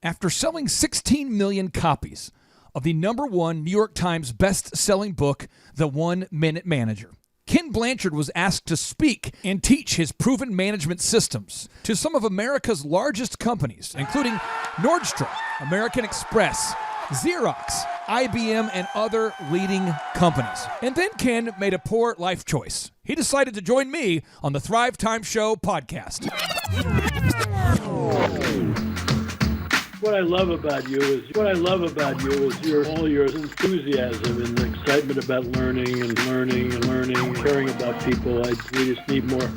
After selling 16 million copies of the #1 New York Times best-selling book, The 1 Minute Manager, Ken Blanchard was asked to speak and teach his proven management systems to some of America's largest companies, including Nordstrom, American Express, Xerox, IBM, and other leading companies. And then Ken made a poor life choice. He decided to join me on the Thrive Time Show podcast. What I love about you is all your enthusiasm and excitement about learning and caring about people. We just need more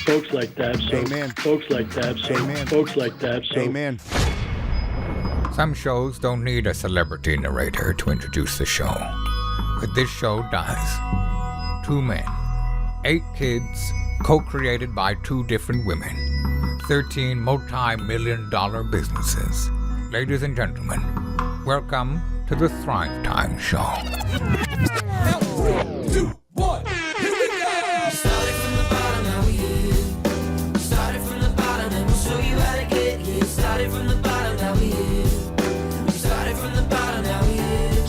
folks like that. So Amen. Folks like that. So Amen. Folks like that. So Amen. Some shows don't need a celebrity narrator to introduce the show, but this show does. 2 men, 8 kids, co-created by 2 different women, 13 multi-million-dollar businesses. Ladies and gentlemen, welcome to the Thrive Time Show. Now, 3, 2, 1, here we go! Started from the bottom, now we here. Started from the bottom, and we'll show you how to get here. Started from the bottom, now we here. Started from the bottom, now we here.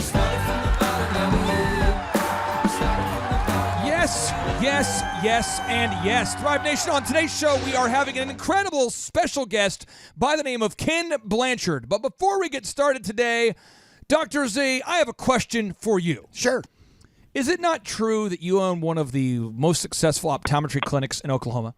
Started from the bottom, now we here. Started from the bottom. Yes, yes, yes, and yes. Thrive Nation, on today's show, we are having an incredible special guest by the name of Ken Blanchard. But before we get started today, Dr. Z, I have a question for you. Sure. Is it not true that you own one of the most successful optometry clinics in Oklahoma?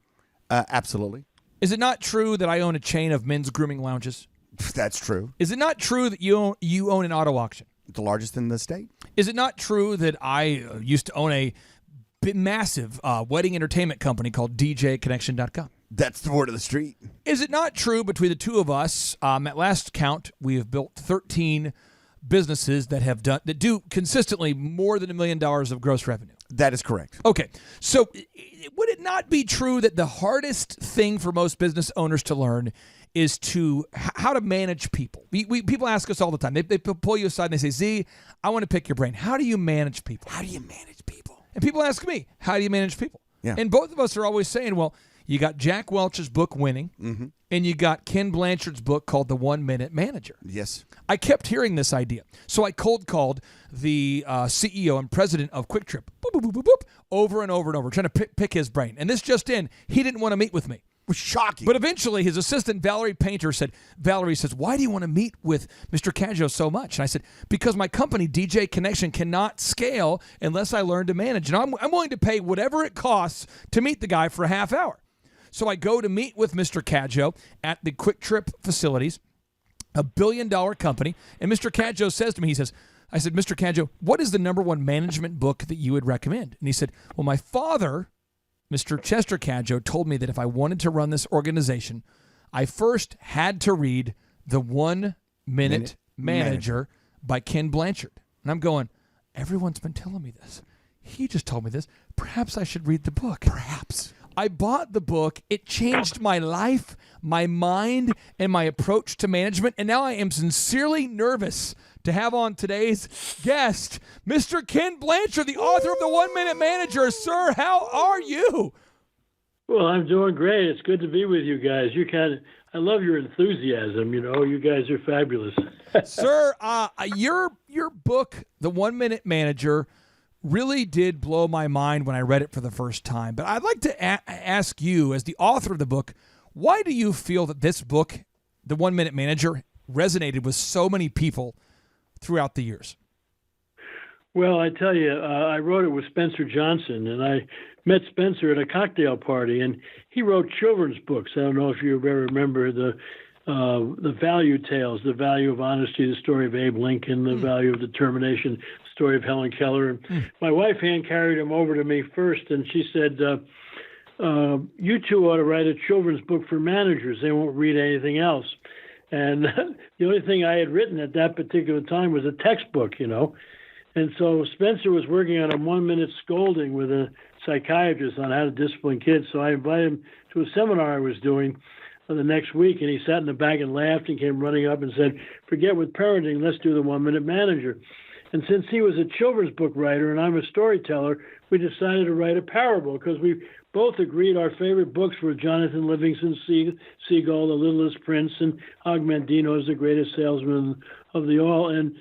Absolutely. Is it not true that I own a chain of men's grooming lounges? That's true. Is it not true that you own an auto auction? The largest in the state. Is it not true that I used to own a massive wedding entertainment company called DJConnection.com? That's the word of the street. Is it not true between the two of us, at last count, we have built 13 businesses that do consistently more than $1 million of gross revenue? That is correct. Okay, so would it not be true that the hardest thing for most business owners to learn is how to manage people? People ask us all the time. They pull you aside and they say, Z, I want to pick your brain. How do you manage people? How do you manage people? And people ask me, how do you manage people? Yeah. And both of us are always saying, well, you got Jack Welch's book, Winning, and you got Ken Blanchard's book called The 1 Minute Manager. Yes. I kept hearing this idea. So I cold called the CEO and president of Quick Trip, boop, boop, boop, boop, boop, over and over and over, trying to pick his brain. And this just in, he didn't want to meet with me. It was shocking. But eventually his assistant, Valerie Painter, Valerie says, why do you want to meet with Mr. Cadjo so much? And I said, because my company, DJ Connection, cannot scale unless I learn to manage. And I'm willing to pay whatever it costs to meet the guy for a half hour. So I go to meet with Mr. Cadjo at the Quick Trip facilities, a $1 billion company. And Mr. Cadjo says to me, I said, Mr. Cadjo, what is the #1 management book that you would recommend? And he said, well, my father, Mr. Chester Cadjo, told me that if I wanted to run this organization, I first had to read The 1 Minute Manager by Ken Blanchard. And I'm going, everyone's been telling me this. He just told me this. Perhaps I should read the book. Perhaps. I bought the book. It changed my life, my mind, and my approach to management. And now I am sincerely nervous to have on today's guest, Mr. Ken Blanchard, the author of The 1 Minute Manager. Sir, how are you? Well, I'm doing great. It's good to be with you guys. I love your enthusiasm. You guys are fabulous. Sir, your book, The 1 Minute Manager, really did blow my mind when I read it for the first time. But I'd like to ask you, as the author of the book, why do you feel that this book, The 1 Minute Manager, resonated with so many people throughout the years? Well, I tell you, I wrote it with Spencer Johnson, and I met Spencer at a cocktail party, and he wrote children's books. I don't know if you ever remember the value tales, the value of honesty, the story of Abe Lincoln, the value of determination, the story of Helen Keller. And my wife hand carried him over to me first, and she said, you two ought to write a children's book for managers. They won't read anything else. And the only thing I had written at that particular time was a textbook, And so Spencer was working on a 1-minute scolding with a psychiatrist on how to discipline kids. So I invited him to a seminar I was doing the next week, and he sat in the back and laughed and came running up and said, forget with parenting, let's do the 1 Minute Manager. And since he was a children's book writer and I'm a storyteller, we decided to write a parable because we both agreed our favorite books were Jonathan Livingston Seagull, The Littlest Prince, and Og Mandino is the greatest salesman of the all. And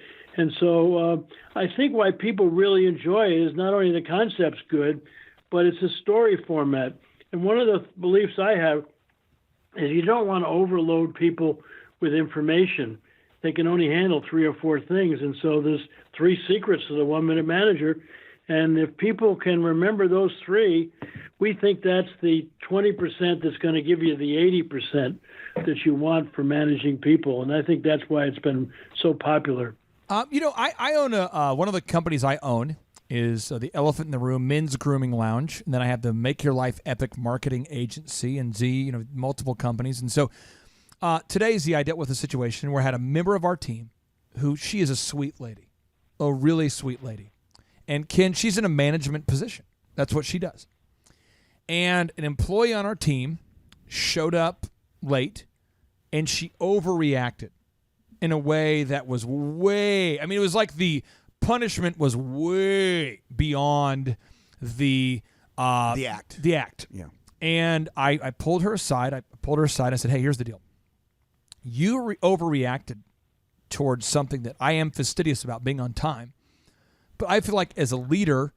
so I think why people really enjoy it is not only the concept's good, but it's a story format. And one of the beliefs I have is you don't want to overload people with information. They can only handle 3 or 4 things. And so there's 3 secrets to the 1 Minute Manager. And if people can remember those 3, we think that's the 20% that's going to give you the 80% that you want for managing people. And I think that's why it's been so popular. I own one of the companies I own is the Elephant in the Room Men's Grooming Lounge. And then I have the Make Your Life Epic Marketing Agency and Z, multiple companies. And so today, Z, I dealt with a situation where I had a member of our team who she is a sweet lady, a really sweet lady. And Ken, she's in a management position. That's what she does. And an employee on our team showed up late, and she overreacted in a way that was it was like the punishment was way beyond the act. The act. Yeah. And I pulled her aside. I said, hey, here's the deal. You overreacted towards something that I am fastidious about, being on time. But I feel like as a leader,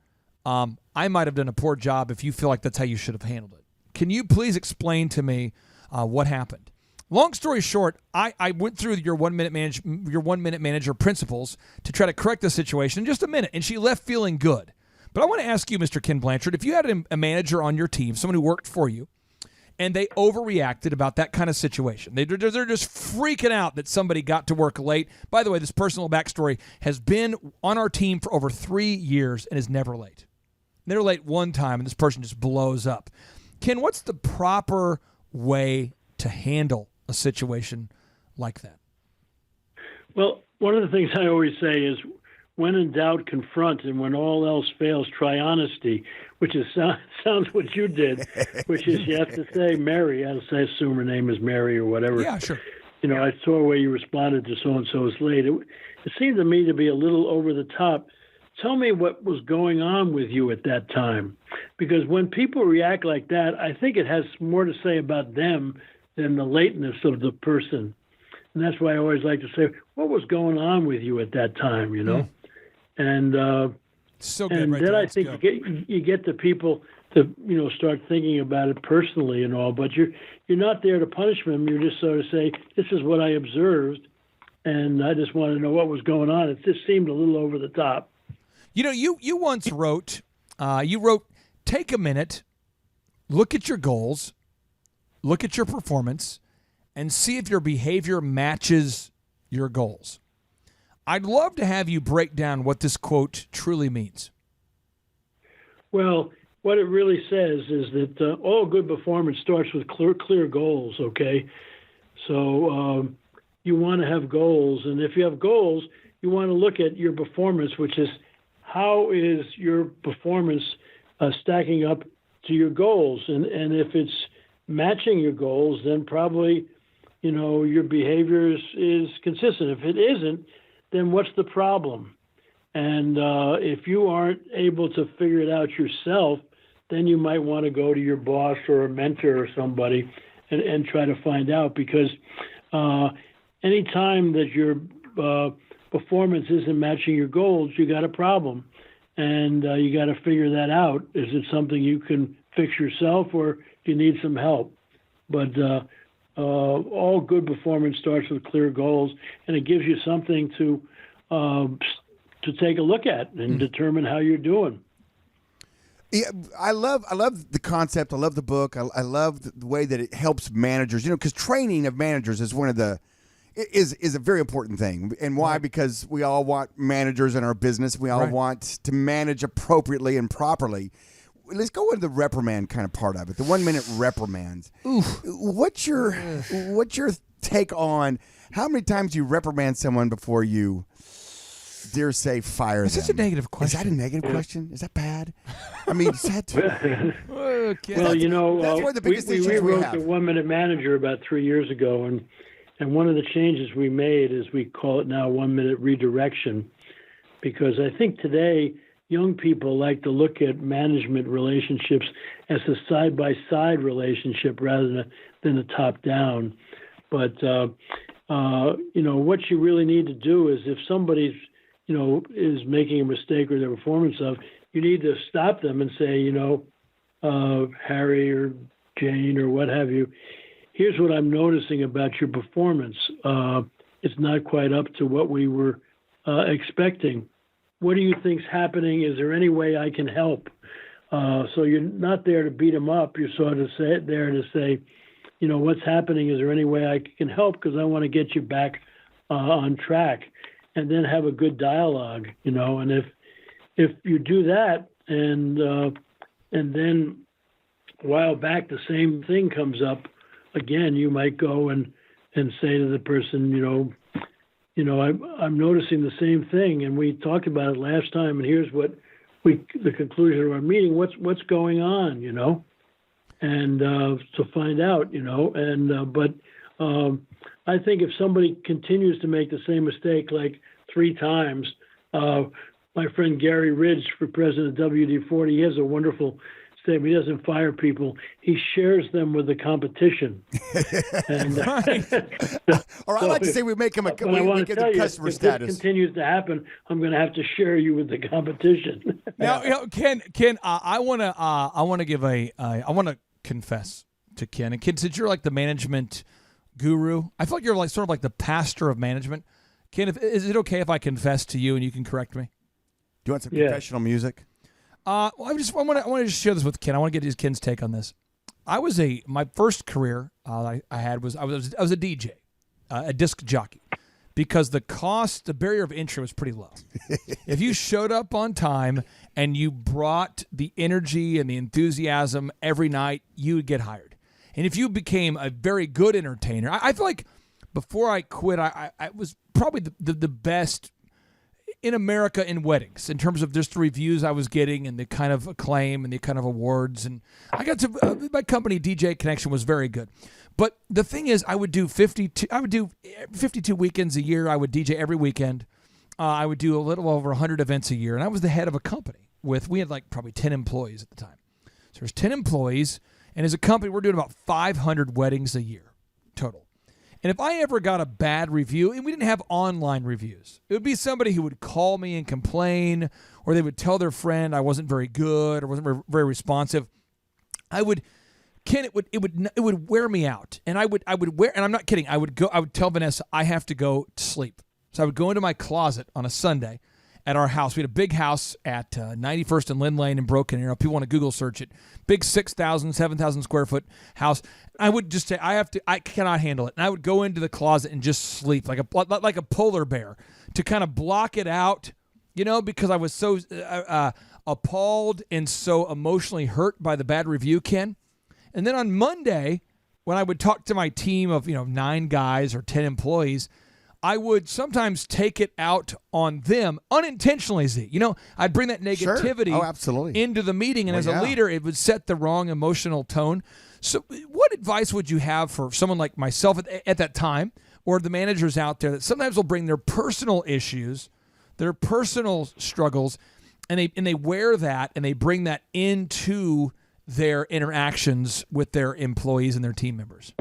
I might have done a poor job if you feel like that's how you should have handled it. Can you please explain to me what happened? Long story short, I went through your 1 minute manager principles to try to correct the situation in just a minute, and she left feeling good. But I want to ask you, Mr. Ken Blanchard, if you had a manager on your team, someone who worked for you, and they overreacted about that kind of situation. They're just freaking out that somebody got to work late. By the way, this personal backstory has been on our team for over 3 years and is never late. They're late one time, and this person just blows up. Ken, what's the proper way to handle a situation like that? Well, one of the things I always say is, when in doubt, confront, and when all else fails, try honesty, which is sounds what you did, which is you have to say Mary. I assume her name is Mary or whatever. Yeah, sure. I saw the way you responded to so-and-so is late. It seemed to me to be a little over the top. Tell me what was going on with you at that time. Because when people react like that, I think it has more to say about them than the lateness of the person. And that's why I always like to say, what was going on with you at that time, And so good, and right then there. I think you get the people to start thinking about it personally and all, but you're not there to punish them. You're just sort of say, this is what I observed, and I just want to know what was going on. It just seemed a little over the top. You once wrote, take a minute, look at your goals, look at your performance, and see if your behavior matches your goals. I'd love to have you break down what this quote truly means. Well, what it really says is that all good performance starts with clear goals, okay? So you want to have goals, and if you have goals, you want to look at your performance, which is how is your performance stacking up to your goals? And if it's matching your goals, then probably, your behavior is consistent. If it isn't, then what's the problem? And if you aren't able to figure it out yourself, then you might want to go to your boss or a mentor or somebody and try to find out, because any time that your performance isn't matching your goals, you got a problem. And you got to figure that out. Is it something you can fix yourself, or do you need some help? But all good performance starts with clear goals, and it gives you something to take a look at and determine how you're doing. Yeah, I love the concept. I love the book. I love the way that it helps managers. Because training of managers is one of the is a very important thing. And why? Right. Because we all want managers in our business. We all want to manage appropriately and properly. Let's go into the reprimand kind of part of it. The 1 minute reprimands. Oof. What's your take on how many times you reprimand someone before you dare say fire them? Is this a negative question? Is that a negative question? Is that bad? I mean, is that okay. Well, that's one of the biggest issues we rewrote have. the 1 Minute Manager about 3 years ago, and one of the changes we made is we call it now 1 minute redirection, because I think today, young people like to look at management relationships as a side-by-side relationship rather than a top-down. But, what you really need to do is if somebody's, is making a mistake or their performance of, you need to stop them and say, Harry or Jane or what have you, here's what I'm noticing about your performance. It's not quite up to what we were expecting. What do you think's happening? Is there any way I can help? So you're not there to beat them up. You're sort of there to say, what's happening? Is there any way I can help? Because I want to get you back on track, and then have a good dialogue. And if you do that, and then a while back the same thing comes up again, you might go and say to the person, I'm noticing the same thing, and we talked about it last time, and here's what the conclusion of our meeting. What's going on, and to find out, but I think if somebody continues to make the same mistake like 3 times, my friend Gary Ridge for president of WD-40, he has a wonderful statement. He doesn't fire people; he shares them with the competition. And, or I like to say we make him a customer if status. this continues to happen, I'm going to have to share you with the competition. Now, Ken, I want to confess to Ken. And Ken, since you're like the management guru, I feel like you're like sort of like the pastor of management. Ken, is it okay if I confess to you and you can correct me? Do you want some confessional music? I want to just share this with Ken. I want to get Ken's take on this. My first career I was a DJ, a disc jockey, because the barrier of entry was pretty low. If you showed up on time and you brought the energy and the enthusiasm every night, you would get hired. And if you became a very good entertainer, I feel like before I quit, I was probably the best in America in weddings in terms of just the reviews I was getting and the kind of acclaim and the kind of awards. And I got to my company, DJ Connection, was very good. But the thing is, I would do 52 weekends a year. I would DJ every weekend. I would do a little over 100 events a year. And I was the head of a company we had like probably 10 employees at the time. So there's 10 employees. And as a company, we're doing about 500 weddings a year total. And if I ever got a bad review, and we didn't have online reviews, it would be somebody who would call me and complain, or they would tell their friend I wasn't very good or wasn't very responsive. It would wear me out, and I would wear, and I'm not kidding. I would tell Vanessa I have to go to sleep. So I would go into my closet on a Sunday at our house. We had a big house at 91st and Lynn Lane in Broken Arrow. People want to Google search it. Big 6,000, 7,000 square foot house. I would just say, I cannot handle it. And I would go into the closet and just sleep like a polar bear to kind of block it out, because I was so appalled and so emotionally hurt by the bad review, Ken. And then on Monday, when I would talk to my team of, 9 guys or 10 employees, I would sometimes take it out on them unintentionally, Z. I'd bring that negativity absolutely. Into the meeting, and as a leader, it would set the wrong emotional tone. So what advice would you have for someone like myself at that time, or the managers out there that sometimes will bring their personal issues, their personal struggles, and they wear that and they bring that into their interactions with their employees and their team members?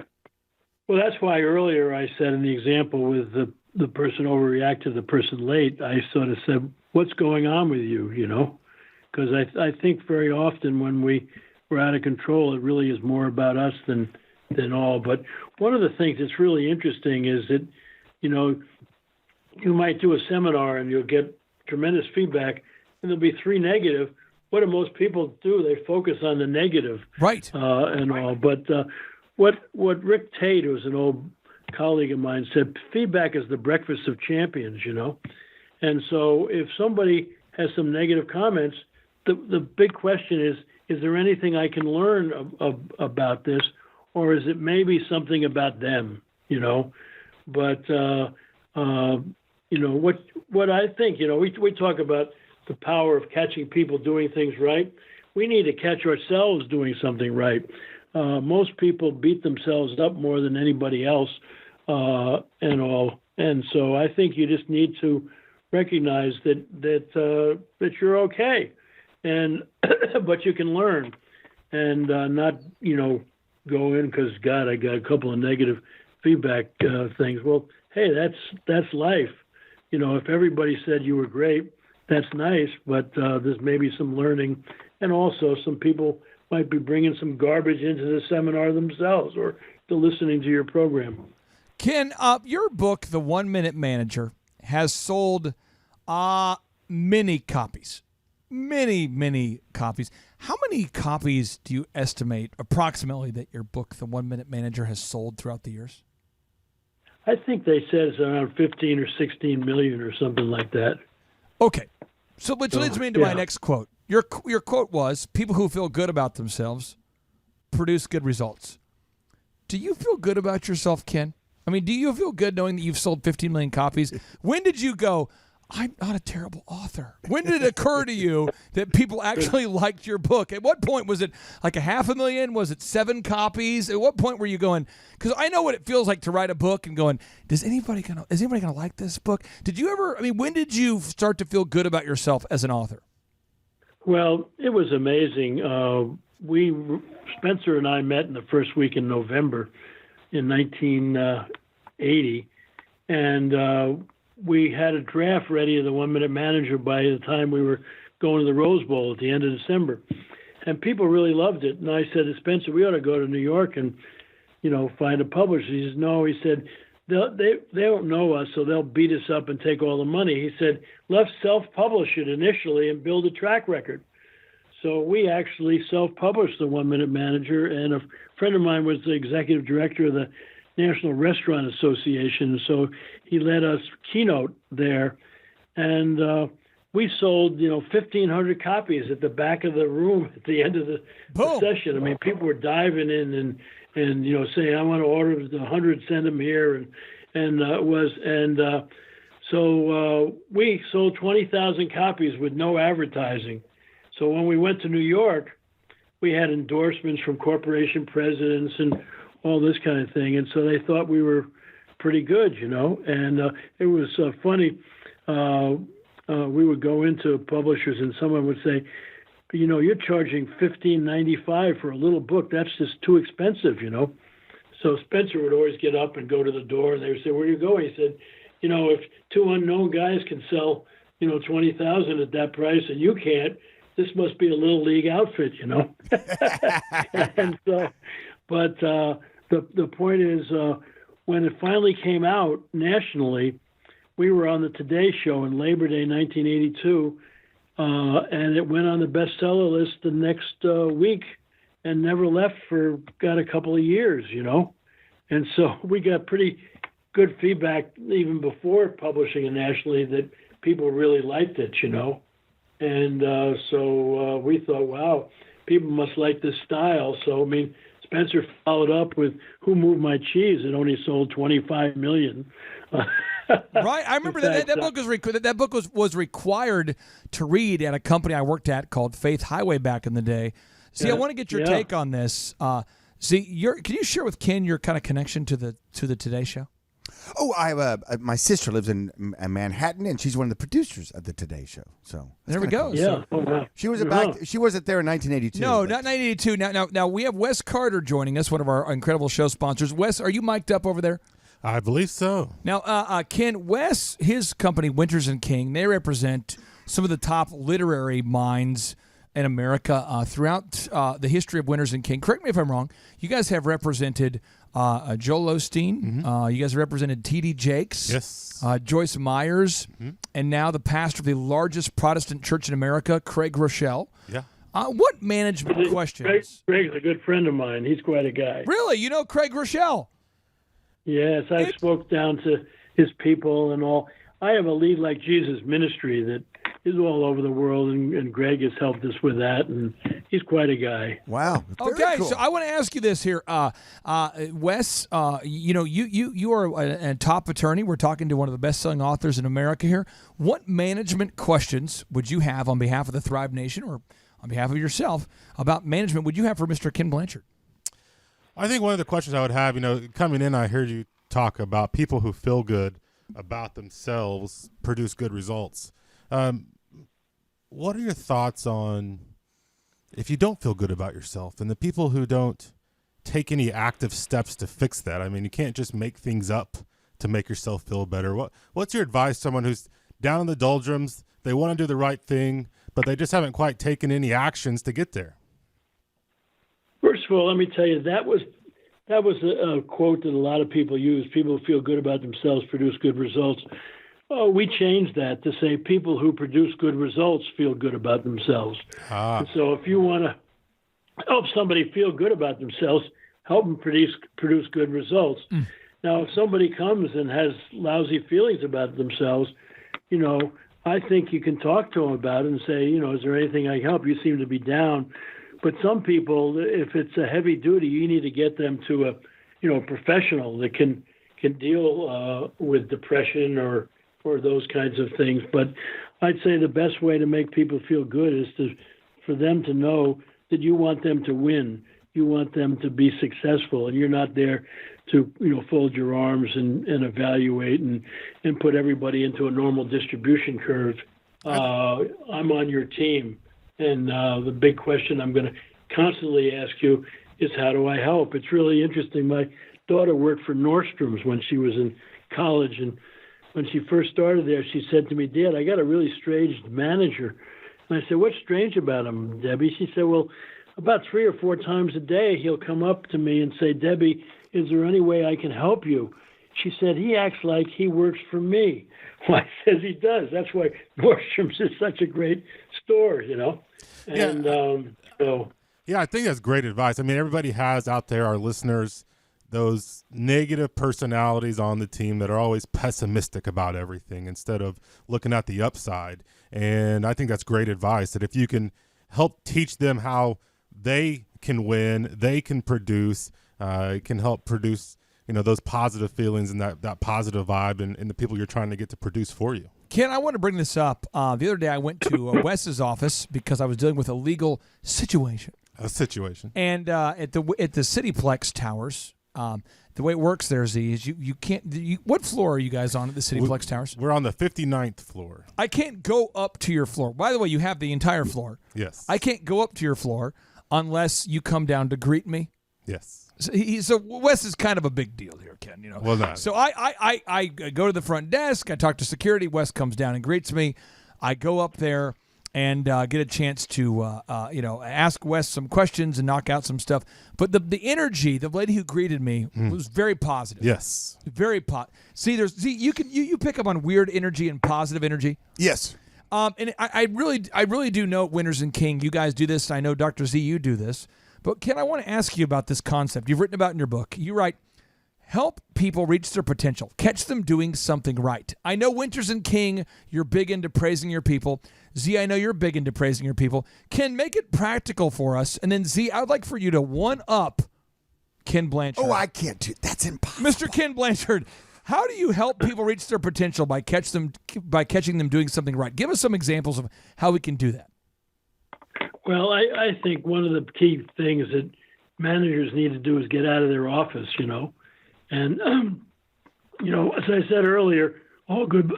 Well, that's why earlier I said in the example with the person overreacted, the person late, I sort of said, what's going on with you, Because I think very often when we're out of control, it really is more about us than all. But one of the things that's really interesting is that, you might do a seminar and you'll get tremendous feedback, and there'll be 3 negative. What do most people do? They focus on the negative. Right. And all. But what Rick Tate, who's an old colleague of mine, said, feedback is the breakfast of champions, And so if somebody has some negative comments, the big question is there anything I can learn about this, or is it maybe something about them, But, what I think, we talk about the power of catching people doing things right. We need to catch ourselves doing something right. Most people beat themselves up more than anybody else and all. And so I think you just need to recognize that you're okay, and but you can learn, and not go in because God, I got a couple of negative feedback things. Well, hey, that's life. If everybody said you were great, that's nice, but there's maybe some learning, and also some people might be bringing some garbage into the seminar themselves or to listening to your program. Ken, your book, The 1 Minute Manager, has sold many copies. Many copies. How many copies do you estimate approximately that your book, The 1 Minute Manager, has sold throughout the years? I think they said it's around 15 or 16 million or something like that. Okay. So which leads me into my next quote. Your quote was, people who feel good about themselves produce good results. Do you feel good about yourself, Ken? I mean, do you feel good knowing that you've sold 15 million copies? When did you go, I'm not a terrible author? When did it occur to you that people actually liked your book? At what point was it like 500,000? Was it 7 copies? At what point were you going? Because I know what it feels like to write a book and going, is anybody gonna like this book? Did you ever? I mean, when did you start to feel good about yourself as an author? Well, it was amazing. Spencer and I met in the first week in November in 1980, and we had a draft ready of the 1 Minute Manager by the time we were going to the Rose Bowl at the end of December. And people really loved it. And I said to Spencer, we ought to go to New York and, find a publisher. He says, no, he said, they don't know us, so they'll beat us up and take all the money. He said, let's self-publish it initially and build a track record. So we actually self-published the 1 Minute Manager, and a friend of mine was the executive director of the National Restaurant Association, so he let us keynote there, and we sold 1,500 copies at the back of the room at the end of the session. I mean, people were diving in and saying, I want to order 100, send them here, so we sold 20,000 copies with no advertising. So when we went to New York, we had endorsements from corporation presidents and all this kind of thing. And so they thought we were pretty good, and it was funny. We would go into publishers and someone would say, you're charging $15.95 for a little book. That's just too expensive, So Spencer would always get up and go to the door, and they would say, where are you going? He said, if 2 unknown guys can sell, 20,000 at that price and you can't, this must be a little league outfit, And so, but the point is, when it finally came out nationally, we were on the Today Show in Labor Day 1982, and it went on the bestseller list the next week and never left for a couple of years, And so we got pretty good feedback even before publishing it nationally that people really liked it, And so we thought, wow, people must like this style. So, Spencer followed up with Who Moved My Cheese? It only sold 25 million. Right. I remember that book was required to read at a company I worked at called Faith Highway back in the day. See, I want to get your take on this. Can you share with Ken your kind of connection to the Today Show? Oh, I have my sister lives in Manhattan, and she's one of the producers of the Today Show. So there we go. Cool. Yeah, wow. She wasn't there in 1982. No, not 1982. Now we have Wes Carter joining us, one of our incredible show sponsors. Wes, are you mic'd up over there? I believe so. Now, Ken, Wes, his company Winters and King, they represent some of the top literary minds in America throughout the history of Winters and King. Correct me if I'm wrong. You guys have represented Joel Osteen. Mm-hmm. You guys have represented T.D. Jakes. Yes. Joyce Myers. Mm-hmm. And now the pastor of the largest Protestant church in America, Craig Rochelle. Yeah. What management questions? Craig's a good friend of mine. He's quite a guy. Really? You know Craig Rochelle? Yes, I spoke down to his people and all. I have a Lead Like Jesus ministry that is all over the world, and Greg has helped us with that, and he's quite a guy. Wow. Okay, cool. so I want to ask you this here, Wes. You are a top attorney. We're talking to one of the best-selling authors in America here. What management questions would you have on behalf of the Thrive Nation, or on behalf of yourself, about management would you have for Mr. Ken Blanchard? I think one of the questions I would have, coming in, I heard you talk about people who feel good about themselves produce good results. What are your thoughts on if you don't feel good about yourself and the people who don't take any active steps to fix that? I mean, you can't just make things up to make yourself feel better. What's your advice to someone who's down in the doldrums, they want to do the right thing, but they just haven't quite taken any actions to get there? First of all, let me tell you, that was a quote that a lot of people use. People who feel good about themselves produce good results. Oh, we changed that to say people who produce good results feel good about themselves. And so if you want to help somebody feel good about themselves, help them produce good results. Now, if somebody comes and has lousy feelings about themselves, I think you can talk to them about it and say, is there anything I can help? You seem to be down. But some people, if it's a heavy duty, you need to get them to a professional that can deal with depression or those kinds of things. But I'd say the best way to make people feel good is for them to know that you want them to win. You want them to be successful, and you're not there to fold your arms and evaluate and put everybody into a normal distribution curve. I'm on your team, and the big question I'm going to constantly ask you is, how do I help? It's really interesting. My daughter worked for Nordstrom's when she was in college, and when she first started there, she said to me, "Dad, I got a really strange manager." And I said, "What's strange about him, Debbie?" She said, "Well, about 3 or 4 times a day, he'll come up to me and say, 'Debbie, is there any way I can help you?' She said, 'He acts like he works for me.'" Well, I says he does. That's why Nordstrom's is such a great store, And Yeah, I think that's great advice. I mean, everybody has out there, our listeners, those negative personalities on the team that are always pessimistic about everything instead of looking at the upside. And I think that's great advice, that if you can help teach them how they can win, they can produce, it can help produce, those positive feelings and that positive vibe in the people you're trying to get to produce for you. Ken, I want to bring this up. The other day I went to Wes's office because I was dealing with a legal situation. And at the Cityplex Towers, the way it works there, Z, is you can't. What floor are you guys on at the Cityplex Towers? We're on the 59th floor. I can't go up to your floor. By the way, you have the entire floor. Yes. I can't go up to your floor unless you come down to greet me. Yes. So Wes is kind of a big deal here, Ken. Well, not. So I go to the front desk. I talk to security. Wes comes down and greets me. I go up there and get a chance to ask Wes some questions and knock out some stuff. But the energy, the lady who greeted me was very positive. Yes. Very positive. See, you pick up on weird energy and positive energy. Yes. And I really do know Winners and King. You guys do this. I know Dr. Z, you do this. But Ken, I want to ask you about this concept you've written about in your book. You write, help people reach their potential. Catch them doing something right. I know Winters and King, you're big into praising your people. Z, I know you're big into praising your people. Ken, make it practical for us. And then Z, I would like for you to one-up Ken Blanchard. Oh, I can't do it. That's impossible. Mr. Ken Blanchard, how do you help people reach their potential by catching them doing something right? Give us some examples of how we can do that. Well, I think one of the key things that managers need to do is get out of their office, And, as I said earlier, all good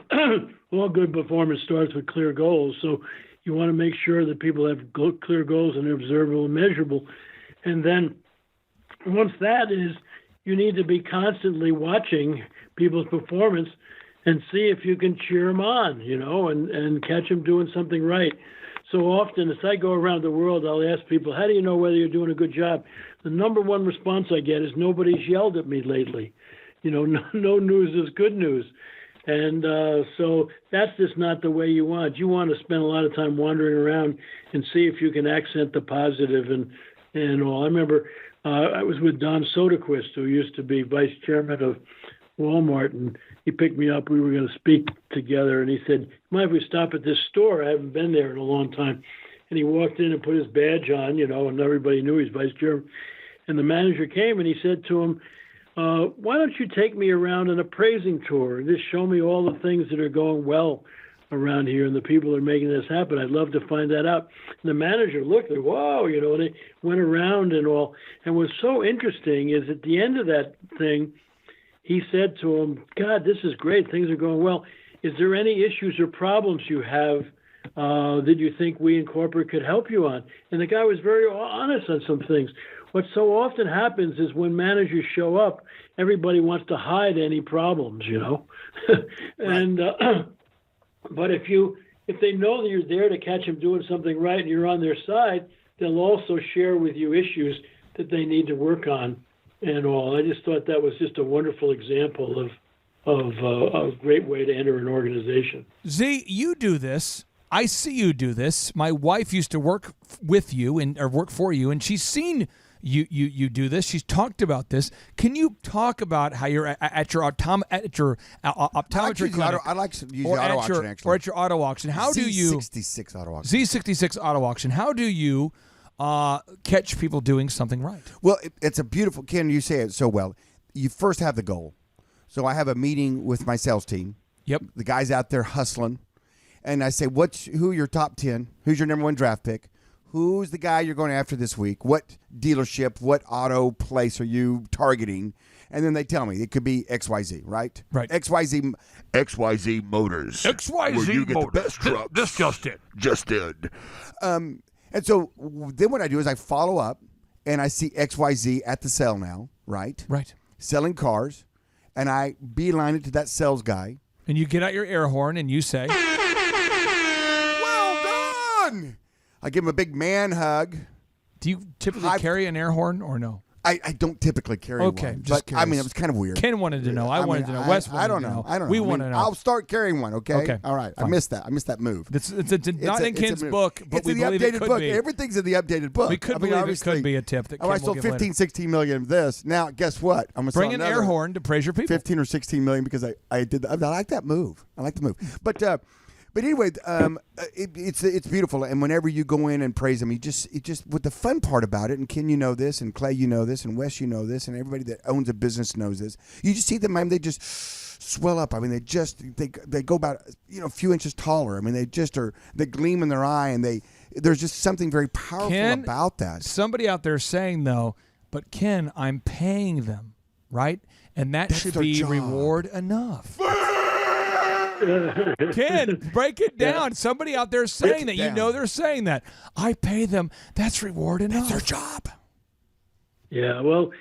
performance starts with clear goals. So you want to make sure that people have clear goals and they're observable and measurable. And then once that is, you need to be constantly watching people's performance and see if you can cheer them on, and catch them doing something right. So often, as I go around the world, I'll ask people, how do you know whether you're doing a good job? The number one response I get is, nobody's yelled at me lately. No news is good news. And so that's just not the way you want. You want to spend a lot of time wandering around and see if you can accent the positive and all. I remember I was with Don Soderquist, who used to be vice chairman of Walmart, and he picked me up. We were going to speak together, and he said, "Mind if we stop at this store? I haven't been there in a long time." And he walked in and put his badge on, and everybody knew he's vice chairman. And the manager came, and he said to him, "Why don't you take me around an appraising tour and just show me all the things that are going well around here and the people that are making this happen? I'd love to find that out." And the manager looked at, whoa, and they went around and all. And what's so interesting is at the end of that thing, he said to him, God, this is great. Things are going well. Is there any issues or problems you have that you think we in corporate could help you on? And the guy was very honest on some things. What so often happens is when managers show up, everybody wants to hide any problems, you know. And but if they know that you're there to catch them doing something right and you're on their side, they'll also share with you issues that they need to work on and all. I just thought that was just a wonderful example of a great way to enter an organization. Z, you do this. I see you do this. My wife used to work with you or work for you, and she's seen you do this. She's talked about this. Can you talk about how you're at your optometry clinic? I like to use the auto auction, actually. Or at your auto auction. How do you... Z66 auto auction. Z66 auto auction. How do you catch people doing something right? Well, it's a beautiful... Ken, you say it so well. You first have the goal. So I have a meeting with my sales team. Yep. The guys out there hustling. And I say, who are your top 10? Who's your number one draft pick? Who's the guy you're going after this week? What dealership, what auto place are you targeting? And then they tell me it could be XYZ, right? Right. XYZ Motors. XYZ where you get Motors. the best trucks. This just did. Just did. And so then what I do is I follow up, and I see XYZ at the sale now, right? Right. Selling cars, and I beeline it to that sales guy. And you get out your air horn and you say... Well done! I give him a big man hug. Do you typically carry an air horn or no? I don't typically carry one. Okay, just but, curious. I mean, it was kind of weird. Ken wanted to know. I wanted to know. Wes wanted I don't to know. know. I don't know. We want to know. I'll start carrying one, okay? Okay, All right. fine. I missed that move. It's not in Ken's move. book, but it's we in the believe updated it could book. be. Everything's in the updated book. We could believe it could be a tip that Ken I will sold give 15, later. 16 million of this. Now, guess what? I'm going to Bring an air horn to praise your people. 15 or 16 million because I did. I like that move. I like the move. But anyway, it's beautiful. And whenever you go in and praise them, it just with the fun part about it. And Ken, you know this, and Clay, you know this, and Wes, you know this, and everybody that owns a business knows this. You just see them, man. They just swell up. I mean, they go about a few inches taller. I mean, they gleam in their eye, and there's just something very powerful Ken, about that. Somebody out there saying though, but Ken, I'm paying them, right? And that should be job. Reward enough. Ken, break it down. Yeah. Somebody out there saying that. You know they're saying that. I pay them. That's reward enough. That's their job. Yeah, well,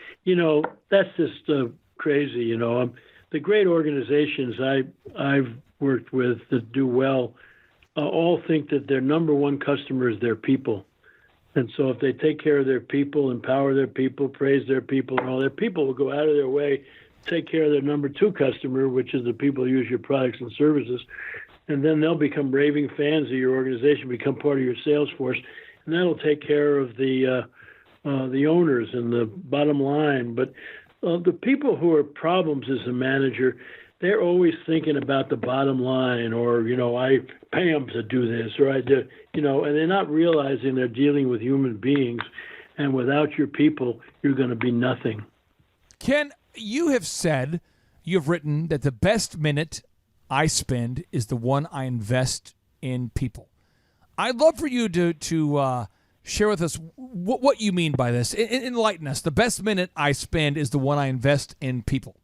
that's just crazy. The great organizations I've worked with that do well all think that their number one customer is their people. And so if they take care of their people, empower their people, praise their people, and all their people will go out of their way take care of their number two customer, which is the people who use your products and services. And then they'll become raving fans of your organization, become part of your sales force. And that'll take care of the owners and the bottom line. But the people who are problems as a manager, they're always thinking about the bottom line, or, I pay them to do this, or I do, and they're not realizing they're dealing with human beings. And without your people, you're going to be nothing. Ken, you have written that the best minute I spend is the one I invest in people. I'd love for you to share with us what you mean by this. Enlighten us. The best minute I spend is the one I invest in people.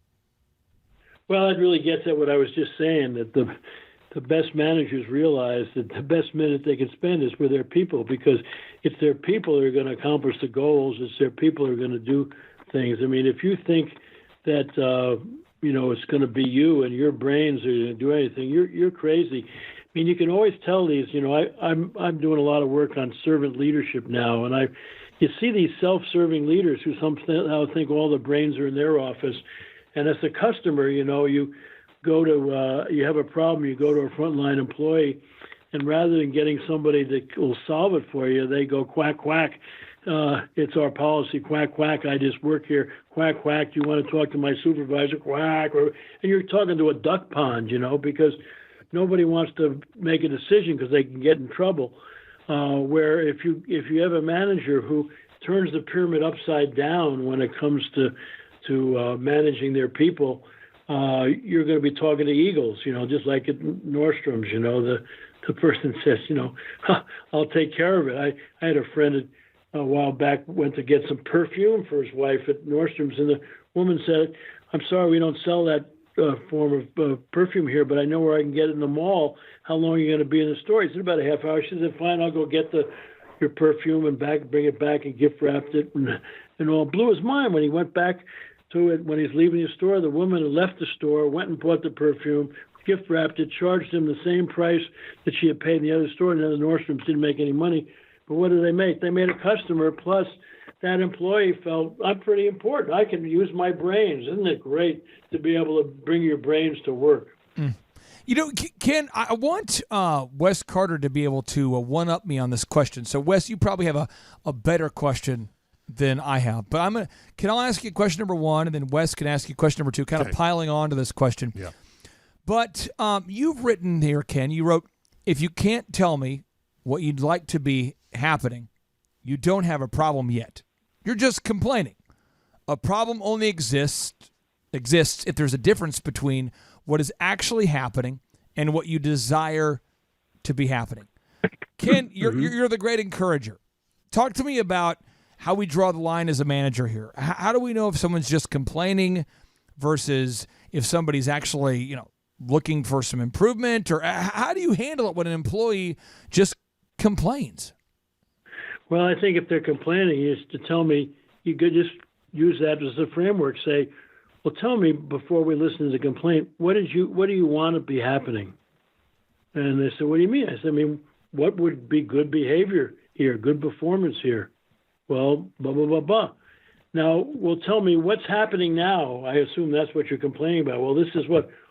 Well, it really gets at what I was just saying, that the best managers realize that the best minute they can spend is with their people, because it's their people that are going to accomplish the goals. It's their people that are going to do things. I mean, if you think that it's going to be you and your brains are going to do anything, you're crazy. I mean, you can always tell these. I'm doing a lot of work on servant leadership now, and you see these self-serving leaders who somehow think all the brains are in their office. And as a customer, you go to you have a problem, you go to a frontline employee, and rather than getting somebody that will solve it for you, they go quack quack. It's our policy, quack, quack, I just work here, quack, quack, do you want to talk to my supervisor, quack, and you're talking to a duck pond, because nobody wants to make a decision because they can get in trouble. Where if you have a manager who turns the pyramid upside down when it comes to managing their people, you're going to be talking to eagles, just like at Nordstrom's, the person says, I'll take care of it. I had a friend a while back went to get some perfume for his wife at Nordstrom's, and the woman said, I'm sorry we don't sell that form of perfume here, but I know where I can get it in the mall. How long are you going to be in the store? He said, about a half hour. She said, fine, I'll go get your perfume and bring it back and gift wrapped it. And all blew his mind when he went back to it. When he's leaving the store, the woman who left the store went and bought the perfume, gift wrapped it, charged him the same price that she had paid in the other store. And then the Nordstrom's didn't make any money. But what did they make? They made a customer, plus that employee felt, I'm pretty important. I can use my brains. Isn't it great to be able to bring your brains to work? You know, Ken, I want Wes Carter to be able to one-up me on this question. So, Wes, you probably have a better question than I have. But I'll ask you question number one, and then Wes can ask you question number two, kind of piling on to this question. Yeah. But you've written here, Ken, you wrote, if you can't tell me what you'd like to be happening, you don't have a problem yet. You're just complaining. A problem only exists if there's a difference between what is actually happening and what you desire to be happening. Ken, you're the great encourager. Talk to me about how we draw the line as a manager here. How do we know if someone's just complaining versus if somebody's actually, looking for some improvement? Or how do you handle it when an employee just complains? Well, I think if they're complaining, is to tell me, you could just use that as a framework. Say, well, tell me before we listen to the complaint, what do you want to be happening? And they said, what do you mean? I said, what would be good behavior here, good performance here? Well, blah, blah, blah, blah. Now, well, tell me what's happening now. I assume that's what you're complaining about. Well, this is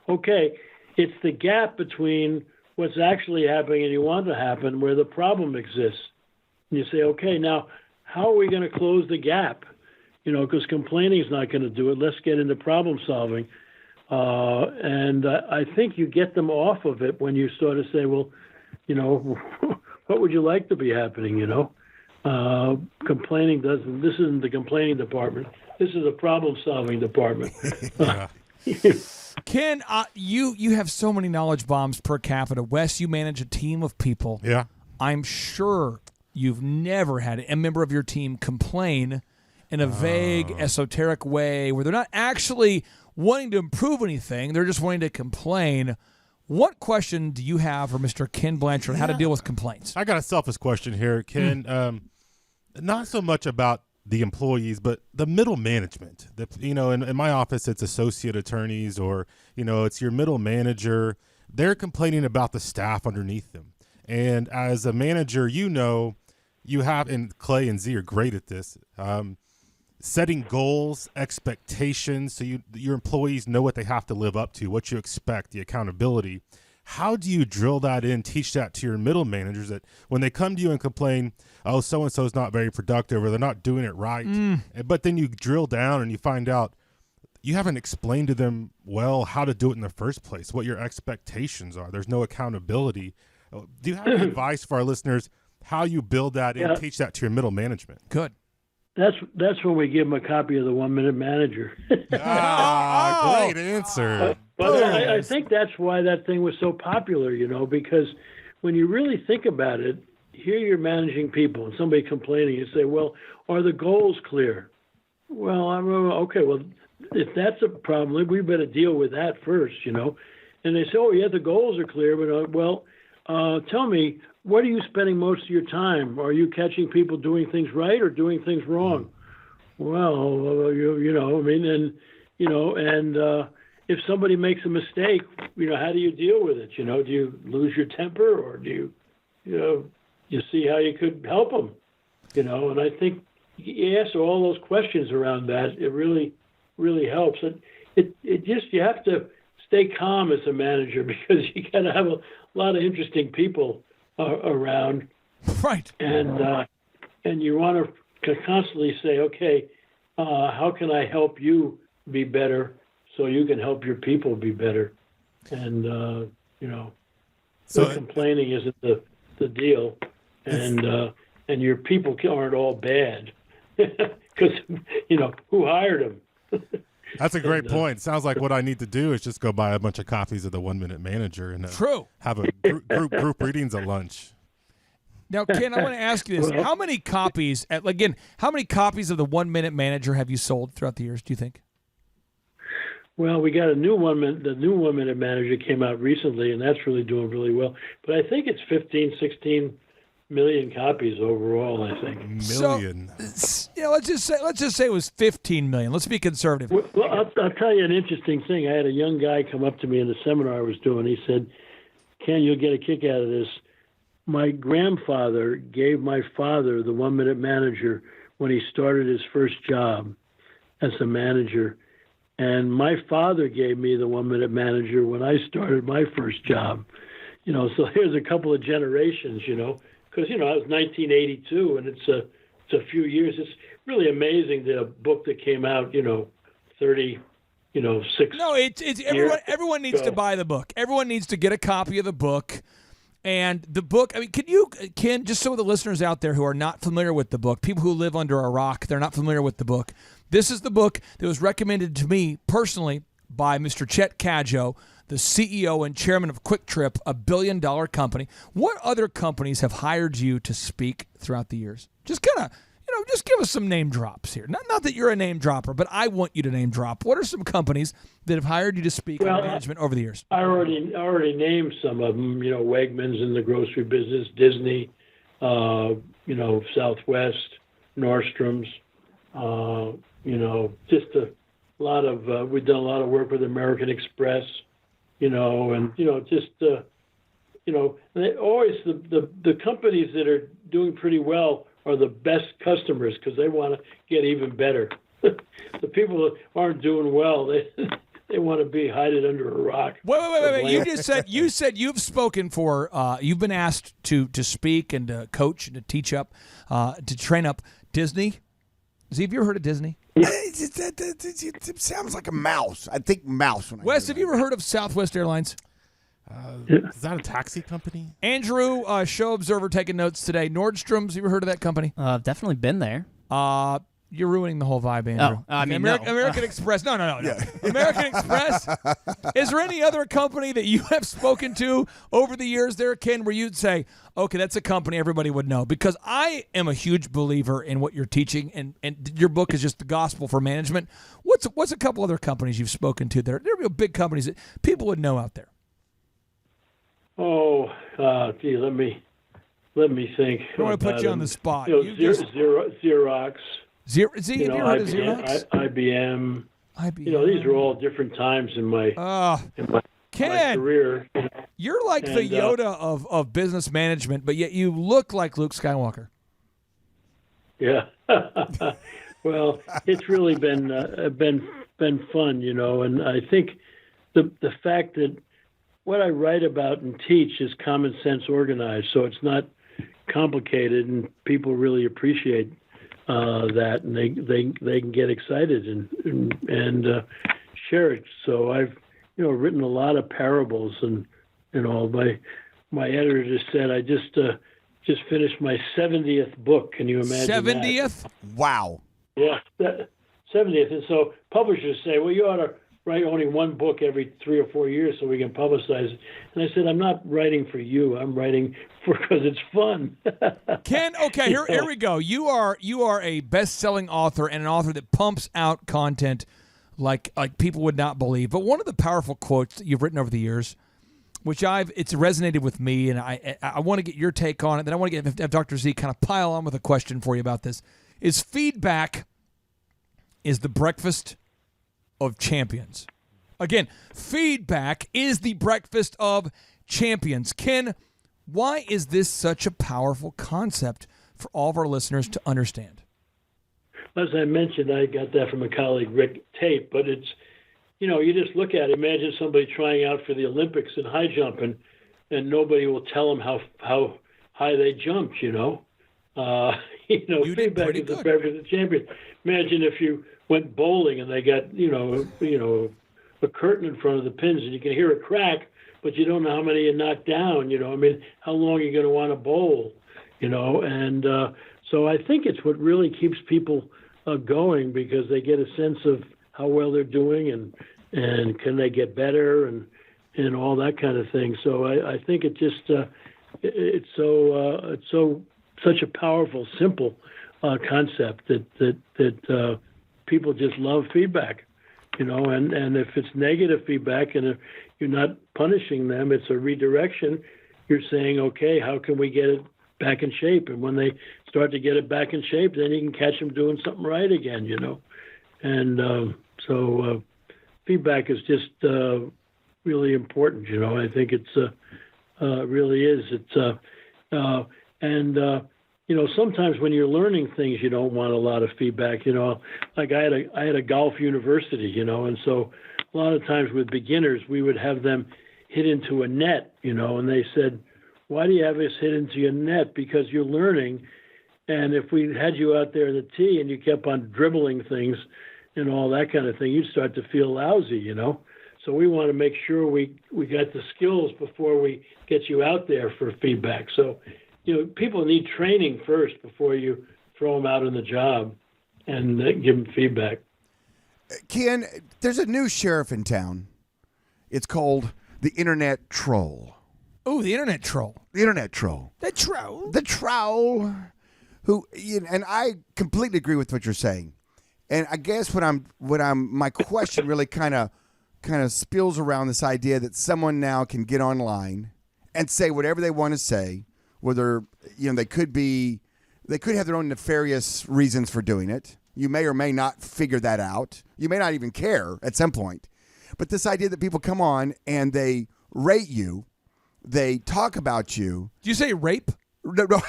okay, it's the gap between what's actually happening and you want to happen where the problem exists. And you say, okay, now how are we going to close the gap? Because complaining is not going to do it. Let's get into problem solving. And I think you get them off of it when you sort of say, well, what would you like to be happening, Complaining this isn't the complaining department. This is a problem solving department. Ken, you have so many knowledge bombs per capita. Wes, you manage a team of people. Yeah. I'm sure you've never had a member of your team complain in a vague, esoteric way where they're not actually wanting to improve anything. They're just wanting to complain. What question do you have for Mr. Ken Blanchard on how to deal with complaints? I got a selfish question here, Ken. Not so much about the employees, but the middle management. In my office, it's associate attorneys or, it's your middle manager. They're complaining about the staff underneath them. And as a manager, you have, and Clay and Z are great at this, setting goals, expectations, so your employees know what they have to live up to, what you expect, the accountability. How do you drill that in, teach that to your middle managers that when they come to you and complain, oh, so-and-so is not very productive or they're not doing it right, but then you drill down and you find out you haven't explained to them well how to do it in the first place, what your expectations are. There's no accountability. Do you have any advice for our listeners how you build that in, teach that to your middle management? Good. That's when we give them a copy of the 1 Minute Manager. Great answer. But I think that's why that thing was so popular, because when you really think about it, here you're managing people and somebody complaining, you say, well, are the goals clear? Well, okay, well, if that's a problem, we better deal with that first, And they say, oh, yeah, the goals are clear, but, tell me, what are you spending most of your time? Are you catching people doing things right or doing things wrong? Well, if somebody makes a mistake, how do you deal with it? Do you lose your temper or do you see how you could help them? And I think you answer all those questions around that. It really, really helps. And you have to stay calm as a manager because you got to have a lot of interesting people around, right? And you want to constantly say, okay, how can I help you be better so you can help your people be better? And so complaining isn't the deal, and your people aren't all bad because who hired them? That's a great point. Sounds like what I need to do is just go buy a bunch of copies of the 1 Minute Manager and have a group readings at lunch. Now, Ken, I want to ask you this: how many copies of the 1 Minute Manager have you sold throughout the years? Do you think? Well, we got a new one. The new 1 minute manager came out recently, and that's really doing really well. But I think it's 15, 16 million copies overall. I think. Million. Let's just say it was 15 million. Let's be conservative. Well, I'll tell you an interesting thing. I had a young guy come up to me in the seminar I was doing. He said, "Ken, you'll get a kick out of this. My grandfather gave my father the 1 minute manager when he started his first job as a manager. And my father gave me the 1 minute manager when I started my first job." So here's a couple of generations, because, it was 1982 and it's a few years. It's really amazing that a book that came out, 30, 6. No, it's everyone needs to buy the book. Everyone needs to get a copy of the book. And the book, Ken, just so the listeners out there who are not familiar with the book, people who live under a rock, they're not familiar with the book. This is the book that was recommended to me personally by Mr. Chet Cadjo, the CEO and chairman of Quick Trip, a billion-dollar company. What other companies have hired you to speak throughout the years? Just kind of, just give us some name drops here. Not that you're a name dropper, but I want you to name drop. What are some companies that have hired you to speak on management over the years? I already named some of them. Wegmans in the grocery business, Disney, Southwest, Nordstrom's. Just a lot of. We've done a lot of work with American Express. They always the companies that are doing pretty well are the best customers because they want to get even better. The people that aren't doing well, they want to be hided under a rock. Wait. You said you've spoken for, you've been asked to speak and to coach and to teach up, to train up Disney. Have you ever heard of Disney? It sounds like a mouse. I think mouse. Wes, have you ever heard of Southwest Airlines? Is that a taxi company? Andrew, show observer, taking notes today. Nordstrom's, you ever heard of that company? I've definitely been there. You're ruining the whole vibe, Andrew. American Express. No. Yeah. American Express. Is there any other company that you have spoken to over the years there, Ken, where you'd say, okay, that's a company everybody would know? Because I am a huge believer in what you're teaching, and your book is just the gospel for management. What's a couple other companies you've spoken to that are real big companies that people would know out there? Oh, gee, let me think. I don't want to put you on the spot. Xerox. Have you ever heard of Xerox? IBM. These are all different times in my Ken, career. You're like the Yoda of business management, but yet you look like Luke Skywalker. Yeah. Well, it's really been fun, and I think the fact that what I write about and teach is common sense organized, so it's not complicated, and people really appreciate that, and they can get excited and share it. So I've written a lot of parables and all. My editor just said I just finished my 70th book. Can you imagine? 70th? Wow. Yeah, 70th. And so publishers say, well, you ought to write only one book every 3 or 4 years so we can publicize it. And I said, I'm not writing for you. I'm writing because it's fun. Ken, okay, here we go. You are a best-selling author and an author that pumps out content like people would not believe. But one of the powerful quotes that you've written over the years, which it's resonated with me, and I want to get your take on it. Then I want to have Dr. Z kind of pile on with a question for you about this. Is feedback is the breakfast of champions. Again, feedback is the breakfast of champions. Ken, why is this such a powerful concept for all of our listeners to understand? As I mentioned, I got that from a colleague, Rick Tate, but it's, you just look at it. Imagine somebody trying out for the Olympics in high jumping, and nobody will tell them how high they jumped, You did feedback pretty is the good. breakfast of champions. Imagine if you went bowling and they got, a curtain in front of the pins and you can hear a crack, but you don't know how many you knocked down, how long are you going to want to bowl, and so I think it's what really keeps people going, because they get a sense of how well they're doing and can they get better and all that kind of thing. So I think it just, it's such a powerful, simple concept that people just love feedback. and if it's negative feedback and if you're not punishing them, it's a redirection. You're saying, okay, how can we get it back in shape? And when they start to get it back in shape, then you can catch them doing something right again, And so feedback is just really important, I think it's really is. It's sometimes when you're learning things, you don't want a lot of feedback. Like I had a golf university, and so a lot of times with beginners, we would have them hit into a net, and they said, "Why do you have us hit into your net? Because you're learning." And if we had you out there in the tee and you kept on dribbling things and all that kind of thing, you'd start to feel lousy, So we want to make sure we got the skills before we get you out there for feedback. So, people need training first before you throw them out on the job and give them feedback. Ken, there's a new sheriff in town. It's called the Internet Troll. Oh, the Internet Troll. The Internet Troll. The Troll. The Troll. Who? And I completely agree with what you're saying. And I guess my question really kind of spills around this idea that someone now can get online and say whatever they want to say, whether they could have their own nefarious reasons for doing it. You may or may not figure that out. You may not even care at some point. But this idea that people come on and they rate you, they talk about you. Do you say rape? No,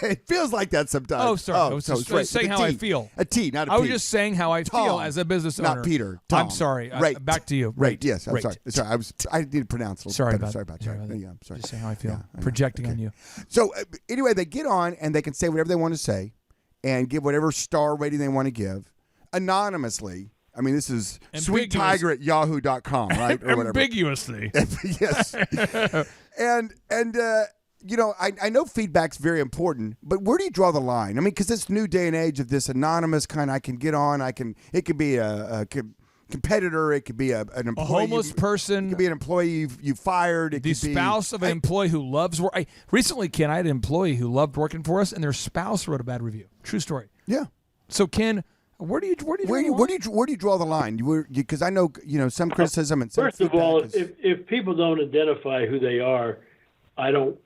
it feels like that sometimes. Oh, sorry. I was just saying how I feel. A T, not a P. I was just saying how I feel as a business owner. Not Peter. I'm Tom. sorry. Rate. Back to you. Rate. Yes, I'm Rate. sorry. I need to pronounce it a little Sorry better. about Sorry about that. Yeah, I'm sorry. Just saying how I feel. Yeah, Projecting on you. So anyway, they get on and they can say whatever they want to say and give whatever star rating they want to give anonymously. I mean, this is sweettiger@yahoo.com, right? Or whatever. Ambiguously. Yes. And I know feedback's very important, but where do you draw the line? I mean, because this new day and age of this anonymous kind, I can get on, it could be a competitor, it could be an employee. A homeless person. It could be an employee you fired. It the could be spouse of an employee who loves work. Recently, Ken, I had an employee who loved working for us, and their spouse wrote a bad review. True story. Yeah. So, Ken, where do you draw the line? Because I know some criticism and some First of all, if people don't identify who they are, I don't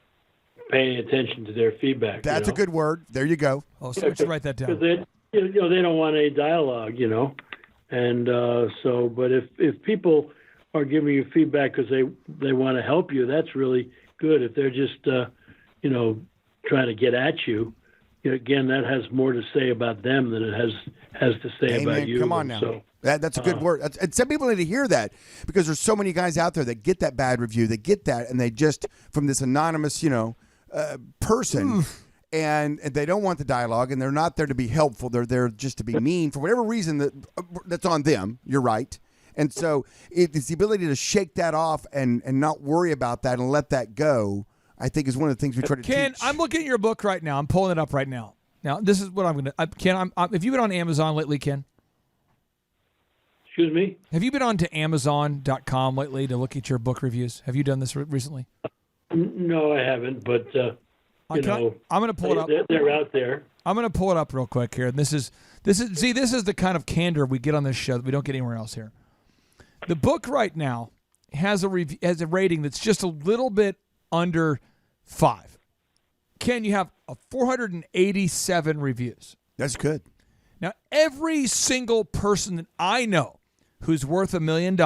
pay any attention to their feedback. That's a good word. There you go. Oh, so we should write that down. Because they don't want any dialogue, and but if people are giving you feedback because they want to help you, that's really good. If they're just trying to get at you, again, that has more to say about them than it has to say about you. Come on now. So, that's a good word. And some people need to hear that because there's so many guys out there that get that bad review. They get that, and they just from this anonymous, person, and they don't want the dialogue, and they're not there to be helpful. They're there just to be mean for whatever reason that's on them. You're right. And so it's the ability to shake that off and not worry about that and let that go, I think, is one of the things we try to Ken, teach. I'm looking at your book right now. I'm pulling it up right now. Now, this is what I'm going to... Ken, have you been on Amazon lately, Ken? Excuse me? Have you been on to Amazon.com lately to look at your book reviews? Have you done this recently? No, I haven't, but, I'm going to pull it up. They're out there. I'm going to pull it up real quick here. And this is the kind of candor we get on this show that we don't get anywhere else here. The book right now has a rating that's just a little bit under 5. Ken, you have 487 reviews. That's good. Now, every single person that I know who's worth $1 million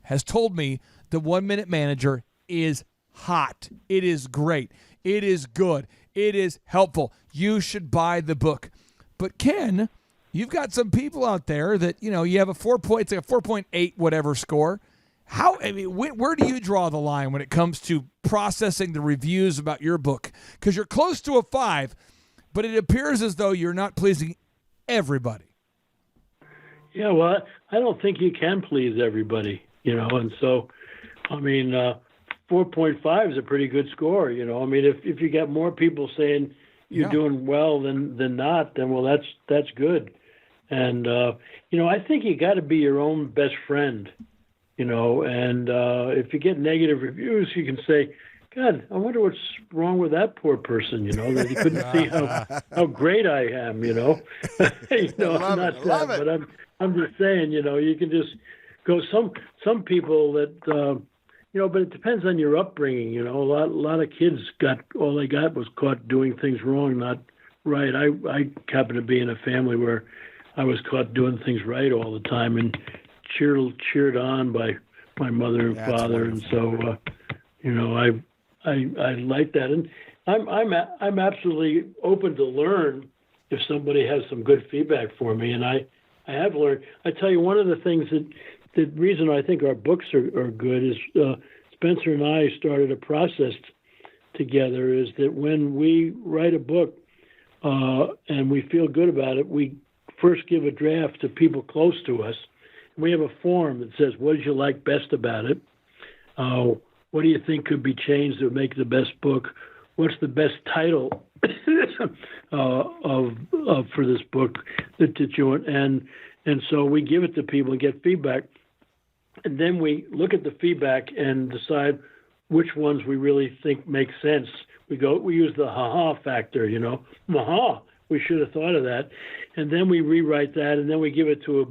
has told me the 1 Minute Manager is hot. It is great. It is good. It is helpful. You should buy the book. But Ken, you've got some people out there that, you have a 4.8 whatever score. Where do you draw the line when it comes to processing the reviews about your book? Because you're close to a 5, but it appears as though you're not pleasing everybody. Yeah, well, I don't think you can please everybody, and so, 4.5 is a pretty good score, if you get more people saying you're doing well than not, then, well, that's good. And, I think you got to be your own best friend, and if you get negative reviews, you can say, God, I wonder what's wrong with that poor person, that he couldn't see how great I am, I'm not that, but I'm just saying, you can just go. Some people that but it depends on your upbringing. A lot of kids got all they got was caught doing things wrong, not right. I happen to be in a family where I was caught doing things right all the time and cheered on by my mother and father, wonderful. And so I like that, and I'm absolutely open to learn if somebody has some good feedback for me, and I have learned. I tell you, one of the things the reason I think our books are good is Spencer and I started a process together. Is that when we write a book and we feel good about it, we first give a draft to people close to us. We have a form that says, "What did you like best about it? What do you think could be changed to make the best book? What's the best title for this book that you want?" And so we give it to people and get feedback, and then we look at the feedback and decide which ones we really think make sense. We use the ha-ha factor, ha-ha, we should have thought of that, and then we rewrite that, and then we give it to a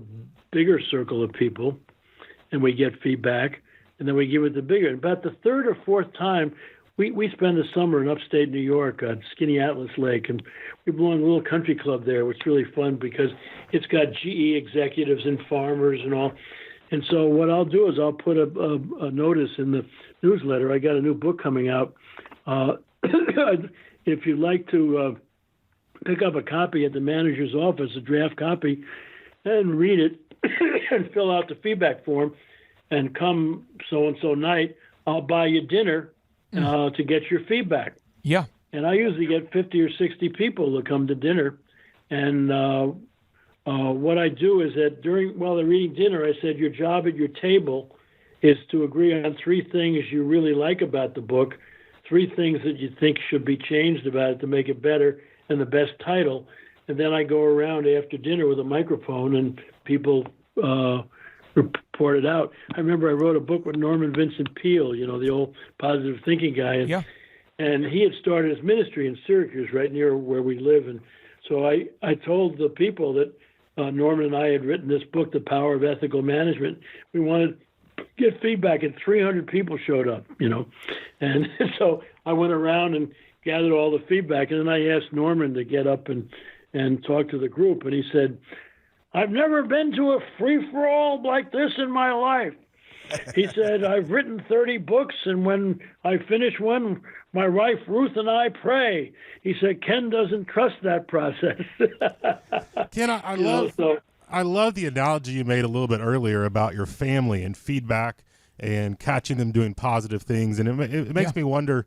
bigger circle of people, and we get feedback, and then we give it to bigger. About the third or fourth time, we spend the summer in upstate New York on Skinny Atlas Lake, and we belong to a little country club there, which is really fun because it's got GE executives and farmers and all. And so what I'll do is I'll put a notice in the newsletter. I got a new book coming out. If you'd like to pick up a copy at the manager's office, a draft copy, and read it and fill out the feedback form, and come so-and-so night, I'll buy you dinner to get your feedback. Yeah. And I usually get 50 or 60 people to come to dinner. And what I do is that while they're eating dinner, I said, your job at your table is to agree on 3 things you really like about the book, 3 things that you think should be changed about it to make it better, and the best title. And then I go around after dinner with a microphone and people report it out. I remember I wrote a book with Norman Vincent Peale, the old positive thinking guy. And, yeah. And he had started his ministry in Syracuse, right near where we live. And so I told the people that Norman and I had written this book, The Power of Ethical Management. We wanted to get feedback, and 300 people showed up, And so I went around and gathered all the feedback, and then I asked Norman to get up and talk to the group. And he said, "I've never been to a free-for-all like this in my life." He said, "I've written 30 books, and when I finish one, my wife Ruth and I pray." He said, "Ken doesn't trust that process." Ken, I love the analogy you made a little bit earlier about your family and feedback and catching them doing positive things. And it makes me wonder,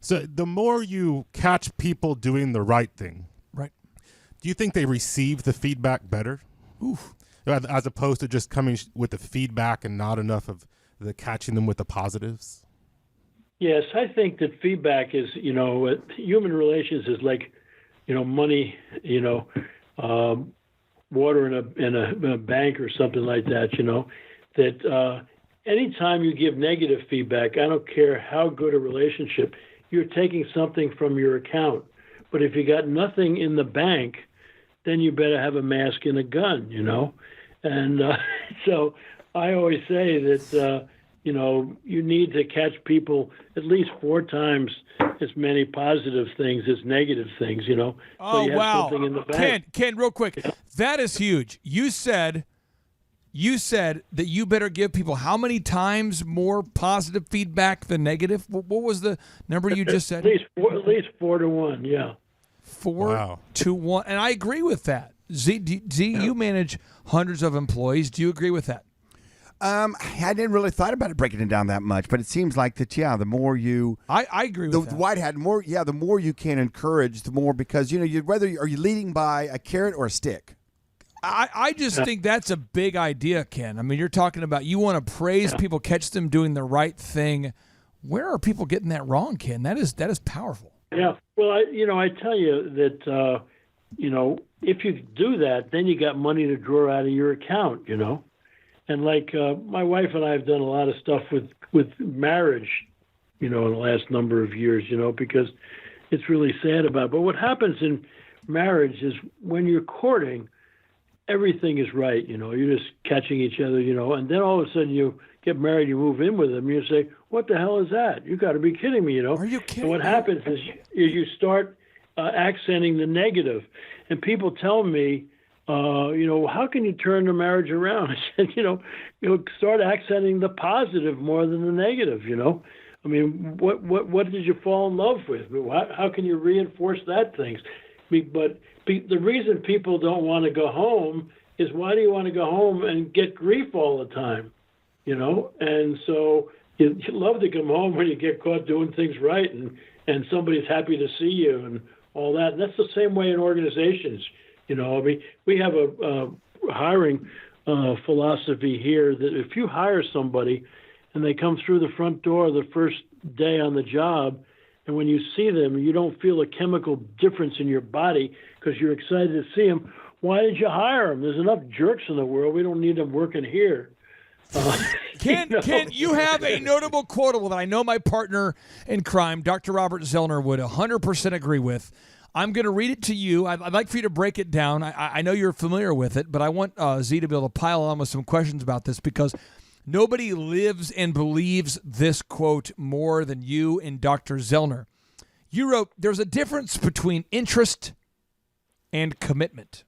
so the more you catch people doing the right thing, right? Do you think they receive the feedback better? Oof. As opposed to just coming with the feedback and not enough of the catching them with the positives? Yes, I think that feedback is, human relations is like, money, water in a bank or something like that, that anytime you give negative feedback, I don't care how good a relationship, you're taking something from your account. But if you got nothing in the bank, then you better have a mask and a gun, And so I always say that, you need to catch people at least 4 times as many positive things as negative things, Oh, so you have wow. something in the bank. Ken, real quick. Yeah. That is huge. You said that you better give people how many times more positive feedback than negative? What was the number you just said? At least 4 to 1, yeah. 4 to 1. And I agree with that. Z, you manage hundreds of employees. Do you agree with that? I didn't really thought about it breaking it down that much, but it seems like that. Yeah, the more you, I agree with that. The white hat, the more you can encourage, the more, because you'd rather, are you leading by a carrot or a stick? I just think that's a big idea, Ken. I mean, you're talking about you want to praise people, catch them doing the right thing. Where are people getting that wrong, Ken? That is powerful. Yeah. Well, I tell you that if you do that, then you got money to draw out of your account, And like my wife and I have done a lot of stuff with marriage, in the last number of years, because it's really sad about it. But what happens in marriage is when you're courting, everything is right. You're just catching each other. And then all of a sudden you get married, you move in with them, you say, "What the hell is that? You got to be kidding me!" Are you kidding? So what me? happens is you start accenting the negative, and people tell me, how can you turn the marriage around? I said, start accenting the positive more than the negative. I mean, what did you fall in love with? How can you reinforce that things? But the reason people don't want to go home is, why do you want to go home and get grief all the time? And so you love to come home when you get caught doing things right, and somebody's happy to see you and all that. And that's the same way in organizations. I mean, we have a hiring philosophy here that if you hire somebody and they come through the front door the first day on the job, and when you see them, you don't feel a chemical difference in your body because you're excited to see them, why did you hire them? There's enough jerks in the world. We don't need them working here. Ken, you have a notable quotable that I know my partner in crime, Dr. Robert Zellner, would 100% agree with. I'm going to read it to you. I'd like for you to break it down. I know you're familiar with it, but I want Z to be able to pile on with some questions about this, because nobody lives and believes this quote more than you and Dr. Zellner. You wrote, "There's a difference between interest and commitment.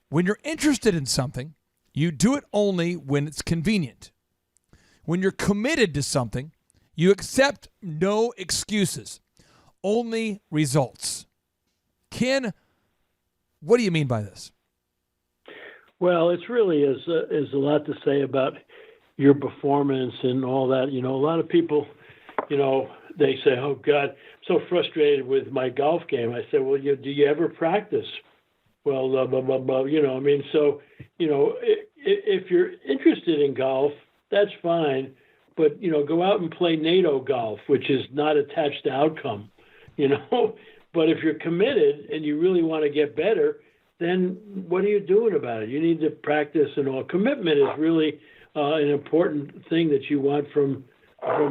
When you're interested in something, you do it only when it's convenient. When you're committed to something, you accept no excuses, only results." Ken, what do you mean by this? Well, it's really is a lot to say about your performance and all that. A lot of people, they say, "Oh God, I'm so frustrated with my golf game." I said, "Well, do you ever practice?" Well, blah, blah, blah, blah. I mean, so, if you're interested in golf, that's fine, but, go out and play NATO golf, which is not attached to outcome, But if you're committed and you really want to get better, then what are you doing about it? You need to practice and all. Commitment is really an important thing that you want from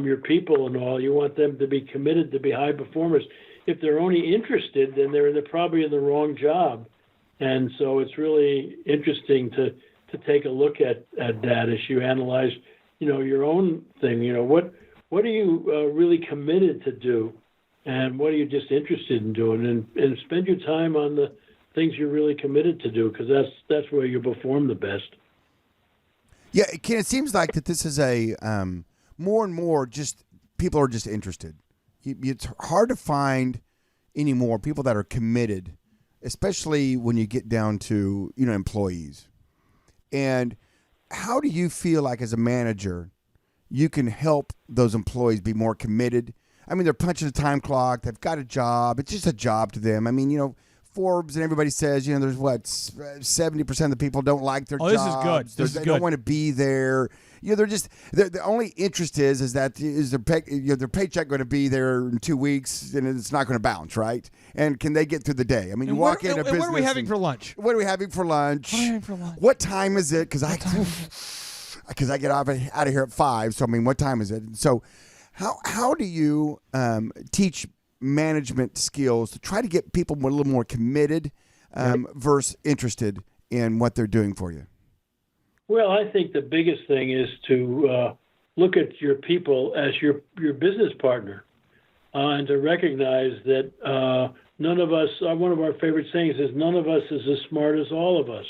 your people and all. You want them to be committed to be high performers. If they're only interested, then they're probably in the wrong job. And so it's really interesting to take a look at that as you analyze, your own thing. What are you really committed to do? And what are you just interested in doing? And spend your time on the things you're really committed to do, because that's where you perform the best. Yeah, Ken, it seems like that this is a more and more just people are just interested. It's hard to find anymore people that are committed, especially when you get down to employees. And how do you feel like as a manager you can help those employees be more committed? I mean, they're punching a time clock. They've got a job. It's just a job to them. I mean, Forbes and everybody says, there's 70% of the people don't like their jobs. This is good. They don't want to be there. They're just the only interest is their paycheck going to be there in 2 weeks and it's not going to bounce, right? And can they get through the day? I mean, you walk into business. What are we having for lunch? What are we having for lunch? What time is it? Because I get out of here at 5. So I mean, what time is it? So how do you teach management skills to try to get people a little more committed versus interested in what they're doing for you? Well, I think the biggest thing is to look at your people as your business partner, and to recognize that none of us, one of our favorite sayings is, none of us is as smart as all of us.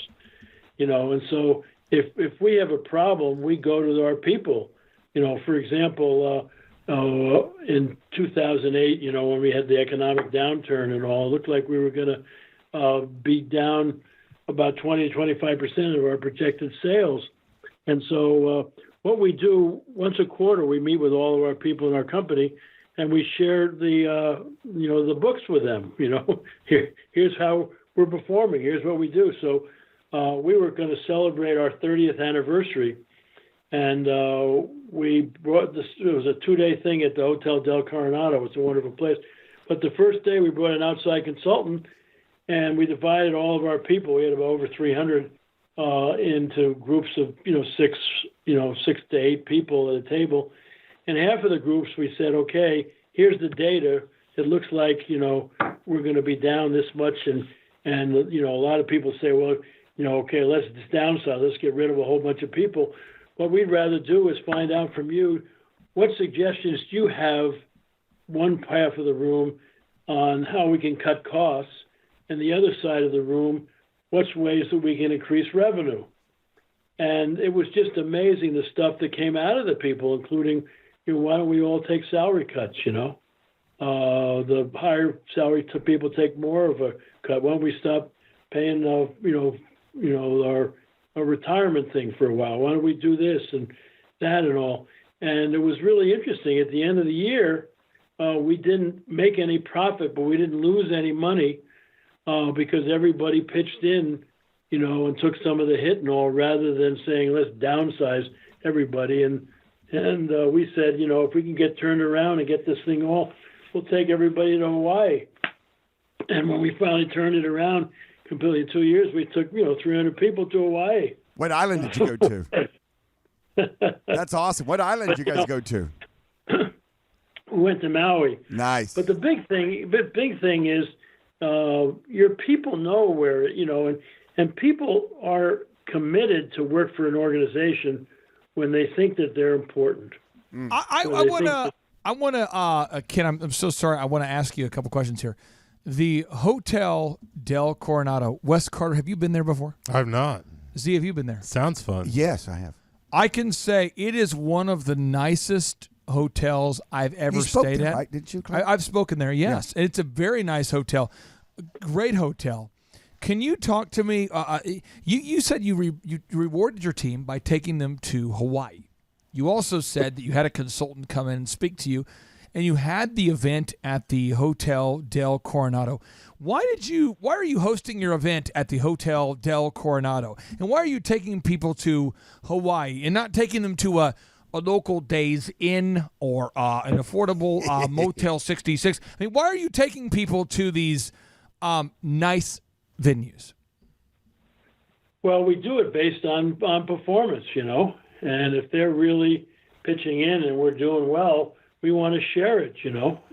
And so if we have a problem, we go to our people. For example, in 2008, when we had the economic downturn and all, it looked like we were going to be down about 20 to 25% of our projected sales. And so what we do once a quarter, we meet with all of our people in our company and we share the books with them. Here's how we're performing. Here's what we do. So we were going to celebrate our 30th anniversary. And we brought this, it was a 2-day thing at the Hotel Del Coronado. It's a wonderful place. But the first day we brought an outside consultant and we divided all of our people. We had about over 300 into groups of, 6 to 8 people at a table. And half of the groups we said, okay, here's the data. It looks like, we're going to be down this much. And a lot of people say, well, okay, let's downsize, let's get rid of a whole bunch of people. What we'd rather do is find out from you, what suggestions do you have, one half of the room, on how we can cut costs, and the other side of the room, what's ways that we can increase revenue. And it was just amazing the stuff that came out of the people, including, why don't we all take salary cuts, the higher salary people take more of a cut. Why don't we stop paying, our retirement thing for a while? Why don't we do this and that and all? And it was really interesting. At the end of the year, we didn't make any profit, but we didn't lose any money because everybody pitched in, and took some of the hit and all, rather than saying, let's downsize everybody. And we said, if we can get turned around and get this thing off, we'll take everybody to Hawaii. And when we finally turned it around completely in 2 years, we took, 300 people to Hawaii. What island did you go to? That's awesome. What island did you guys go to? We went to Maui. Nice. But the big thing is your people know where, and people are committed to work for an organization when they think that they're important. I want to, Ken, I'm so sorry. I want to ask you a couple questions here. The Hotel Del Coronado, West Carter, have you been there before? I've not. Z, have you been there? Sounds fun. Yes, I have. I can say it is one of the nicest hotels I've ever stayed there, at. right? Didn't you, Clint? I've spoken there, yes. It's a very nice hotel. Great hotel. Can you talk to me? You said you rewarded your team by taking them to Hawaii. You also said that you had a consultant come in and speak to you, and you had the event at the Hotel Del Coronado. Why are you hosting your event at the Hotel Del Coronado? And why are you taking people to Hawaii and not taking them to a local Days Inn or an affordable Motel 66? I mean, why are you taking people to these nice venues? Well, we do it based on performance, and if they're really pitching in and we're doing well, we want to share it,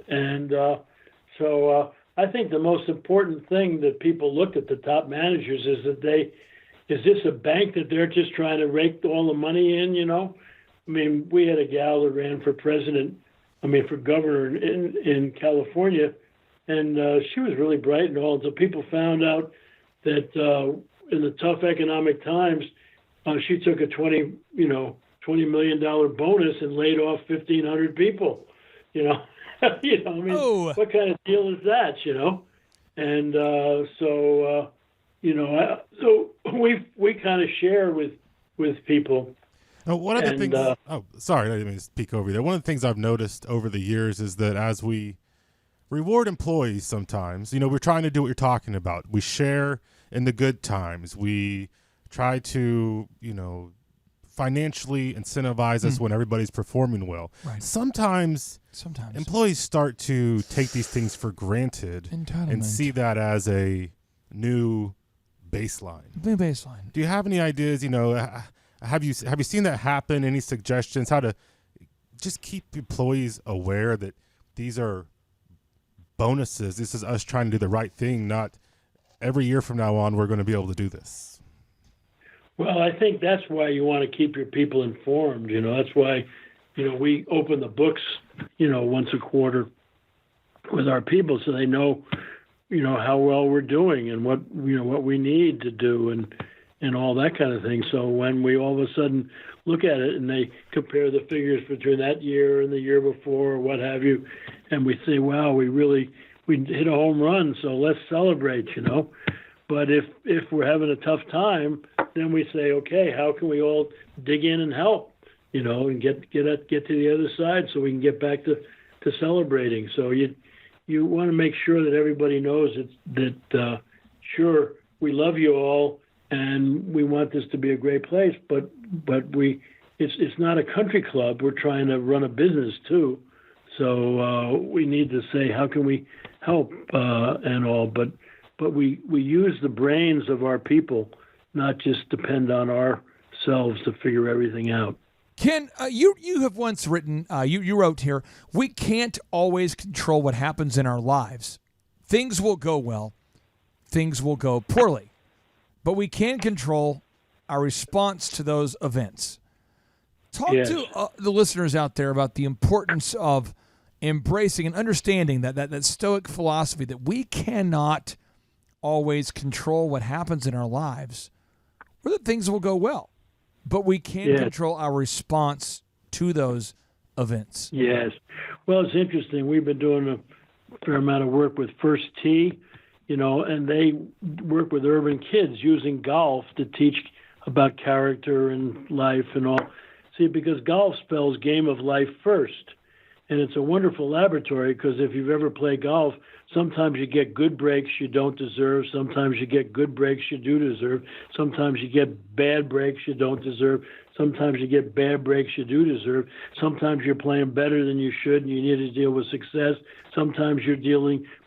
and so I think the most important thing that people look at the top managers is that is this a bank that they're just trying to rake all the money in, I mean, we had a gal that ran for governor in California, and she was really bright and all, until people found out that in the tough economic times, she took a $20 million bonus and laid off 1,500 people. What kind of deal is that? And so we kind of share with people. One of the things. Sorry, I didn't mean to speak over you there. One of the things I've noticed over the years is that as we reward employees, sometimes, we're trying to do what you're talking about. We share in the good times. We try to, financially incentivize us when everybody's performing well. Right. Sometimes employees start to take these things for granted and see that as a new baseline. New baseline. Do you have any ideas? Have you seen that happen? Any suggestions how to just keep employees aware that these are bonuses? This is us trying to do the right thing, not every year from now on we're going to be able to do this. Well, I think that's why you want to keep your people informed. That's why, we open the books, once a quarter with our people, so they know, how well we're doing and what we need to do and all that kind of thing. So when we all of a sudden look at it and they compare the figures between that year and the year before or what have you, and we say, wow, we hit a home run, so let's celebrate, But if we're having a tough time, then we say, okay, how can we all dig in and help, and get to the other side so we can get back to celebrating. So you want to make sure that everybody knows that sure, we love you all and we want this to be a great place, but it's not a country club. We're trying to run a business too. So we need to say, how can we help and all, but we use the brains of our people, not just depend on ourselves to figure everything out. Ken, you have once written, you wrote here, we can't always control what happens in our lives. Things will go well. Things will go poorly. but we can control our response to those events. Talk Yes. to the listeners out there about the importance of embracing and understanding that Stoic philosophy that we cannot always control what happens in our lives, or that things will go well, but we can Yes. control our response to those events. Yes. Well, it's interesting. We've been doing a fair amount of work with First Tee, and they work with urban kids using golf to teach about character and life and all. See, because golf spells game of life first. And it's a wonderful laboratory because if you've ever played golf, sometimes you get good breaks you don't deserve. Sometimes you get good breaks you do deserve. Sometimes you get bad breaks you don't deserve. Sometimes you get bad breaks you do deserve. Sometimes you're playing better than you should and you need to deal with success. Sometimes you're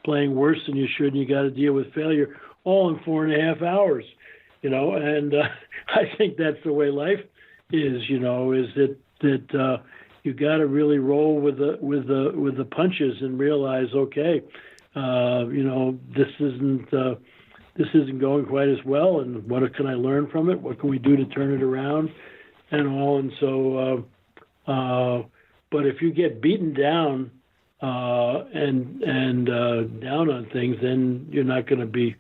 playing worse than you should and you got to deal with failure, all in 4.5 hours. And I think that's the way life is. Is that you got to really roll with the punches and realize, okay, this isn't going quite as well, and what can I learn from it? What can we do to turn it around, and all. And so, but if you get beaten down and down on things, then you're not going to be,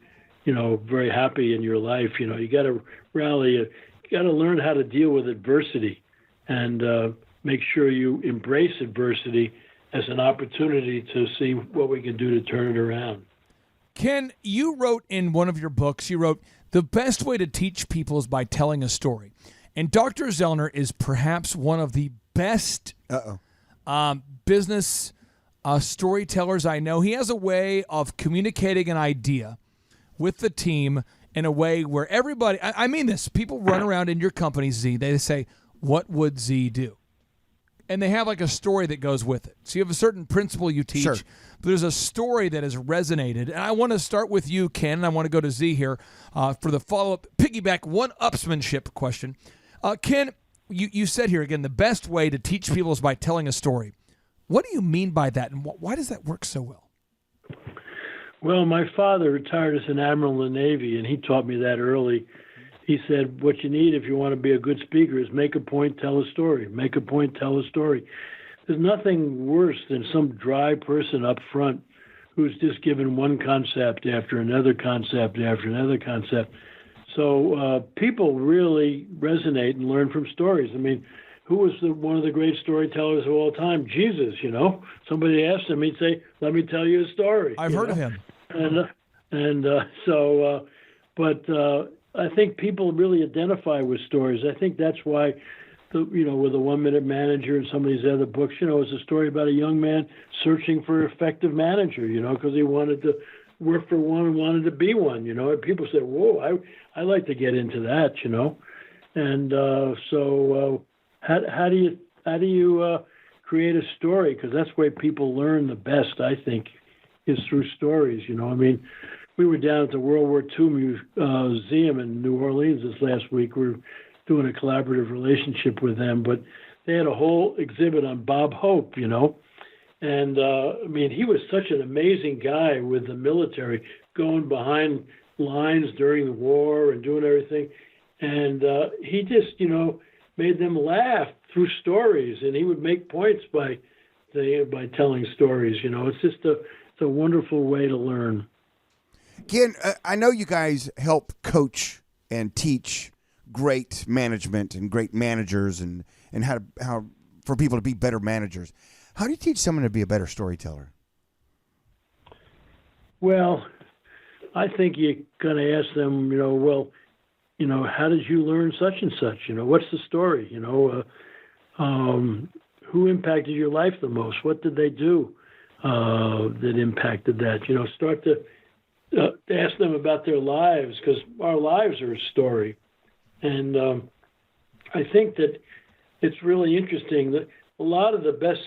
very happy in your life. You got to rally. You got to learn how to deal with adversity, and make sure you embrace adversity as an opportunity to see what we can do to turn it around. Ken, you wrote in one of your books, the best way to teach people is by telling a story. And Dr. Zellner is perhaps one of the best business storytellers I know. He has a way of communicating an idea with the team in a way where everybody, I mean this, people run around in your company, Z, they say, what would Z do? And they have like a story that goes with it. So you have a certain principle you teach, Sure. but there's a story that has resonated. And I want to start with you, Ken, and I want to go to Z here for the follow-up, piggyback one-upsmanship question. Ken, you said here again, the best way to teach people is by telling a story. What do you mean by that, and why does that work so well? Well, my father retired as an admiral in the Navy, and he taught me that early. He said, what you need if you want to be a good speaker is make a point, tell a story. Make a point, tell a story. There's nothing worse than some dry person up front who's just given one concept after another concept after another concept. So people really resonate and learn from stories. I mean, who was one of the great storytellers of all time? Jesus, Somebody asked him, he'd say, let me tell you a story. I've heard of him. But I think people really identify with stories. I think that's why, with the 1 Minute Manager and some of these other books, it's a story about a young man searching for an effective manager, because he wanted to work for one and wanted to be one, And people said, whoa, I like to get into that, And so how do you create a story? Because that's where people learn the best, I think, is through stories, I mean, we were down at the World War II Museum in New Orleans this last week. We were doing a collaborative relationship with them, but they had a whole exhibit on Bob Hope, And, he was such an amazing guy with the military, going behind lines during the war and doing everything. And he just, made them laugh through stories, and he would make points by telling stories. It's just a wonderful way to learn. Ken, I know you guys help coach and teach great management and great managers and how for people to be better managers. How do you teach someone to be a better storyteller? Well, I think you kind of ask them, how did you learn such and such? What's the story? Who impacted your life the most? What did they do that impacted that? Start to ask them about their lives, because our lives are a story. And I think that it's really interesting that a lot of the best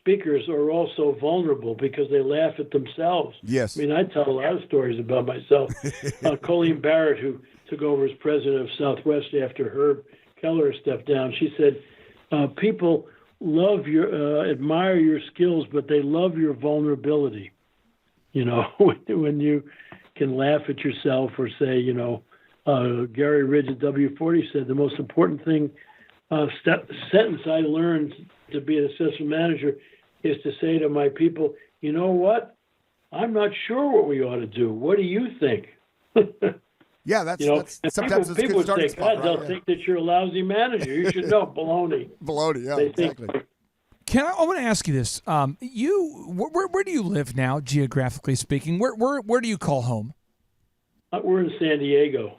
speakers are also vulnerable because they laugh at themselves. Yes. I tell a lot of stories about myself. Colleen Barrett, who took over as president of Southwest after Herb Keller stepped down, she said, people admire your skills, but they love your vulnerability. When you can laugh at yourself or say, Gary Ridge at W40 said the most important thing, sentence I learned to be an assistant manager is to say to my people, you know what? I'm not sure what we ought to do. What do you think? Yeah, that's, You know, that's and sometimes people it's a good would starting say, spot. God, they'll think that you're a lousy manager. You should know. Baloney. Baloney, yeah, They think, exactly. I want to ask you this. Where do you live now, geographically speaking? Where do you call home? we're in San Diego.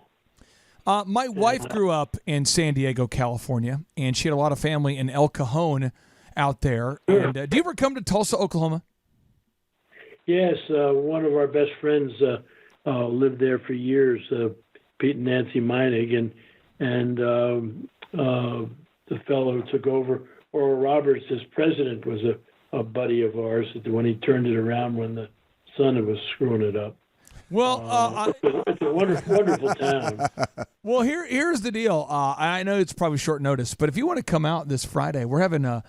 My wife grew up in San Diego, California, and she had a lot of family in El Cajon out there. And do you ever come to Tulsa, Oklahoma? Yes, one of our best friends lived there for years, Pete and Nancy Meinig, and the fellow who took over, Oral Roberts, as president, was a buddy of ours when he turned it around when the son was screwing it up. Well, It's a wonderful town. Well, here's the deal. I know it's probably short notice, but if you want to come out this Friday, we're having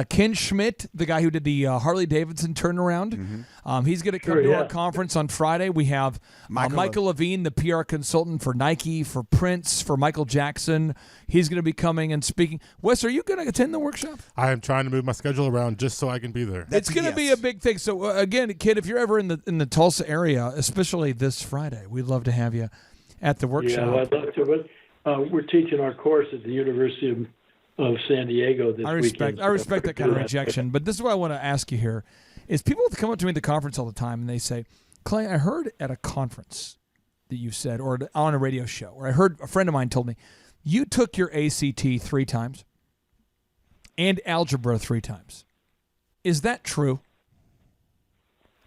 Ken Schmidt, the guy who did the Harley Davidson turnaround. He's going to come to our conference on Friday. We have Michael Levine, the PR consultant for Nike, for Prince, for Michael Jackson. He's going to be coming and speaking. Wes, are you going to attend the workshop? I am trying to move my schedule around just so I can be there. It's going to be a big thing. So again, kid, if you're ever in the Tulsa area, especially this Friday, we'd love to have you at the workshop. Yeah, well, I'd love to. But we're teaching our course at the University of San Diego this weekend. I respect that kind of rejection. But this is what I want to ask you here: is people come up to me at the conference all the time and they say, "Clay, I heard at a conference that you said, or on a radio show, or I heard a friend of mine told me you took your ACT 3 times and algebra 3 times. Is that true?"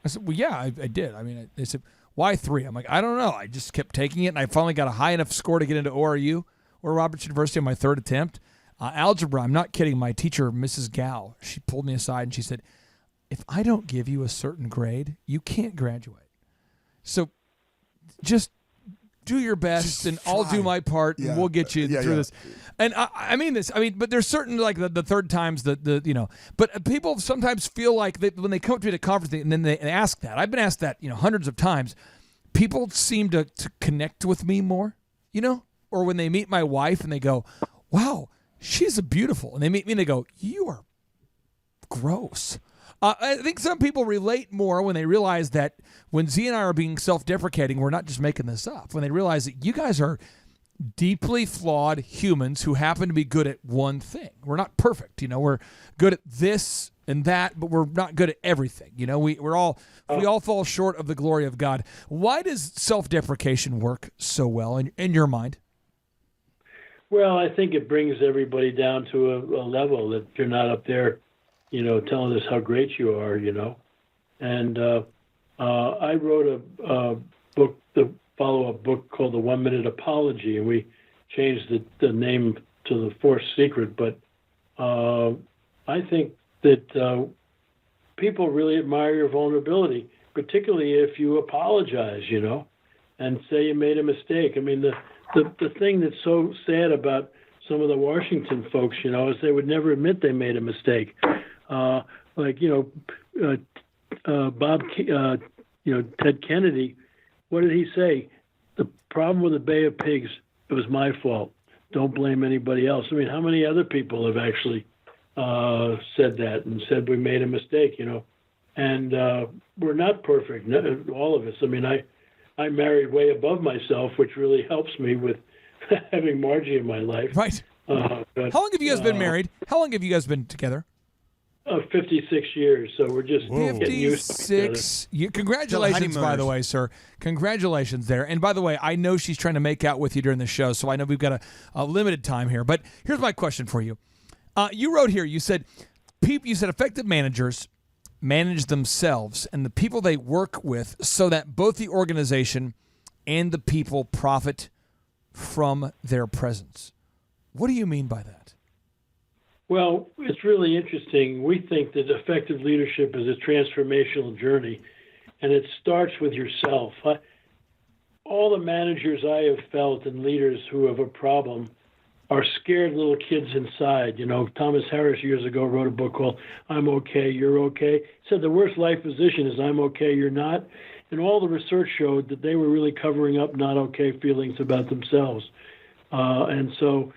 I said, "Well, yeah, I did." I mean, they said, "Why 3?" I'm like, "I don't know. I just kept taking it, and I finally got a high enough score to get into ORU or Roberts University on my 3rd attempt." Algebra, I'm not kidding. My teacher, Mrs. Gow, she pulled me aside and she said, "If I don't give you a certain grade, you can't graduate. So just do your best, and I'll do my part, and we'll get you through this." And I mean this. I mean, but there's certain, like the third times, but people sometimes feel like when they come to the conference and then they ask that. I've been asked that, hundreds of times. People seem to connect with me more, or when they meet my wife and they go, "Wow, she's beautiful," and they meet me and they go, "You are gross." I think some people relate more when they realize that when Z and I are being self-deprecating, we're not just making this up. When they realize that you guys are deeply flawed humans who happen to be good at one thing. We're not perfect. We're good at this and that, but we're not good at everything. We all fall short of the glory of God. Why does self-deprecation work so well in your mind? Well, I think it brings everybody down to a level that you're not up there, telling us how great you are, And I wrote a book, the follow-up book called The 1 Minute Apology, and we changed the name to The Fourth Secret. But I think that people really admire your vulnerability, particularly if you apologize, and say you made a mistake. I mean, the thing that's so sad about some of the Washington folks, is they would never admit they made a mistake. Ted Kennedy, what did he say? The problem with the Bay of Pigs, it was my fault. Don't blame anybody else. I mean, how many other people have actually said that and said we made a mistake, And we're not perfect, all of us. I mean, I married way above myself, which really helps me with having Margie in my life. Right. How long have you guys been married? How long have you guys been together? 56 years, so we're just getting used to each other. Congratulations, by the way, sir. Congratulations there. And by the way, I know she's trying to make out with you during the show, so I know we've got a limited time here. But here's my question for you. You wrote here, you said effective managers manage themselves and the people they work with so that both the organization and the people profit from their presence. What do you mean by that? Well, it's really interesting. We think that effective leadership is a transformational journey, and it starts with yourself. All the managers I have felt and leaders who have a problem are scared little kids inside. You know, Thomas Harris years ago wrote a book called I'm Okay, You're Okay. He said the worst life position is I'm okay, you're not. And all the research showed that they were really covering up not okay feelings about themselves. And so,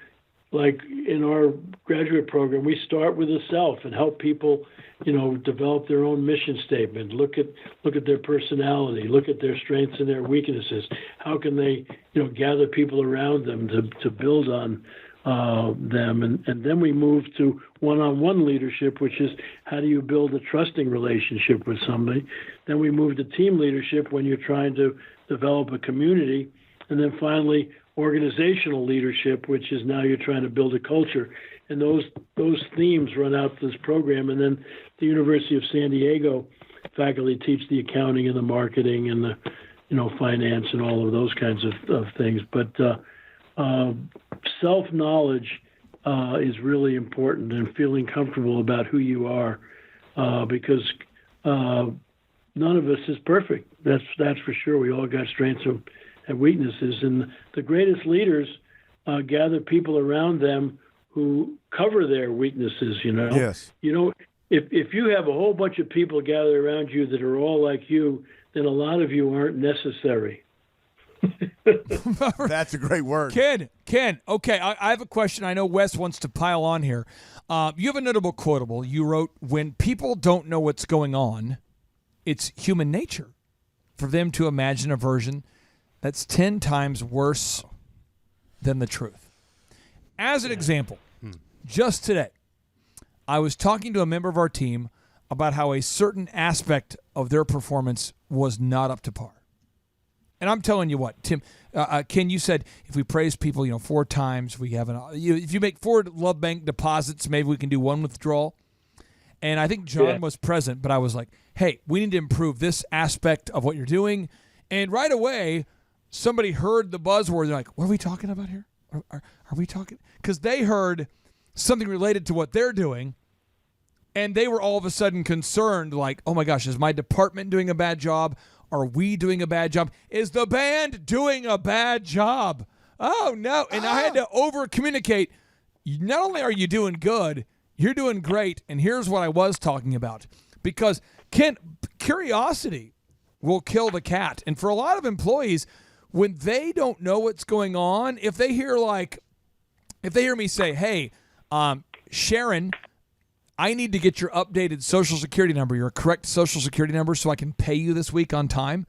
like in our graduate program, we start with the self and help people, you know, develop their own mission statement, look at their personality, look at their strengths and their weaknesses. How can they, you know, gather people around them to build on them? And then we move to one-on-one leadership, which is how do you build a trusting relationship with somebody? Then we move to team leadership when you're trying to develop a community. And then finally, organizational leadership, which is now you're trying to build a culture. And those themes run out this program. And then the University of San Diego faculty teach the accounting and the marketing and the, you know, finance and all of those kinds of things. But self-knowledge is really important, and feeling comfortable about who you are, because none of us is perfect. That's for sure. We all got strengths and weaknesses, and the greatest leaders gather people around them who cover their weaknesses. You know, Yes. You know, if you have a whole bunch of people gathered around you that are all like you, then a lot of you aren't necessary. That's a great word. Ken, okay, I have a question. I know Wes wants to pile on here. You have a notable quotable. You wrote, when people don't know what's going on, it's human nature for them to imagine a version that's 10 times worse than the truth. As an example, just today, I was talking to a member of our team about how a certain aspect of their performance was not up to par. And I'm telling you what, Tim, Ken, you said if we praise people, 4 times, we have if you make 4 Love Bank deposits, maybe we can do 1 withdrawal. And I think John was present, but I was like, hey, we need to improve this aspect of what you're doing. And right away, somebody heard the buzzword. They're like, what are we talking about here? Are we talking? Because they heard something related to what they're doing, and they were all of a sudden concerned, like, oh my gosh, is my department doing a bad job? Are we doing a bad job? Is the band doing a bad job? Oh, no. And I had to over-communicate. Not only are you doing good, you're doing great, and here's what I was talking about. Because, Ken, curiosity will kill the cat. And for a lot of employees, when they don't know what's going on, if they hear me say, hey, Sharon, I need to get your updated Social Security number, your correct Social Security number, so I can pay you this week on time.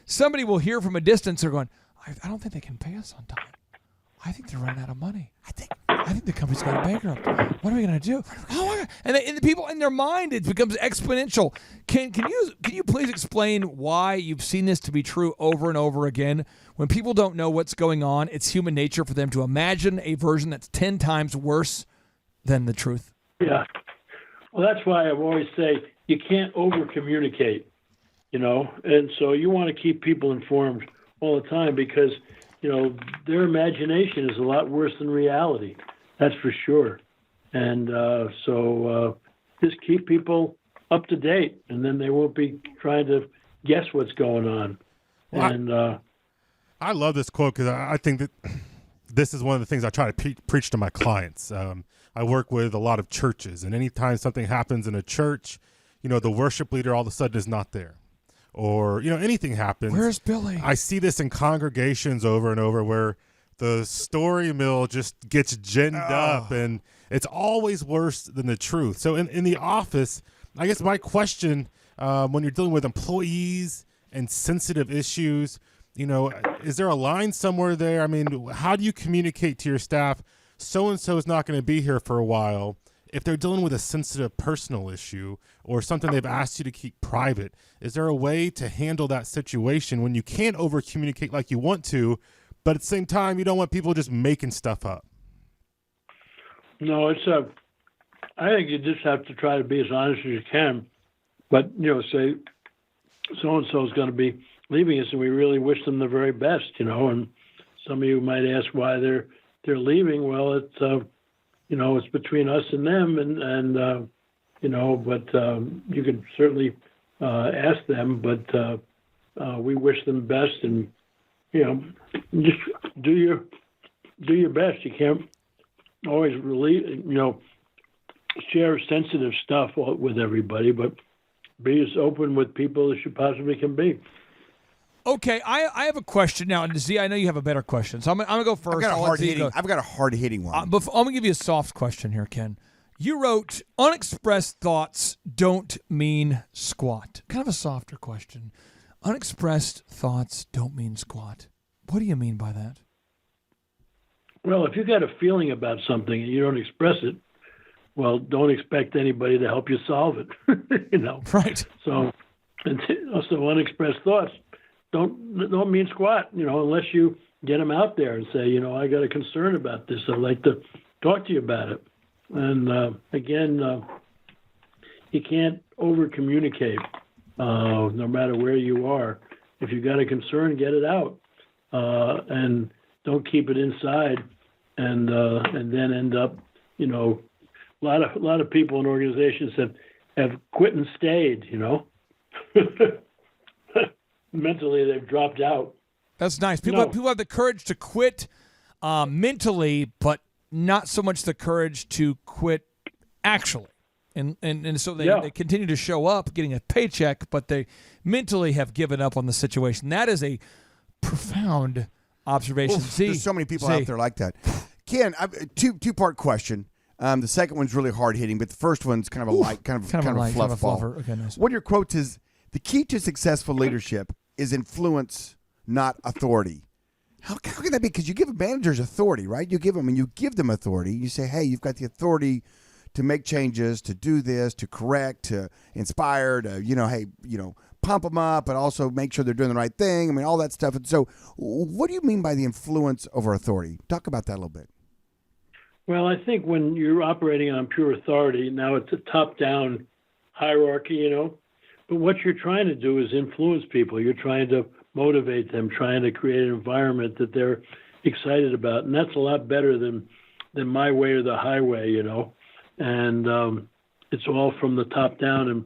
Somebody will hear from a distance, they're going, I don't think they can pay us on time. I think they're running out of money. I think the company's going bankrupt. What are we going to do? Oh my God. And the people in their mind, it becomes exponential. Can you please explain why you've seen this to be true over and over again? When people don't know what's going on, it's human nature for them to imagine a version that's 10 times worse than the truth. Yeah. Well, that's why I've always say you can't over-communicate, and so you want to keep people informed all the time because, their imagination is a lot worse than reality. That's for sure. And so just keep people up to date, and then they won't be trying to guess what's going on. Well, and I love this quote because I think that this is one of the things I try to preach to my clients. I work with a lot of churches, and anytime something happens in a church, the worship leader all of a sudden is not there. Or, anything happens. Where's Billy? I see this in congregations over and over where the story mill just gets ginned up, and it's always worse than the truth. So in the office, I guess my question, when you're dealing with employees and sensitive issues, is there a line somewhere there? I mean, how do you communicate to your staff, so-and-so is not going to be here for a while, if they're dealing with a sensitive personal issue or something they've asked you to keep private? Is there a way to handle that situation when you can't over-communicate like you want to, but at the same time, you don't want people just making stuff up? No, I think you just have to try to be as honest as you can. But, say so-and-so is going to be leaving us, and we really wish them the very best, and some of you might ask why they're leaving. Well, it's it's between us and them, and but you can certainly ask them. But we wish them best, and just do your best. You always really, share sensitive stuff with everybody, but be as open with people as you possibly can be. Okay, I have a question now, and Z, I know you have a better question, so I'm gonna go first. I've got a hard hitting one. I'm gonna give you a soft question here, Ken. You wrote, "Unexpressed thoughts don't mean squat." Kind of a softer question. Unexpressed thoughts don't mean squat. What do you mean by that? Well, if you got a feeling about something and you don't express it, well, don't expect anybody to help you solve it. Right. So unexpressed thoughts don't mean squat. Unless you get them out there and say, I got a concern about this. I'd like to talk to you about it. And again, you can't over communicate, no matter where you are. If you got a concern, get it out, and don't keep it inside, and then end up, a lot of people in organizations have quit and stayed. Mentally, they've dropped out. That's nice. People have the courage to quit mentally, but not so much the courage to quit actually. And so they continue to show up getting a paycheck, but they mentally have given up on the situation. That is a profound observation. There's so many people out there like that. Ken, two-part question. The second one's really hard-hitting, but the first one's kind of a light, kind of a fluff ball. Okay, nice. One of your quotes is, "The key to successful leadership is influence, not authority." How can that be? Because you give managers authority, right? You give them authority. You say, hey, you've got the authority to make changes, to do this, to correct, to inspire, to, pump them up, but also make sure they're doing the right thing. I mean, all that stuff. And so what do you mean by the influence over authority? Talk about that a little bit. Well, I think when you're operating on pure authority, now it's a top-down hierarchy, but what you're trying to do is influence people. You're trying to motivate them, trying to create an environment that they're excited about. And that's a lot better than my way or the highway, And it's all from the top down.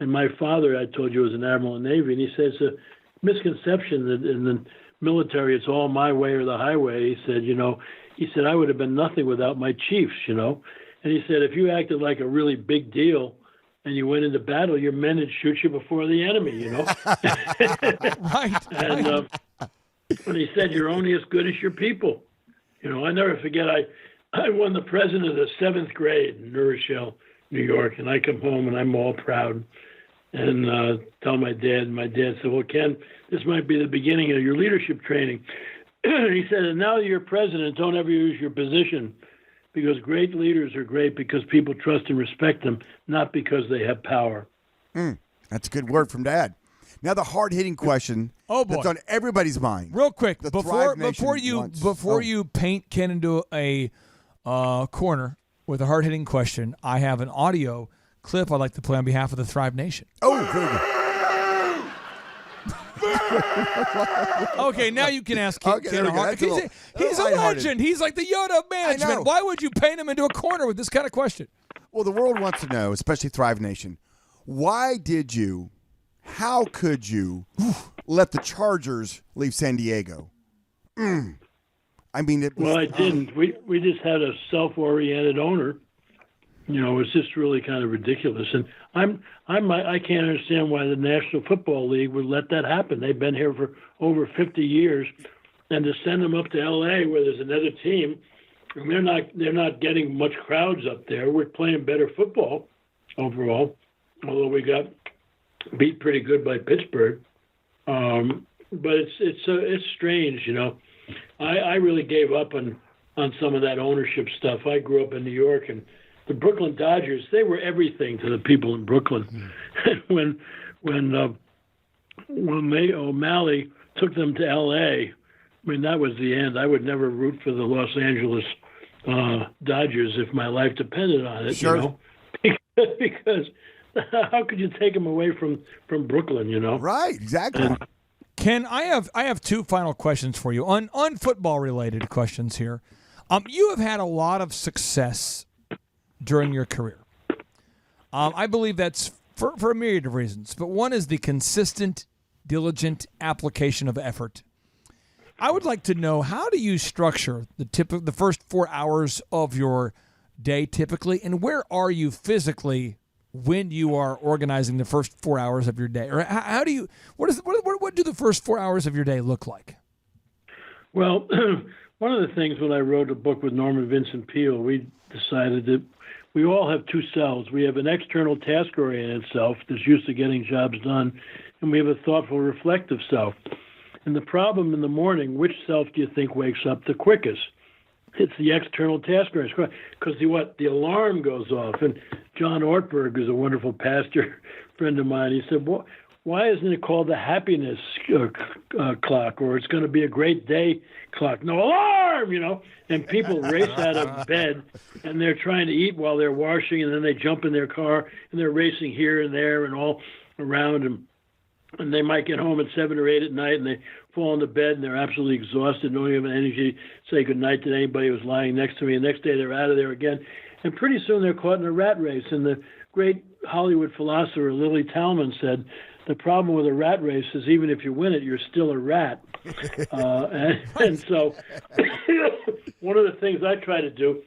And my father, I told you, was an admiral in the Navy, and he says it's a misconception that in the military it's all my way or the highway. He said, I would have been nothing without my chiefs, And he said, if you acted like a really big deal and you went into battle, your men would shoot you before the enemy, Right. And he said, you're only as good as your people. I never forget, I won the president of the 7th grade in New Rochelle, New York, and I come home and I'm all proud and tell my dad. And my dad said, well, Ken, this might be the beginning of your leadership training. He said, and now that you're president, don't ever use your position, because great leaders are great because people trust and respect them, not because they have power. That's a good word from Dad. Now the hard-hitting question that's on everybody's mind. Real quick, before you paint Ken into a corner with a hard-hitting question, I have an audio clip I'd like to play on behalf of the Thrive Nation. Oh, very good. Okay, now you can ask Ken. He's a legend. He's like the Yoda of management. Why would you paint him into a corner with this kind of question? Well, the world wants to know, especially Thrive Nation, how could you let the Chargers leave San Diego? I mean, I didn't. We just had a self-oriented owner. It's just really kind of ridiculous. And I can't understand why the National Football League would let that happen. They've been here for over 50 years, and to send them up to L.A. where there's another team, and they're not getting much crowds up there. We're playing better football overall, although we got beat pretty good by Pittsburgh. But it's strange, I really gave up on some of that ownership stuff. I grew up in New York, and the Brooklyn Dodgers, they were everything to the people in Brooklyn. when O'Malley took them to L.A., I mean, that was the end. I would never root for the Los Angeles Dodgers if my life depended on it, Sure. because how could you take them away from Brooklyn, Right, exactly. Ken, I have two final questions for you on football-related questions here. You have had a lot of success during your career. I believe that's for a myriad of reasons, but one is the consistent, diligent application of effort. I would like to know, how do you structure the first 4 hours of your day typically, and where are you physically when you are organizing the first 4 hours of your day? Or how do you, what do the first 4 hours of your day look like? Well, one of the things when I wrote a book with Norman Vincent Peale, we decided that we all have two selves. We have an external task-oriented self that's used to getting jobs done, and we have a thoughtful, reflective self. And the problem in the morning, which self do you think wakes up the quickest? It's the external task-oriented, because the alarm goes off. And John Ortberg is a wonderful pastor friend of mine. He said, well, why isn't it called the happiness clock, or it's going to be a great day clock? No alarm, and people race out of bed, and they're trying to eat while they're washing, and then they jump in their car, and they're racing here and there and all around, and they might get home at 7 or 8 at night, and they fall into bed, and they're absolutely exhausted, don't have energy to say goodnight to anybody who was lying next to me. The next day, they're out of there again, and pretty soon they're caught in a rat race. And the great Hollywood philosopher Lily Talman said, the problem with a rat race is even if you win it, you're still a rat. And so one of the things I try to do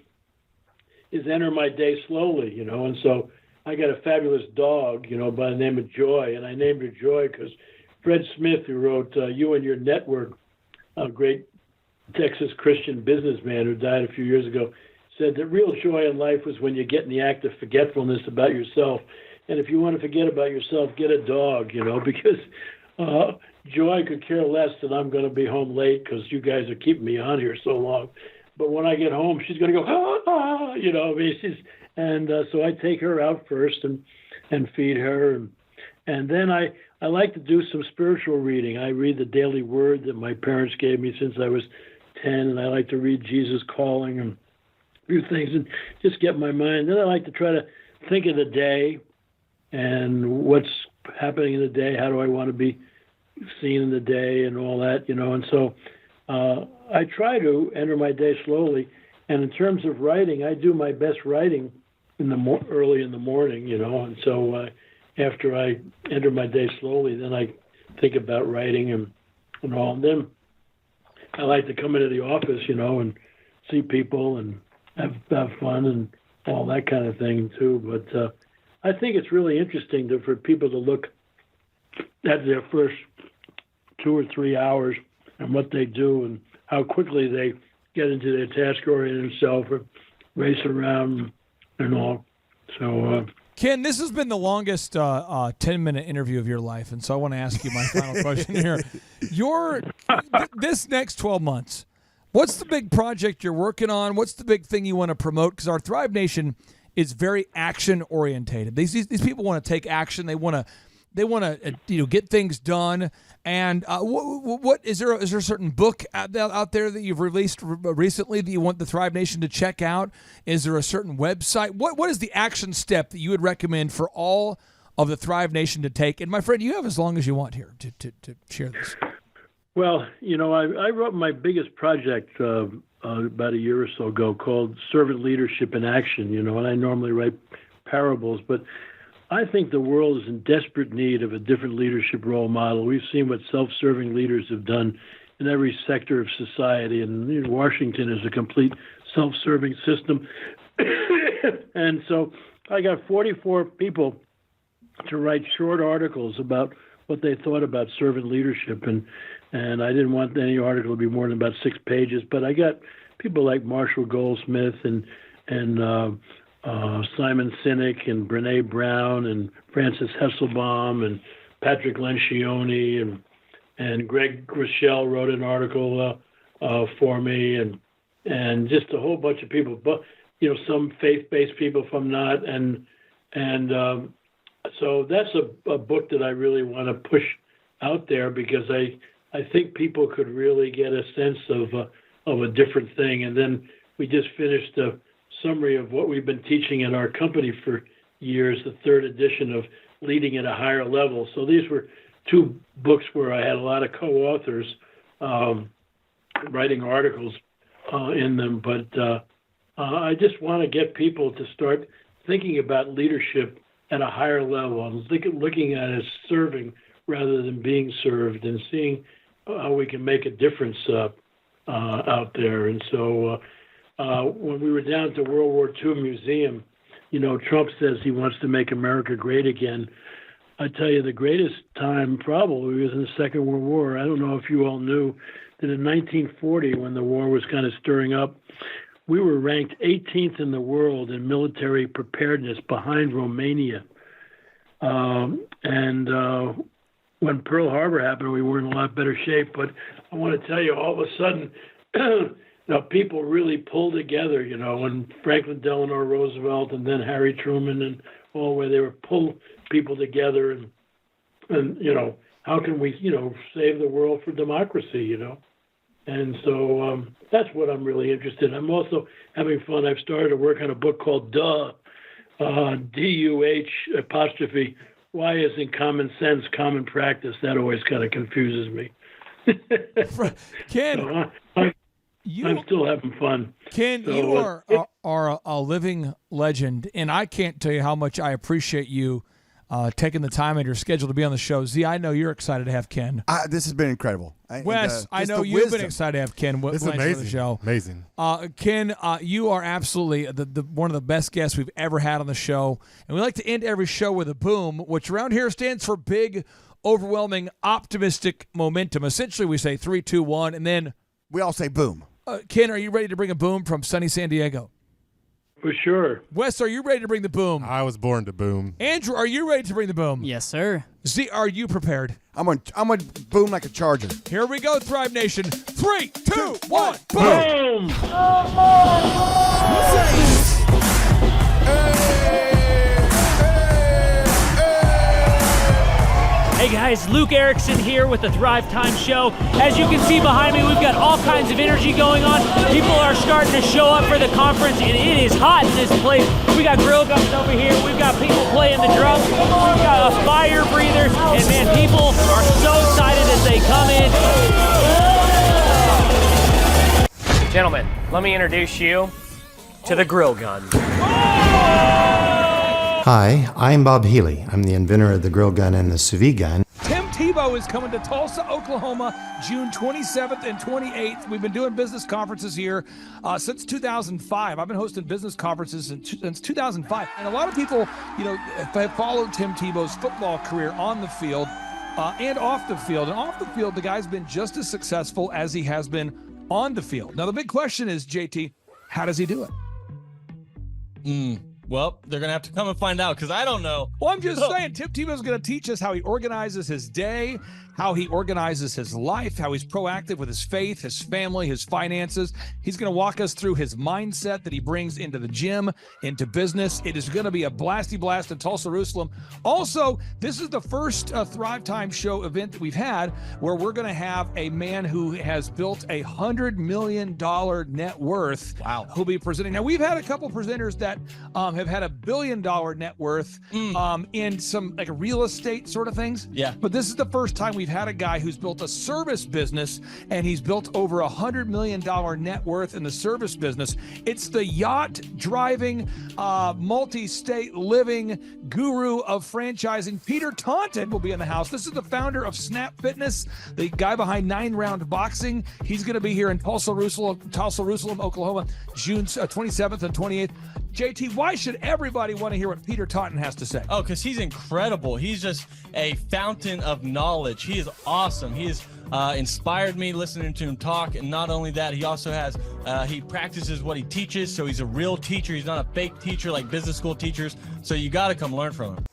is enter my day slowly, and so I got a fabulous dog, by the name of Joy, and I named her Joy because Fred Smith, who wrote You and Your Network, a great Texas Christian businessman who died a few years ago, said that real joy in life was when you get in the act of forgetfulness about yourself. And if you want to forget about yourself, get a dog, because Joy could care less that I'm going to be home late because you guys are keeping me on here so long. But when I get home, she's going to go, so I take her out first and feed her. And then I like to do some spiritual reading. I read the Daily Word that my parents gave me since I was 10, and I like to read Jesus Calling and a few things and just get my mind. Then I like to try to think of the day and what's happening in the day. How do I want to be seen in the day and all that, And so I try to enter my day slowly. And in terms of writing, I do my best writing early in the morning, And so after I enter my day slowly, then I think about writing and all. And then I like to come into the office, and see people and have fun and all that kind of thing too. But I think it's really interesting for people to look at their first 2 or 3 hours and what they do and how quickly they get into their task-oriented self or race around and all. So, Ken, this has been the longest 10-minute interview of your life, and so I want to ask you my final question here. This next 12 months, what's the big project you're working on? What's the big thing you want to promote? Because our Thrive Nation is very action orientated. These people want to take action. They want to get things done. And what is there a certain book out there that you've released recently that you want the Thrive Nation to check out? Is there a certain website? What is the action step that you would recommend for all of the Thrive Nation to take? And my friend, you have as long as you want here to share this. Well, I wrote my biggest project about a year or so ago called Servant Leadership in Action, and I normally write parables, but I think the world is in desperate need of a different leadership role model. We've seen what self-serving leaders have done in every sector of society, and Washington is a complete self-serving system. And so I got 44 people to write short articles about what they thought about servant leadership, and I didn't want any article to be more than about 6 pages, but I got people like Marshall Goldsmith and Simon Sinek and Brene Brown and Francis Hesselbaum and Patrick Lencioni and Greg Rochelle wrote an article for me and just a whole bunch of people, but some faith-based people, if I'm not, and so that's a book that I really want to push out there because I think people could really get a sense of a different thing. And then we just finished a summary of what we've been teaching in our company for years, the 3rd edition of Leading at a Higher Level. So these were 2 books where I had a lot of co-authors writing articles in them. But I just want to get people to start thinking about leadership at a higher level and looking at it as serving rather than being served, and seeing how we can make a difference out there. And so when we were down at the World War II Museum, Trump says he wants to make America great again. I tell you, the greatest time probably was in the Second World War. I don't know if you all knew that in 1940, when the war was kind of stirring up, we were ranked 18th in the world in military preparedness behind Romania. And when Pearl Harbor happened, we were in a lot better shape. But I want to tell you, all of a sudden, people really pulled together, when Franklin Delano Roosevelt and then Harry Truman and all, where they were pull people together and how can we, save the world for democracy, And so that's what I'm really interested in. I'm also having fun. I've started to work on a book called D-U-H apostrophe. Why isn't common sense common practice? That always kind of confuses me. Ken, so I'm still having fun. Ken, so, you are a living legend, and I can't tell you how much I appreciate you taking the time in your schedule to be on the show. Z, I know you're excited to have Ken. This has been incredible. Wes, I know you've been excited to have Ken. It's amazing. On the show. Amazing. Ken, you are absolutely the one of the best guests we've ever had on the show. And we like to end every show with a boom, which around here stands for big, overwhelming, optimistic momentum. Essentially, we say 3, 2, 1, and then we all say boom. Ken, are you ready to bring a boom from sunny San Diego? For sure. Wes, are you ready to bring the boom? I was born to boom. Andrew, are you ready to bring the boom? Yes, sir. Z, are you prepared? I'm on boom like a charger. Here we go, Thrive Nation. 3, 2, 1, boom! Boom! Hey guys, Luke Erickson here with the Thrive Time Show. As you can see behind me, we've got all kinds of energy going on. People are starting to show up for the conference, and it is hot in this place. We got grill guns over here. We've got people playing the drums. We've got fire breathers, and man, people are so excited as they come in. Gentlemen, let me introduce you to the grill gun. Hi, I'm Bob Healy. I'm the inventor of the grill gun and the sous vide gun. Tim Tebow is coming to Tulsa, Oklahoma, June 27th and 28th. We've been doing business conferences here since 2005. I've been hosting business conferences since 2005. And a lot of people, have followed Tim Tebow's football career on the field and off the field. And off the field, the guy's been just as successful as he has been on the field. Now, the big question is, JT, how does he do it? Well, they're going to have to come and find out because I don't know. Well, I'm just saying, Tim Tebow's going to teach us how he organizes his day, how he organizes his life, how he's proactive with his faith, his family, his finances. He's going to walk us through his mindset that he brings into the gym, into business. It is going to be a blasty blast in Tulsa, Jerusalem. Also, this is the first Thrive Time Show event that we've had where we're going to have a man who has built a $100 million net worth. Wow. Who'll be presenting. Now, we've had a couple presenters that have had $1 billion net worth in some like real estate sort of things. Yeah. But this is the first time we've had a guy who's built a service business, and he's built over $100 million net worth in the service business. It's the yacht driving, multi-state living guru of franchising. Peter Taunton will be in the house. This is the founder of Snap Fitness, the guy behind 9 Round Boxing. He's going to be here in Tulsa, Jerusalem, Oklahoma, June 27th and 28th. JT, why should everybody want to hear what Peter Taunton has to say? Oh, because he's incredible. He's just a fountain of knowledge. He is awesome. He has inspired me listening to him talk. And not only that, he also has, he practices what he teaches. So he's a real teacher. He's not a fake teacher like business school teachers. So you got to come learn from him.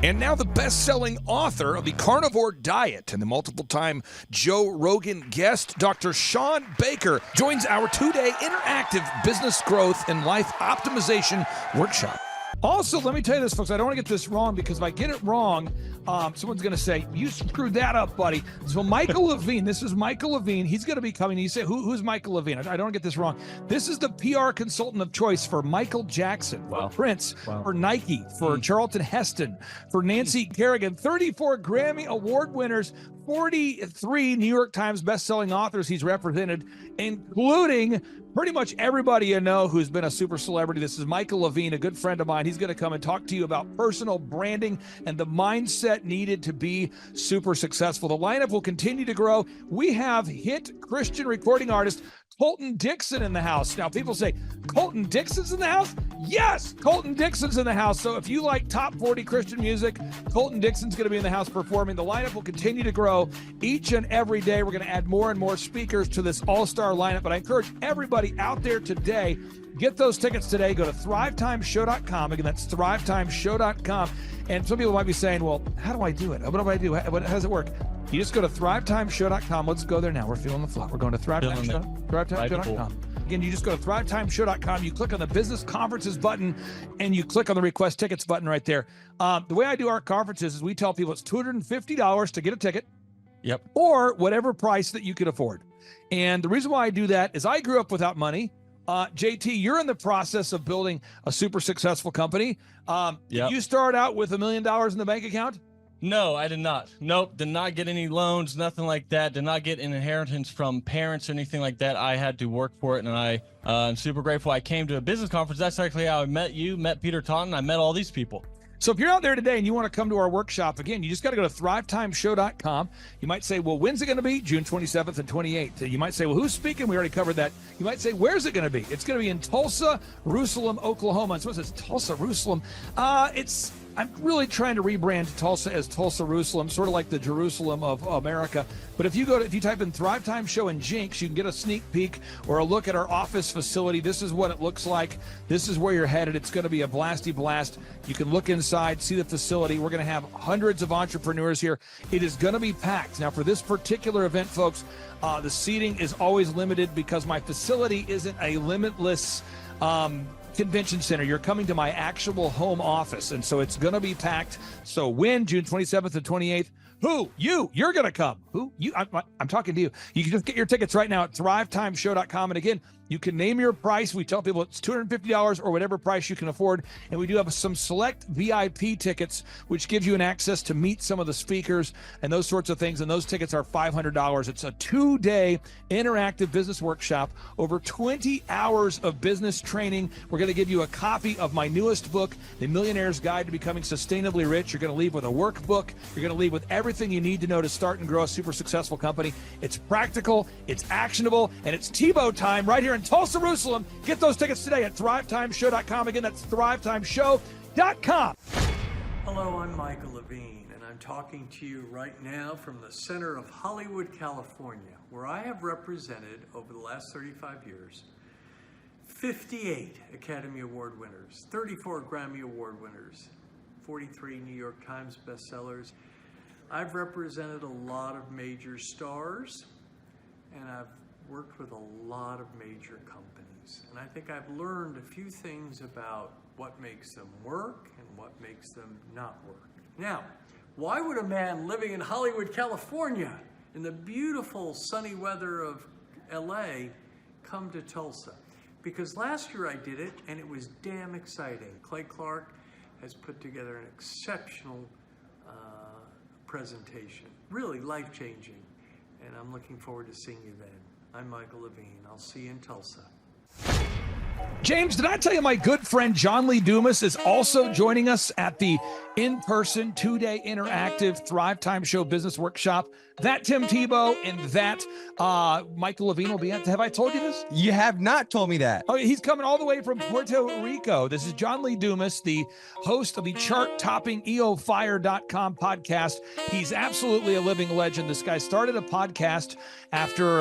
And now the best-selling author of The Carnivore Diet and the multiple-time Joe Rogan guest, Dr. Sean Baker, joins our 2-day interactive business growth and life optimization workshop. Also, let me tell you this, folks. I don't want to get this wrong because if I get it wrong, someone's going to say, you screwed that up, buddy. So Michael Levine, this is Michael Levine. He's going to be coming. You say, who's Michael Levine? I don't get this wrong. This is the PR consultant of choice for Michael Jackson, for Prince, for Nike, for Charlton Heston, for Nancy Kerrigan, 34 Grammy Award winners, 43 New York Times bestselling authors he's represented, including pretty much everybody you know who's been a super celebrity. This is Michael Levine, a good friend of mine. He's going to come and talk to you about personal branding and the mindset needed to be super successful. The lineup will continue to grow. We have hit Christian recording artist Colton Dixon in the house. Now, people say, Colton Dixon's in the house? Yes, Colton Dixon's in the house. So if you like top 40 Christian music, Colton Dixon's going to be in the house performing. The lineup will continue to grow each and every day. We're going to add more and more speakers to this all-star lineup. But I encourage everybody out there today, get those tickets today. Go to thrivetimeshow.com. Again, that's thrivetimeshow.com. And some people might be saying, well, how do I do it? What do I do? How does it work? You just go to thrivetimeshow.com. Let's go there now. We're feeling the flow. We're going to thrivetimeshow.com. Again, you just go to thrivetimeshow.com. You click on the business conferences button, and you click on the request tickets button right there. The way I do our conferences is we tell people it's $250 to get a ticket. Yep. Or whatever price that you can afford. And the reason why I do that is I grew up without money. JT, you're in the process of building a super successful company. Did you start out with $1 million in the bank account? No, I did not. Nope, did not get any loans, nothing like that. Did not get an inheritance from parents or anything like that. I had to work for it, and I'm super grateful. I came to a business conference. That's actually how I met you, met Peter Taunton. I met all these people. So if you're out there today and you want to come to our workshop, again, you just got to go to thrivetimeshow.com. You might say, well, when's it going to be? June 27th and 28th. You might say, well, who's speaking? We already covered that. You might say, where's it going to be? It's going to be in Tulsa, Jerusalem, Oklahoma. And so it says Tulsa, Jerusalem. I'm really trying to rebrand Tulsa as Tulsa, Jerusalem, sort of like the Jerusalem of America. But if you type in Thrive Time Show and Jinx, you can get a sneak peek or a look at our office facility. This is what it looks like. This is where you're headed. It's going to be a blasty blast. You can look inside, see the facility. We're going to have hundreds of entrepreneurs here. It is going to be packed. Now, for this particular event, folks, the seating is always limited because my facility isn't a limitless convention center. You're coming to my actual home office, and so it's going to be packed. So when? June 27th and 28th. Who? You're going to come. Who? You? I'm talking to you. You can just get your tickets right now at thrivetimeshow.com. And again, you can name your price. We tell people it's $250 or whatever price you can afford. And we do have some select VIP tickets, which gives you an access to meet some of the speakers and those sorts of things. And those tickets are $500. It's a 2-day interactive business workshop, over 20 hours of business training. We're going to give you a copy of my newest book, The Millionaire's Guide to Becoming Sustainably Rich. You're going to leave with a workbook. You're going to leave with everything you need to know to start and grow a super successful company. It's practical, it's actionable, and it's Tebow time right here in Tulsa, Jerusalem. Get those tickets today at thrivetimeshow.com. Again, that's thrivetimeshow.com. Hello, I'm Michael Levine, and I'm talking to you right now from the center of Hollywood, California, where I have represented over the last 35 years 58 Academy Award winners, 34 Grammy Award winners, 43 New York Times bestsellers. I've represented a lot of major stars, and I've worked with a lot of major companies. And I think I've learned a few things about what makes them work and what makes them not work. Now, why would a man living in Hollywood, California, in the beautiful sunny weather of LA, come to Tulsa? Because last year I did it, and it was damn exciting. Clay Clark has put together an exceptional presentation, really life-changing, and I'm looking forward to seeing you then. I'm Michael Levine. I'll see you in Tulsa. James, did I tell you my good friend John Lee Dumas is also joining us at the in-person 2-day interactive Thrive Time Show Business Workshop? That Tim Tebow and that Michael Levine will be at. Have I told you this? You have not told me that. Oh, he's coming all the way from Puerto Rico. This is John Lee Dumas, the host of the chart-topping eofire.com podcast. He's absolutely a living legend. This guy started a podcast after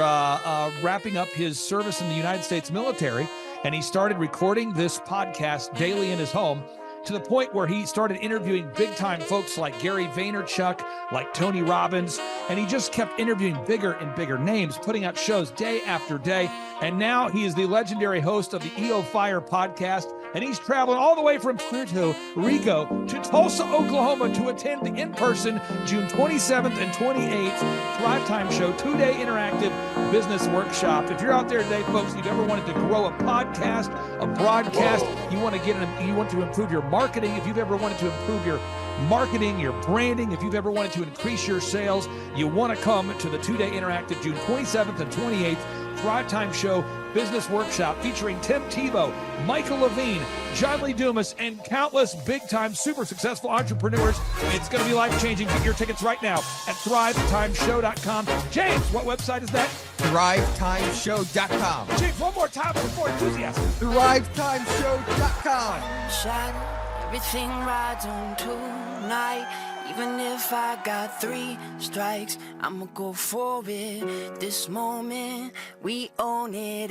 wrapping up his service in the United States military, and he started recording this podcast daily in his home, to the point where he started interviewing big-time folks like Gary Vaynerchuk, like Tony Robbins, and he just kept interviewing bigger and bigger names, putting out shows day after day. And now he is the legendary host of the EO Fire podcast, and he's traveling all the way from Puerto Rico to Tulsa, Oklahoma to attend the in-person June 27th and 28th Thrive Time Show 2-day interactive business workshop. If you're out there today, folks, you've ever wanted to grow a podcast, a broadcast, you want to improve your marketing, if you've ever wanted to improve your marketing, your branding. If you've ever wanted to increase your sales, you want to come to the 2-day interactive June 27th and 28th Thrive Time Show Business Workshop featuring Tim Tebow, Michael Levine, John Lee Dumas, and countless big-time, super successful entrepreneurs. It's going to be life-changing. Get your tickets right now at thrivetimeshow.com. James, what website is that? ThriveTimeShow.com. James, one more time with more enthusiasm. ThriveTimeShow.com. Shadow, everything rides on tonight. Even if I got 3 strikes, I'ma go for it. This moment, we own it.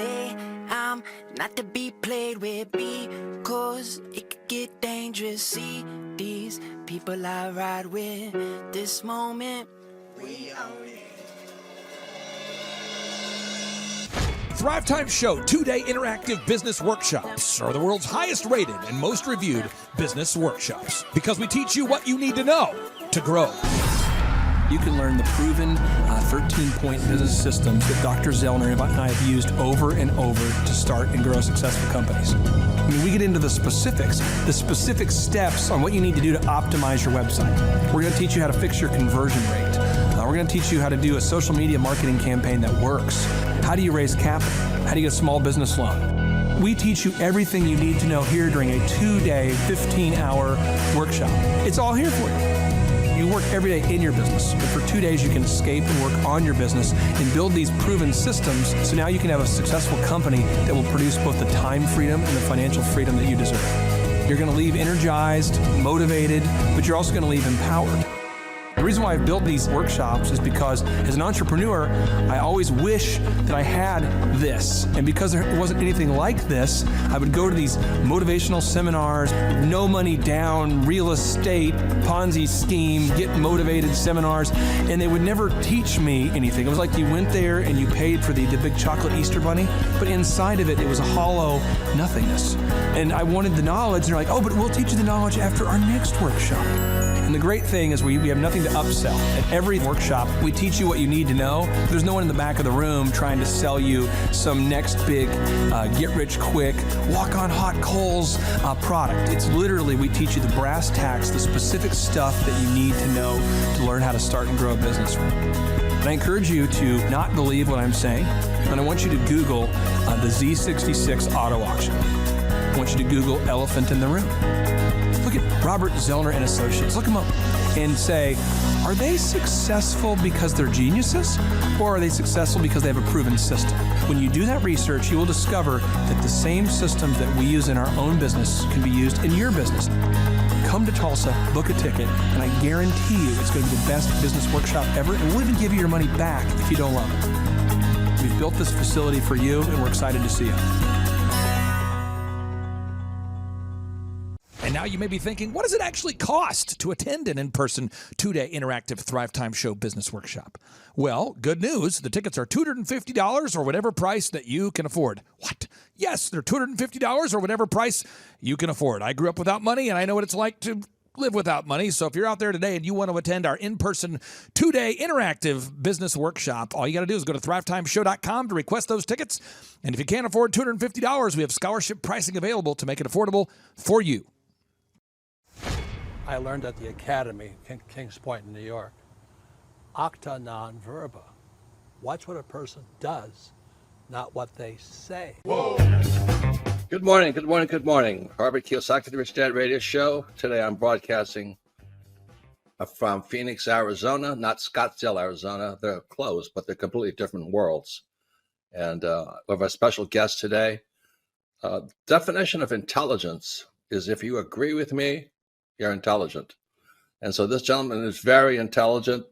I'm not to be played with because it could get dangerous. See these people I ride with. This moment, we own it. Thrive Time Show 2-day interactive business workshops are the world's highest rated and most reviewed business workshops because we teach you what you need to know to grow. You can learn the proven 13-point business systems that Dr. Zellner and I have used over and over to start and grow successful companies. I mean, we get into the specific steps on what you need to do to optimize your website. We're going to teach you how to fix your conversion rate. We're going to teach you how to do a social media marketing campaign that works. How do you raise capital? How do you get a small business loan? We teach you everything you need to know here during a 2-day, 15-hour workshop. It's all here for you. You work every day in your business, but for 2 days you can escape and work on your business and build these proven systems so now you can have a successful company that will produce both the time freedom and the financial freedom that you deserve. You're going to leave energized, motivated, but you're also going to leave empowered. The reason why I've built these workshops is because as an entrepreneur, I always wish that I had this. And because there wasn't anything like this, I would go to these motivational seminars, no money down, real estate, Ponzi scheme, get motivated seminars, and they would never teach me anything. It was like you went there and you paid for the big chocolate Easter bunny, but inside of it, it was a hollow nothingness. And I wanted the knowledge, and they're like, oh, but we'll teach you the knowledge after our next workshop. And the great thing is we have nothing to upsell. At every workshop, we teach you what you need to know. There's no one in the back of the room trying to sell you some next big get-rich-quick, walk-on-hot coals product. It's literally, we teach you the brass tacks, the specific stuff that you need to know to learn how to start and grow a business. And I encourage you to not believe what I'm saying, and I want you to Google the Z66 auto auction. I want you to Google elephant in the room. Look at Robert Zellner and Associates. Look them up and say, are they successful because they're geniuses, or are they successful because they have a proven system? When you do that research, you will discover that the same systems that we use in our own business can be used in your business. Come to Tulsa, book a ticket, and I guarantee you it's going to be the best business workshop ever, and we'll even give you your money back if you don't love it. We've built this facility for you, and we're excited to see you. And now you may be thinking, what does it actually cost to attend an in-person 2-day interactive Thrive Time Show business workshop? Well, good news. The tickets are $250 or whatever price that you can afford. What? Yes, they're $250 or whatever price you can afford. I grew up without money, and I know what it's like to live without money. So if you're out there today and you want to attend our in-person 2-day interactive business workshop, all you got to do is go to thrivetimeshow.com to request those tickets. And if you can't afford $250, we have scholarship pricing available to make it affordable for you. I learned at the Academy, Kings Point in New York, acta non verba. Watch what a person does, not what they say. Whoa. Good morning, good morning, good morning. Robert Kiyosaki, the Rich Dad Radio Show. Today I'm broadcasting from Phoenix, Arizona, not Scottsdale, Arizona. They're close, but they're completely different worlds. And we have a special guest today. Definition of intelligence is if you agree with me, you're intelligent. And so this gentleman is very intelligent.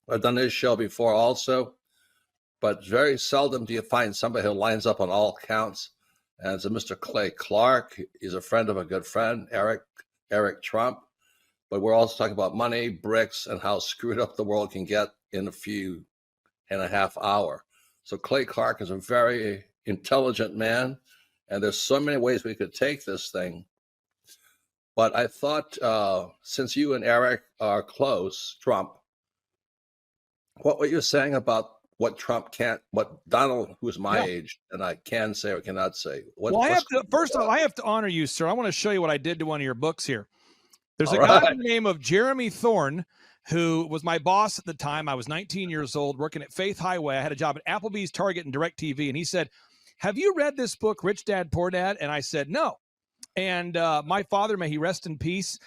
I've done his show before also, but very seldom do you find somebody who lines up on all counts. And it's a Mr. Clay Clark. He's a friend of a good friend, Eric Trump. But we're also talking about money, bricks, and how screwed up the world can get in a few and a half hour. So Clay Clark is a very intelligent man, and there's so many ways we could take this thing. But I thought, since you and Eric are close, Trump, what were you saying about what Trump can't, what Donald, who's my age, and I can say or cannot say? Well, first of all, I have to honor you, sir. I want to show you what I did to one of your books here. There's a guy by the name of Jeremy Thorne, who was my boss at the time. I was 19 years old working at Faith Highway. I had a job at Applebee's, Target, and DirecTV. And he said, have you read this book, Rich Dad, Poor Dad? And I said, no. And my father, may he rest in peace,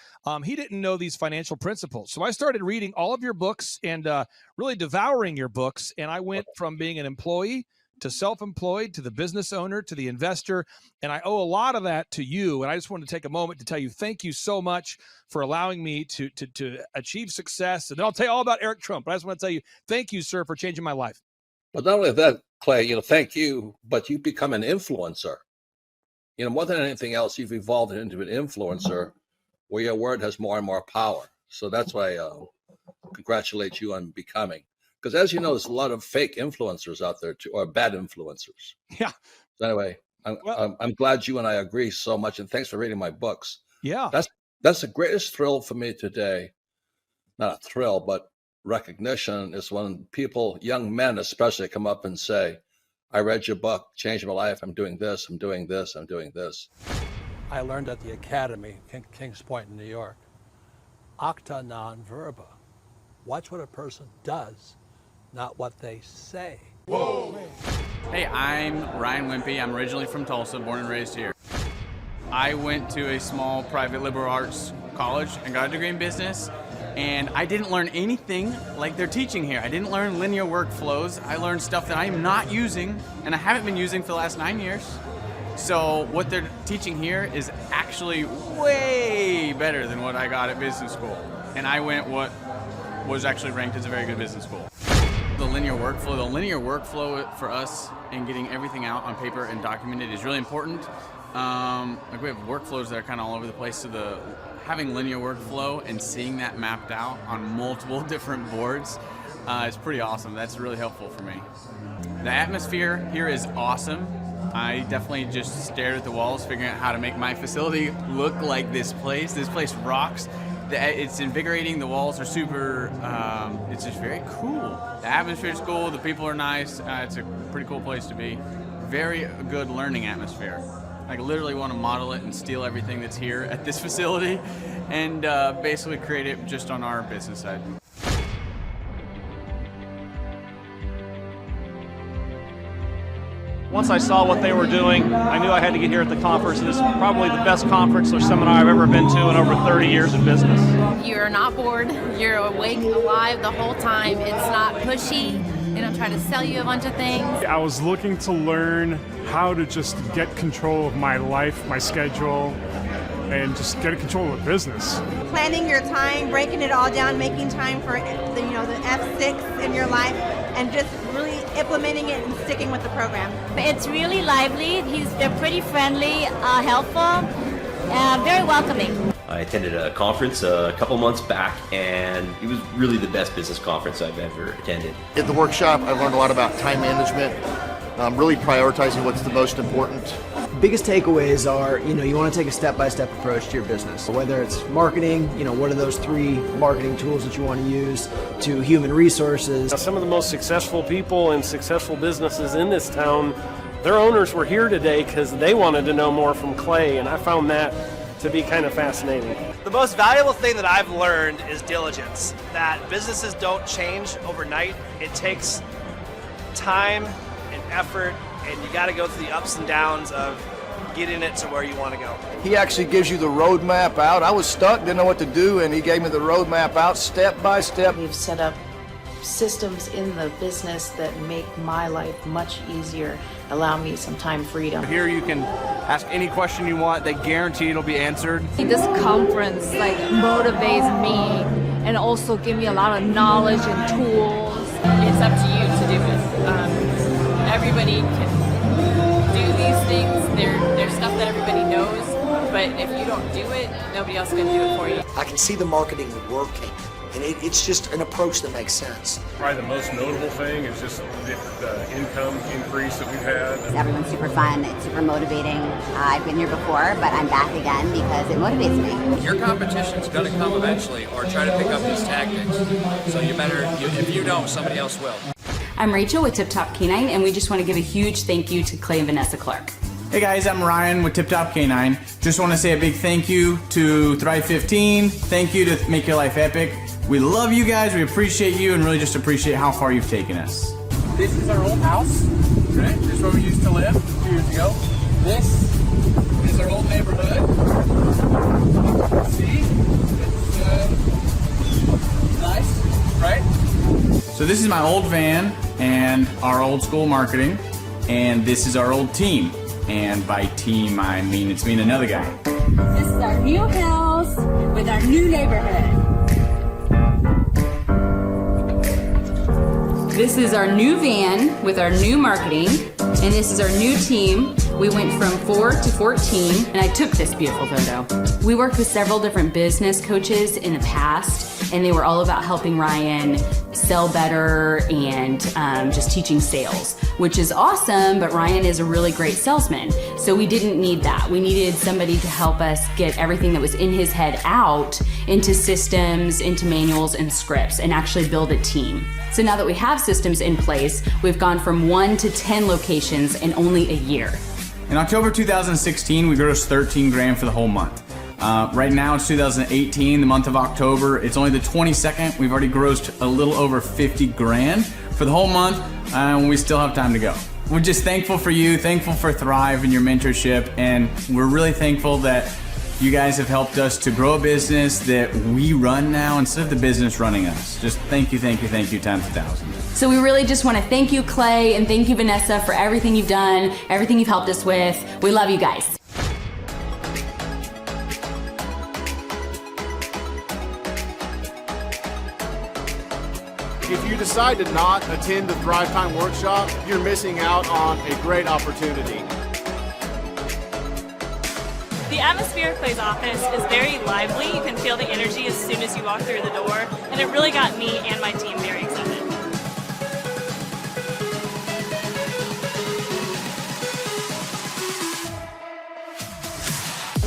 he didn't know these financial principles. So I started reading all of your books and really devouring your books. And I went from being an employee to self-employed, to the business owner, to the investor. And I owe a lot of that to you. And I just wanted to take a moment to tell you, thank you so much for allowing me to achieve success. And then I'll tell you all about Eric Trump. But I just want to tell you, thank you, sir, for changing my life. But not only that, Clay, thank you, but you become an influencer. More than anything else, you've evolved into an influencer where your word has more and more power. So that's why I congratulate you on becoming. Because as you know, there's a lot of fake influencers out there too, or bad influencers. Yeah. So anyway, I'm glad you and I agree so much, and thanks for reading my books. Yeah. That's the greatest thrill for me today. Not a thrill, but recognition is when people, young men especially, come up and say, I read your book, changed my life. I'm doing this, I'm doing this, I'm doing this. I learned at the Academy, Kings Point in New York, acta non verba. Watch what a person does, not what they say. Whoa. Hey, I'm Ryan Wimpy. I'm originally from Tulsa, born and raised here. I went to a small private liberal arts college and got a degree in business. And I didn't learn anything like they're teaching here. I didn't learn linear workflows. I learned stuff that I am not using, and I haven't been using for the last 9 years. So what they're teaching here is actually way better than what I got at business school. And I went what was actually ranked as a very good business school. The linear workflow for us and getting everything out on paper and documented is really important. Like we have workflows that are kind of all over the place, so having linear workflow and seeing that mapped out on multiple different boards is pretty awesome. That's really helpful for me. The atmosphere here is awesome. I definitely just stared at the walls, figuring out how to make my facility look like this place. This place rocks. It's invigorating. The walls are super, it's just very cool. The atmosphere is cool. The people are nice. It's a pretty cool place to be. Very good learning atmosphere. I literally want to model it and steal everything that's here at this facility and basically create it just on our business side. Once I saw what they were doing, I knew I had to get here at the conference. This is probably the best conference or seminar I've ever been to in over 30 years in business. You're not bored. You're awake, alive the whole time. It's not pushy. They don't try to sell you a bunch of things. I was looking to learn how to just get control of my life, my schedule, and just get control of the business. Planning your time, breaking it all down, making time for the F6 in your life, and just really implementing it and sticking with the program. It's really lively. They're pretty friendly, helpful, very welcoming. I attended a conference a couple months back, and it was really the best business conference I've ever attended. At the workshop, I learned a lot about time management, really prioritizing what's the most important. Biggest takeaways are, you want to take a step-by-step approach to your business. Whether it's marketing, what are those 3 marketing tools that you want to use, to human resources. Some of the most successful people and successful businesses in this town, their owners were here today because they wanted to know more from Clay, and I found that to be kind of fascinating. The most valuable thing that I've learned is diligence. That businesses don't change overnight. It takes time and effort, and you got to go through the ups and downs of getting it to where you want to go. He actually gives you the roadmap out. I was stuck, didn't know what to do, and he gave me the roadmap out step by step. We've set up systems in the business that make my life much easier, allow me some time freedom. Here you can ask any question you want. They guarantee it'll be answered. This conference motivates me and also give me a lot of knowledge and tools. It's up to you to do it. Everybody can do these things. There's stuff that everybody knows, but if you don't do it, nobody else can do it for you. I can see the marketing working. And it's just an approach that makes sense. Probably the most notable thing is just the income increase that we've had. Everyone's super fun, it's super motivating. I've been here before, but I'm back again because it motivates me. Your competition's going to come eventually, or try to pick up these tactics. So if you don't, somebody else will. I'm Rachel with Tip Top Canine, and we just want to give a huge thank you to Clay and Vanessa Clark. Hey guys, I'm Ryan with Tip Top Canine. Just want to say a big thank you to Thrive 15. Thank you to Make Your Life Epic. We love you guys, we appreciate you, and really just appreciate how far you've taken us. This is our old house, right? This is where we used to live 2 years ago. This is our old neighborhood. See? It's nice, right? So this is my old van and our old school marketing, and this is our old team. And by team, I mean it's me and another guy. This is our new house with our new neighborhood. This is our new van with our new marketing, and this is our new team. We went from 4 to 14, and I took this beautiful photo. We worked with several different business coaches in the past, and they were all about helping Ryan sell better and just teaching sales, which is awesome, but Ryan is a really great salesman. So we didn't need that. We needed somebody to help us get everything that was in his head out into systems, into manuals and scripts, and actually build a team. So now that we have systems in place, we've gone from 1 to 10 locations in only a year. In October 2016, we grossed 13 grand for the whole month. Right now it's 2018, the month of October. It's only the 22nd. We've already grossed a little over 50 grand for the whole month, and we still have time to go. We're just thankful for you, thankful for Thrive and your mentorship, and we're really thankful that you guys have helped us to grow a business that we run now instead of the business running us. Just thank you times 1,000. So we really just want to thank you, Clay, and thank you, Vanessa, for everything you've done, everything you've helped us with. We love you guys. If you decide to not attend the Thrive Time workshop, you're missing out on a great opportunity. The atmosphere of Clay's office is very lively. You can feel the energy as soon as you walk through the door, and it really got me and my team very excited.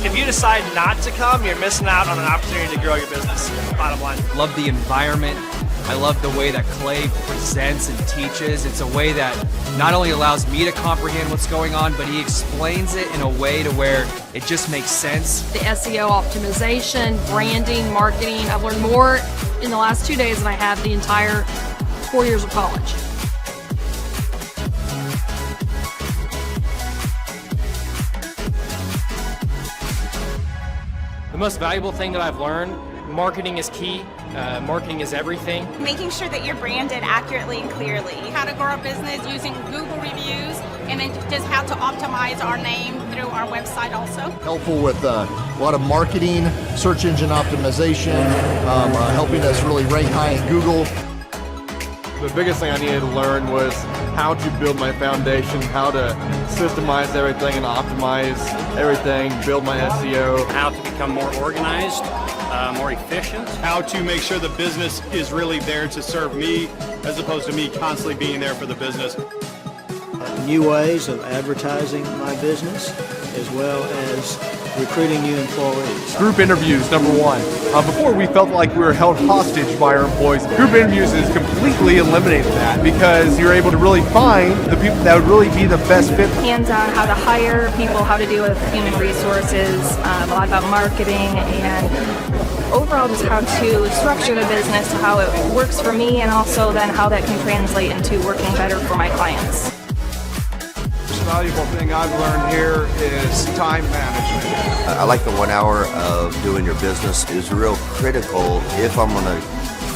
If you decide not to come, you're missing out on an opportunity to grow your business, bottom line. Love the environment. I love the way that Clay presents and teaches. It's a way that not only allows me to comprehend what's going on, but he explains it in a way to where it just makes sense. The SEO optimization, branding, marketing. I've learned more in the last 2 days than I have the entire 4 years of college. The most valuable thing that I've learned, marketing is key. Marketing is everything. Making sure that you're branded accurately and clearly. How to grow a business using Google reviews, and then just how to optimize our name through our website also. Helpful with a lot of marketing, search engine optimization, helping us really rank high in Google. The biggest thing I needed to learn was how to build my foundation, how to systemize everything and optimize everything, build my SEO. How to become more organized, more efficient. How to make sure the business is really there to serve me as opposed to me constantly being there for the business. New ways of advertising my business, as well as recruiting new employees. Group interviews, number one. Before we felt like we were held hostage by our employees. Group interviews has completely eliminated that because you're able to really find the people that would really be the best fit. Hands-on how to hire people, how to deal with human resources, a lot about marketing, and overall just how to structure the business, how it works for me, and also then how that can translate into working better for my clients. The most valuable thing I've learned here is time management. I like the 1 hour of doing your business is real critical if I'm going to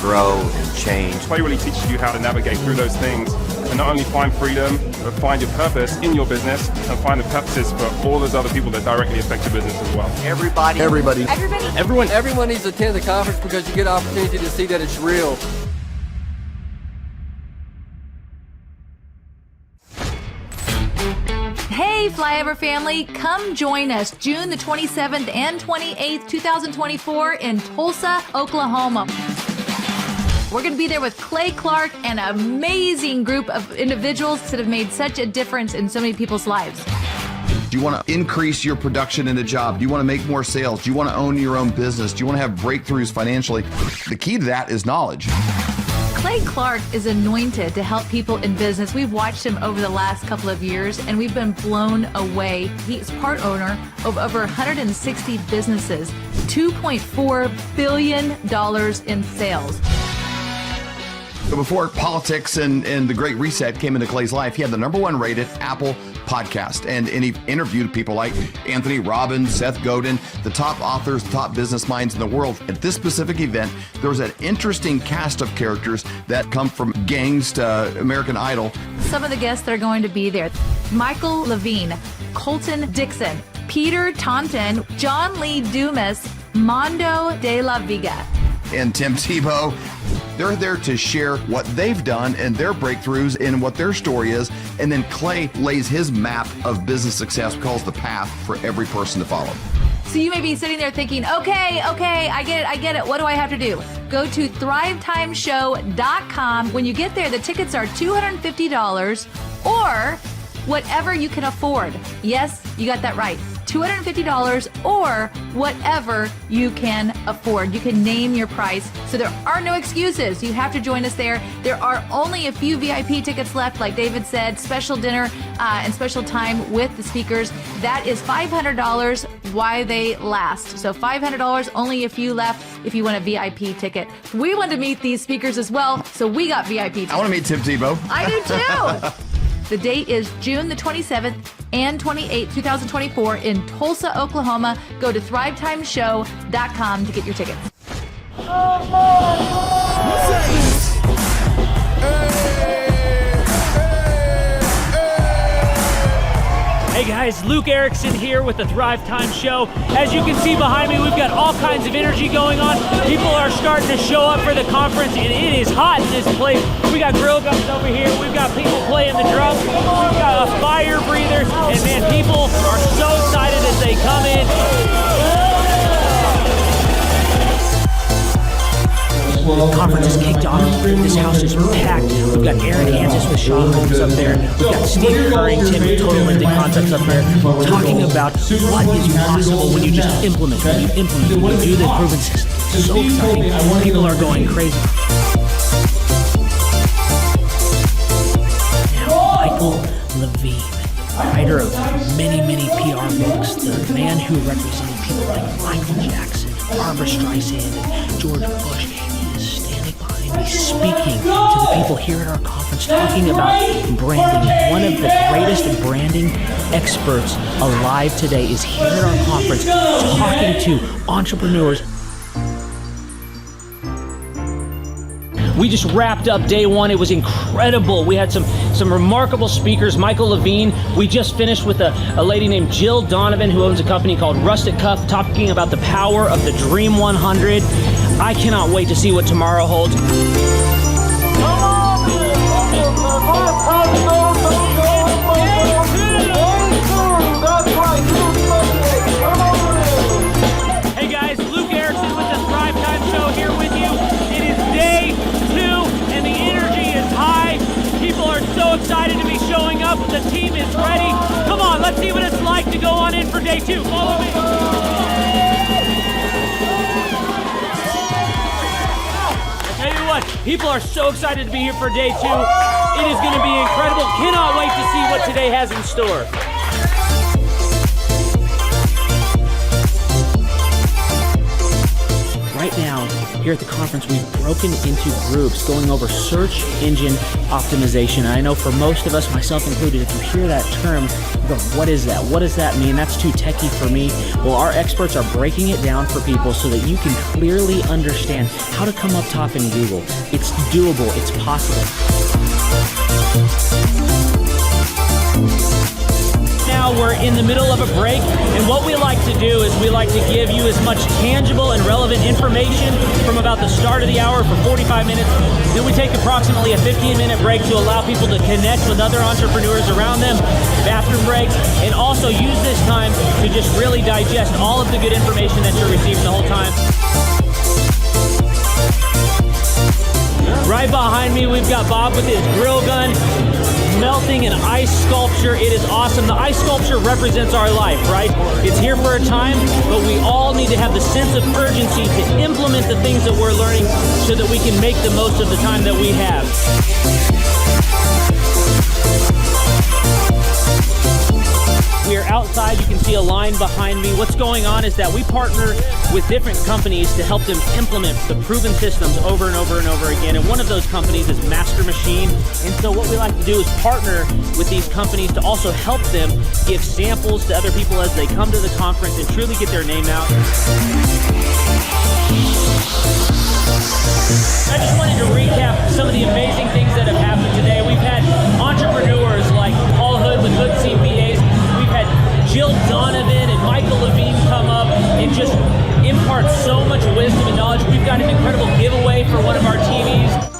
grow and change. Clay really teaches you how to navigate through those things and not only find freedom, but find your purpose in your business and find the purposes for all those other people that directly affect your business as well. Everybody. Everyone needs to attend the conference because you get an opportunity to see that it's real. Hey, Flyover family, come join us June the 27th and 28th, 2024 in Tulsa, Oklahoma. We're going to be there with Clay Clark and an amazing group of individuals that have made such a difference in so many people's lives. Do you want to increase your production in a job? Do you want to make more sales? Do you want to own your own business? Do you want to have breakthroughs financially? The key to that is knowledge. Clay Clark is anointed to help people in business. We've watched him over the last couple of years, and we've been blown away. He's part owner of over 160 businesses, $2.4 billion in sales. So before politics and the Great Reset came into Clay's life, he had the #1 rated Apple podcast. And he interviewed people like Anthony Robbins, Seth Godin, the top authors, the top business minds in the world. At this specific event, there was an interesting cast of characters that come from gangs to American Idol. Some of the guests that are going to be there: Michael Levine, Colton Dixon, Peter Taunton, John Lee Dumas, Mondo de la Viga, and Tim Tebow. They're there to share what they've done and their breakthroughs and what their story is. And then Clay lays his map of business success, calls the path for every person to follow. So you may be sitting there thinking, okay, I get it. What do I have to do? Go to thrivetimeshow.com. When you get there, the tickets are $250 or whatever you can afford. Yes, you got that right. $250 or whatever you can afford. You can name your price. So there are no excuses. You have to join us there. There are only a few VIP tickets left, like David said, special dinner and special time with the speakers. That is $500 while they last. So $500, only a few left if you want a VIP ticket. We want to meet these speakers as well, so we got VIP tickets. I want to meet Tim Tebow. I do too. The date is June the 27th and 28th, 2024 in Tulsa, Oklahoma. Go to thrivetimeshow.com to get your tickets. Hey guys, Luke Erickson here with the Thrive Time Show. As you can see behind me, we've got all kinds of energy going on. People are starting to show up for the conference, and it is hot in this place. We got grill guns over here. We've got people playing the drums. We've got a fire breather, and man, people are so excited as they come in. The conference is kicked off. This house is packed. We've got Aaron Hansis with Shaw Homes up there. We've got Steve Currington with Total Ending Concepts up there talking about what is possible when you just implement, when you do the proven system. It's so exciting. People are going crazy. Now, Michael Levine, writer of many PR books, the man who represented people like Michael Jackson, Barbra Streisand, and George Bush. He's speaking to the people here at our conference, talking about branding. One of the greatest branding experts alive today is here at our conference, talking to entrepreneurs. We just wrapped up day one. It was incredible. We had some remarkable speakers. Michael Levine. We just finished with a lady named Jill Donovan, who owns a company called Rustic Cup, talking about the power of the Dream 100. I cannot wait to see what tomorrow holds. Hey guys, Luke Erickson with the Thrive Time Show here with you. It is day 2 and the energy is high. People are so excited to be showing up. The team is ready. Come on, let's see what it's like to go on in for day 2. Follow me. People are so excited to be here for day 2. It is going to be incredible. Cannot wait to see what today has in store. Right now, here at the conference, we've broken into groups going over search engine optimization. And I know for most of us, myself included, if you hear that term, you go, what is that? What does that mean? That's too techie for me. Well, our experts are breaking it down for people so that you can clearly understand how to come up top in Google. It's doable. It's possible. Now we're in the middle of a break, and what we like to do is we like to give you as much tangible and relevant information from about the start of the hour for 45 minutes. Then we take approximately a 15-minute break to allow people to connect with other entrepreneurs around them, bathroom breaks, and also use this time to just really digest all of the good information that you're receiving the whole time. Right behind me, we've got Bob with his grill gun. melting an ice sculpture. It is awesome. The ice sculpture represents our life, right? It's here for a time, but we all need to have the sense of urgency to implement the things that we're learning so that we can make the most of the time that we have. We are outside. You can see a line behind me. What's going on is that we partner with different companies to help them implement the proven systems over and over and over again. And one of those companies is Master Machine. And so what we like to do is partner with these companies to also help them give samples to other people as they come to the conference and truly get their name out. I just wanted to recap some of the amazing things that have happened today. We've had entrepreneurs like Paul Hood with Hood CPAs. We've had Jill Donovan and Michael Levine come up and just impart so much wisdom and knowledge. We've got an incredible giveaway for one of our TVs.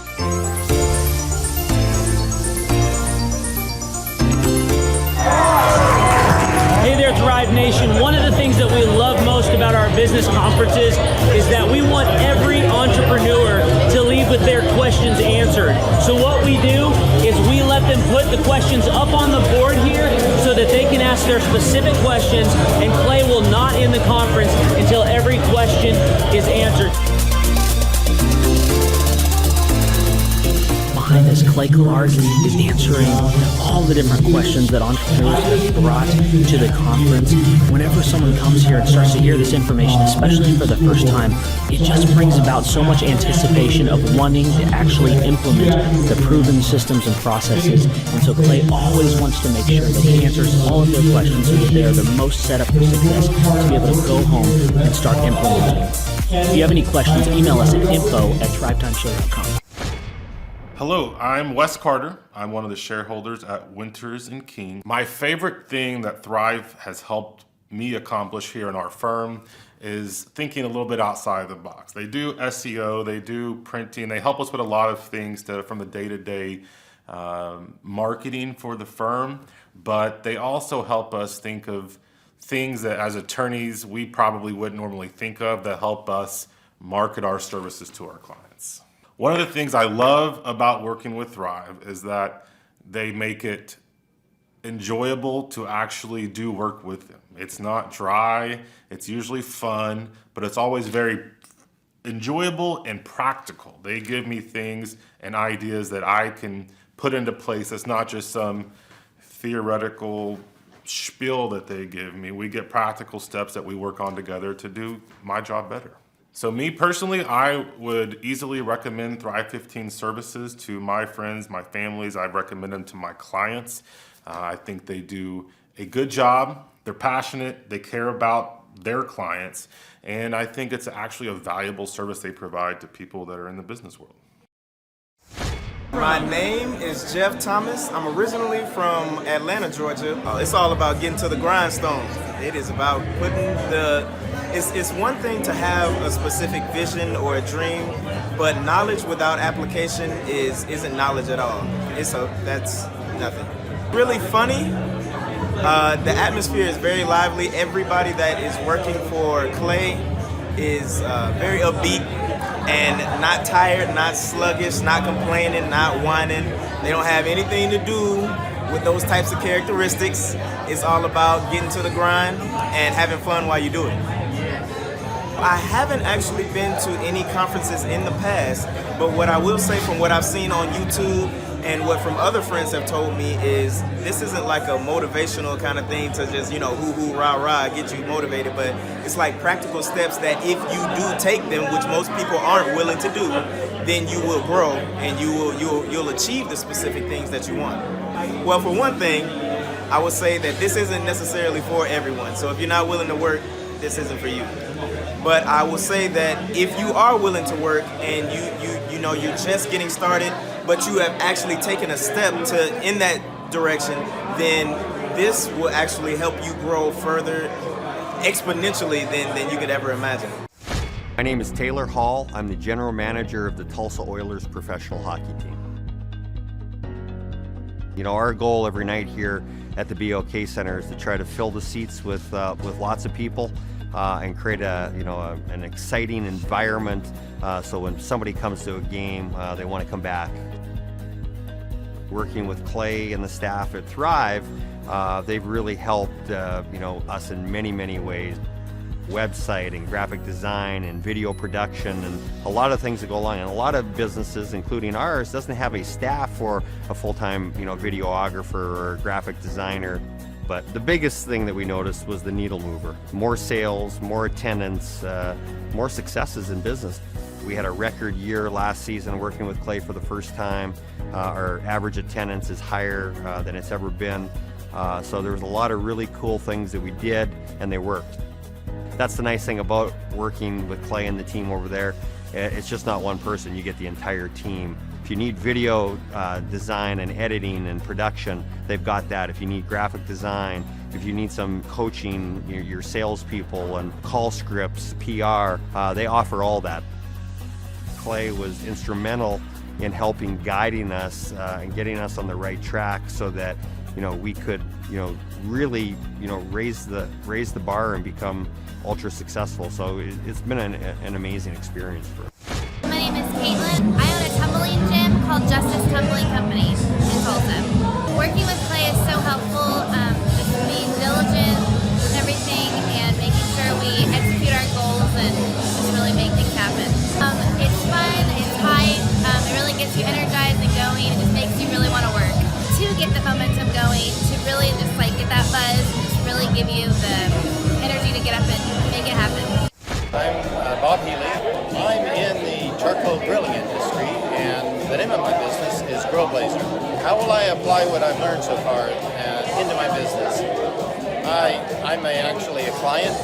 Hey there, Thrive Nation. One of the things that we love most about our business conferences is that we want every entrepreneur to leave with their questions answered. So what we do is we let them put the questions up on the board here so that they can ask their specific questions, and Clay will not end the conference until every question is answered. Behind us, Clay Clark is answering all the different questions that entrepreneurs have brought to the conference. Whenever someone comes here and starts to hear this information, especially for the first time, it just brings about so much anticipation of wanting to actually implement the proven systems and processes. And so Clay always wants to make sure that he answers all of their questions so that they are the most set up for success to be able to go home and start implementing. If you have any questions, email us at info@thrivetimeshow.com. Hello, I'm Wes Carter. I'm one of the shareholders at Winters & King. My favorite thing that Thrive has helped me accomplish here in our firm is thinking a little bit outside the box. They do SEO, they do printing, they help us with a lot of things from the day-to-day marketing for the firm, but they also help us think of things that as attorneys we probably wouldn't normally think of that help us market our services to our clients. One of the things I love about working with Thrive is that they make it enjoyable to actually do work with them. It's not dry, it's usually fun, but it's always very enjoyable and practical. They give me things and ideas that I can put into place. It's not just some theoretical spiel that they give me. We get practical steps that we work on together to do my job better. So me personally, I would easily recommend Thrive 15 services to my friends, my families. I recommend them to my clients. I think they do a good job. They're passionate. They care about their clients. And I think it's actually a valuable service they provide to people that are in the business world. My name is Jeff Thomas. I'm originally from Atlanta, Georgia. It's all about getting to the grindstone. It is about putting it's one thing to have a specific vision or a dream, but knowledge without application isn't knowledge at all. That's nothing. Really funny. The atmosphere is very lively. Everybody that is working for Clay is very upbeat and not tired, not sluggish, not complaining, not whining. They don't have anything to do with those types of characteristics. It's all about getting to the grind and having fun while you do it. I haven't actually been to any conferences in the past, but what I will say from what I've seen on YouTube and what from other friends have told me is this isn't like a motivational kind of thing to just, hoo-hoo, rah-rah, get you motivated, but it's like practical steps that if you do take them, which most people aren't willing to do, then you will grow and you'll achieve the specific things that you want. Well, for one thing, I would say that this isn't necessarily for everyone. So if you're not willing to work, this isn't for you. But I will say that if you are willing to work and you're just getting started, but you have actually taken a step in that direction, then this will actually help you grow further exponentially than you could ever imagine. My name is Taylor Hall. I'm the general manager of the Tulsa Oilers professional hockey team. Our goal every night here at the BOK Center is to try to fill the seats with lots of people and create an exciting environment so when somebody comes to a game, they want to come back. working with Clay and the staff at Thrive, they've really helped us in many ways. Website and graphic design and video production and a lot of things that go along. And a lot of businesses, including ours, doesn't have a staff or a full-time videographer or graphic designer. But the biggest thing that we noticed was the needle mover. More sales, more attendance, more successes in business. We had a record year last season working with Clay for the first time. Our average attendance is higher than it's ever been. So there was a lot of really cool things that we did, and they worked. That's the nice thing about working with Clay and the team over there. It's just not one person, you get the entire team. If you need video design and editing and production, they've got that. If you need graphic design, if you need some coaching, your salespeople and call scripts, PR, they offer all that. Clay was instrumental in helping guiding us and getting us on the right track so that we could really raise the bar and become ultra successful. So it's been an amazing experience for us. My name is Caitlin. I own a tumbling gym called Justice Tumbling Company in Tulsa. Working with Clay is so helpful, just being diligent with everything and making sure we execute our goals and just really make things happen. It's fun, it's tight, it really gets you energized and going, it just makes you really want to work. To get the momentum going, to really just get that buzz, just really give you the energy to get up and make it happen. I'm Bob Healy. I'm in the charcoal grilling industry, and the name of my business is Grill Blazer. How will I apply what I've learned so far into my business? I'm actually a client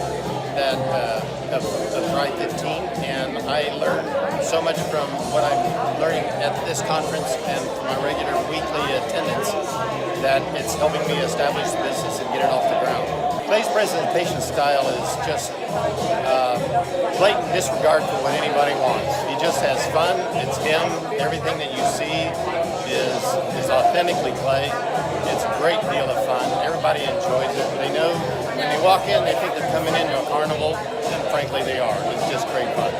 of Thrive 15, and I learn so much from what I'm learning at this conference and from my regular weekly attendance that it's helping me establish the business and get it off the ground. Clay's presentation style is just blatant disregard for what anybody wants. He just has fun. It's him. Everything that you see is authentically Clay. It's a great deal of fun. Everybody enjoys it. They know when they walk in, they think they're coming into a carnival, and frankly, they are. It's just great fun.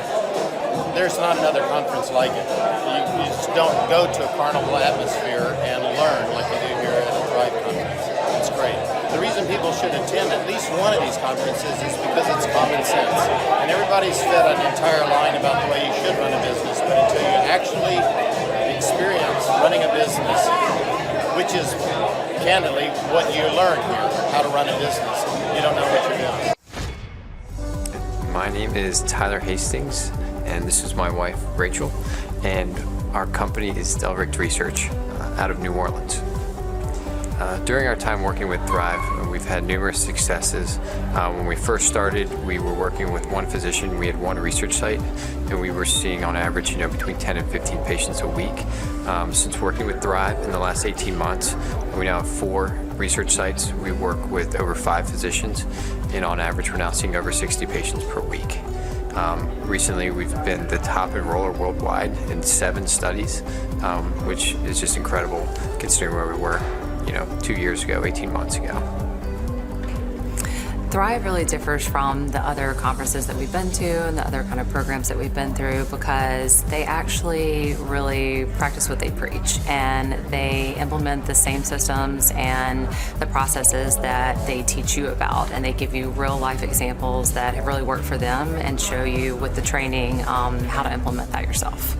There's not another conference like it. You just don't go to a carnival atmosphere and learn like you do here at a Thrive conference. It's great. The reason people should attend at least one of these conferences is because it's common sense. And everybody's fed an entire line about the way you should run a business, but until you actually experience running a business, which is candidly what you learn here, how to run a business, you don't know what you're doing. My name is Tyler Hastings, and this is my wife, Rachel, and our company is Delricht Research out of New Orleans. During our time working with Thrive, we've had numerous successes. When we first started, we were working with one physician. We had one research site, and we were seeing on average, between 10 and 15 patients a week. Since working with Thrive in the last 18 months, we now have 4 research sites. We work with over 5 physicians, and on average, we're now seeing over 60 patients per week. Recently, we've been the top enroller worldwide in 7 studies, which is just incredible considering where we were 2 years ago, 18 months ago. Thrive really differs from the other conferences that we've been to and the other kind of programs that we've been through because they actually really practice what they preach, and they implement the same systems and the processes that they teach you about, and they give you real life examples that have really worked for them and show you with the training how to implement that yourself.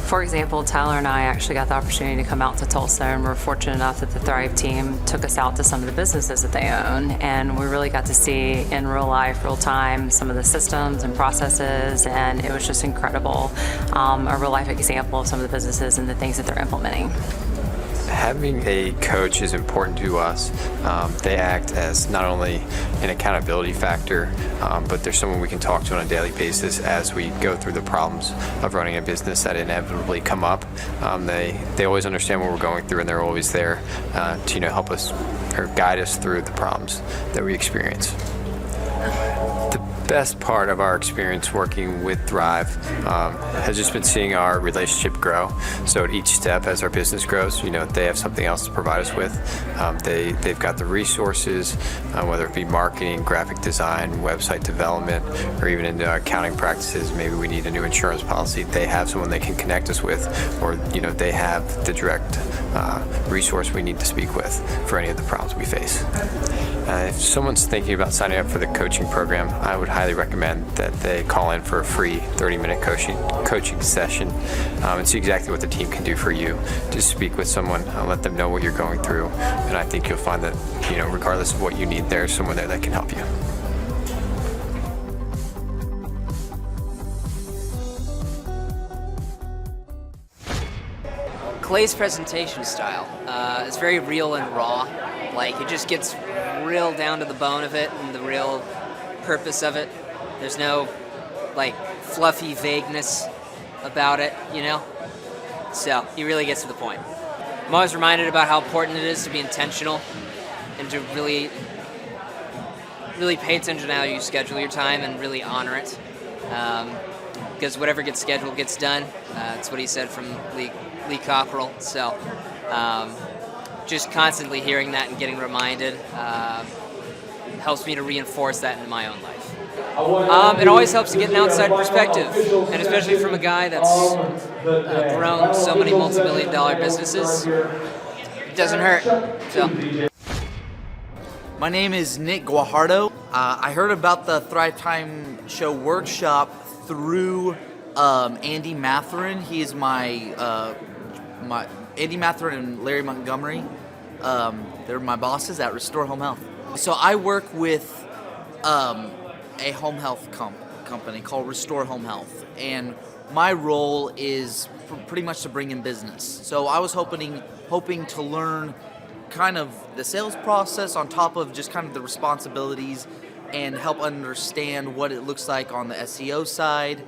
For example, Tyler and I actually got the opportunity to come out to Tulsa, and we're fortunate enough that the Thrive team took us out to some of the businesses that they own, and we really got to see in real life, real time, some of the systems and processes, and it was just incredible, a real life example of some of the businesses and the things that they're implementing. Having a coach is important to us. They act as not only an accountability factor, but they're someone we can talk to on a daily basis as we go through the problems of running a business that inevitably come up. They always understand what we're going through, and they're always there to help us or guide us through the problems that we experience. The best part of our experience working with Thrive has just been seeing our relationship grow. So at each step as our business grows, they have something else to provide us with. They've got the resources, whether it be marketing, graphic design, website development, or even into accounting practices. Maybe we need a new insurance policy. They have someone they can connect us with, or they have the direct resource we need to speak with for any of the problems we face. If someone's thinking about signing up for the coaching program, I would highly recommend that they call in for a free 30-minute coaching session and see exactly what the team can do for you. Just speak with someone, let them know what you're going through, and I think you'll find that, regardless of what you need, there's someone there that can help you. Clay's presentation style is very real and raw. Like, it just gets real down to the bone of it and the real purpose of it. There's no, fluffy vagueness about it, So, he really gets to the point. I'm always reminded about how important it is to be intentional and to really pay attention to how you schedule your time and really honor it. Because whatever gets scheduled gets done. That's what he said from Lee Cockrell. So just constantly hearing that and getting reminded helps me to reinforce that in my own life. It always helps to get an outside perspective, and especially from a guy that's grown so many multi-million-dollar businesses. It doesn't hurt. So. My name is Nick Guajardo. I heard about the Thrive Time Show workshop through Andy Matherin. He is my Andy Matherin and Larry Montgomery. They're my bosses at Restore Home Health. So I work with a home health company called Restore Home Health, and my role is pretty much to bring in business. So I was hoping to learn kind of the sales process on top of just kind of the responsibilities, and help understand what it looks like on the SEO side,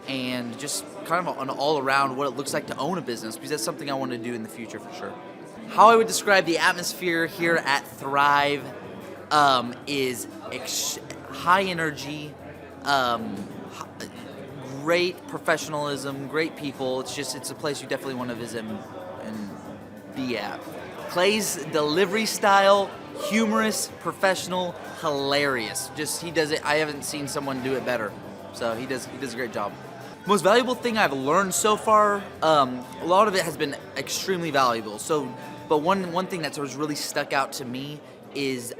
and just kind of an all around what it looks like to own a business, because that's something I want to do in the future for sure. How I would describe the atmosphere here at Thrive is high energy, great professionalism, great people. It's a place you definitely want to visit and be at. Clay's delivery style, humorous, professional, hilarious. He does it. I haven't seen someone do it better. So he does a great job. Most valuable thing I've learned so far, a lot of it has been extremely valuable. But one thing that's really stuck out to me is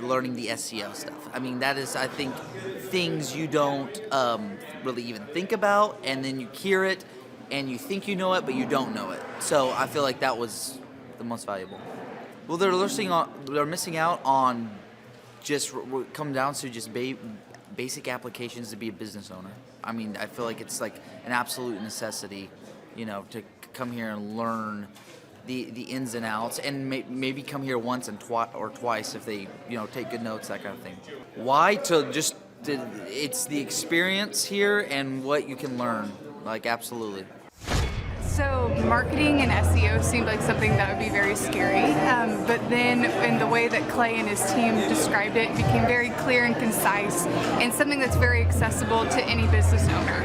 learning the SEO stuff. I mean, that is, I think, things you don't really even think about, and then you hear it, and you think you know it, but you don't know it. So I feel like that was the most valuable. Well, they're missing out on just what comes down to just basic applications to be a business owner. I mean, I feel like it's like an absolute necessity, to come here and learn the ins and outs, and maybe come here once or twice if they take good notes, that kind of thing. Why? It's the experience here and what you can learn. Absolutely. So marketing and SEO seemed like something that would be very scary, but then in the way that Clay and his team described it became very clear and concise, and something that's very accessible to any business owner.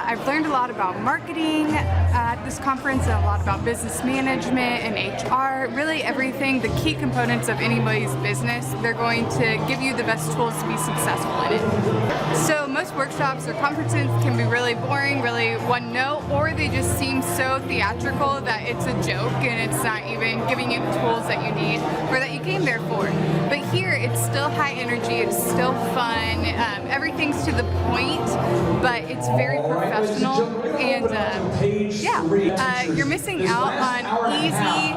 I've learned a lot about marketing at this conference, and a lot about business management and HR, really everything, the key components of anybody's business. They're going to give you the best tools to be successful in it. So most workshops or conferences can be really boring, really one note, or they just seem so theatrical that it's a joke and it's not even giving you the tools that you need or that you came there for. But here it's still high energy, it's still fun, everything's to the point, but it's very professional, and you're missing out on easy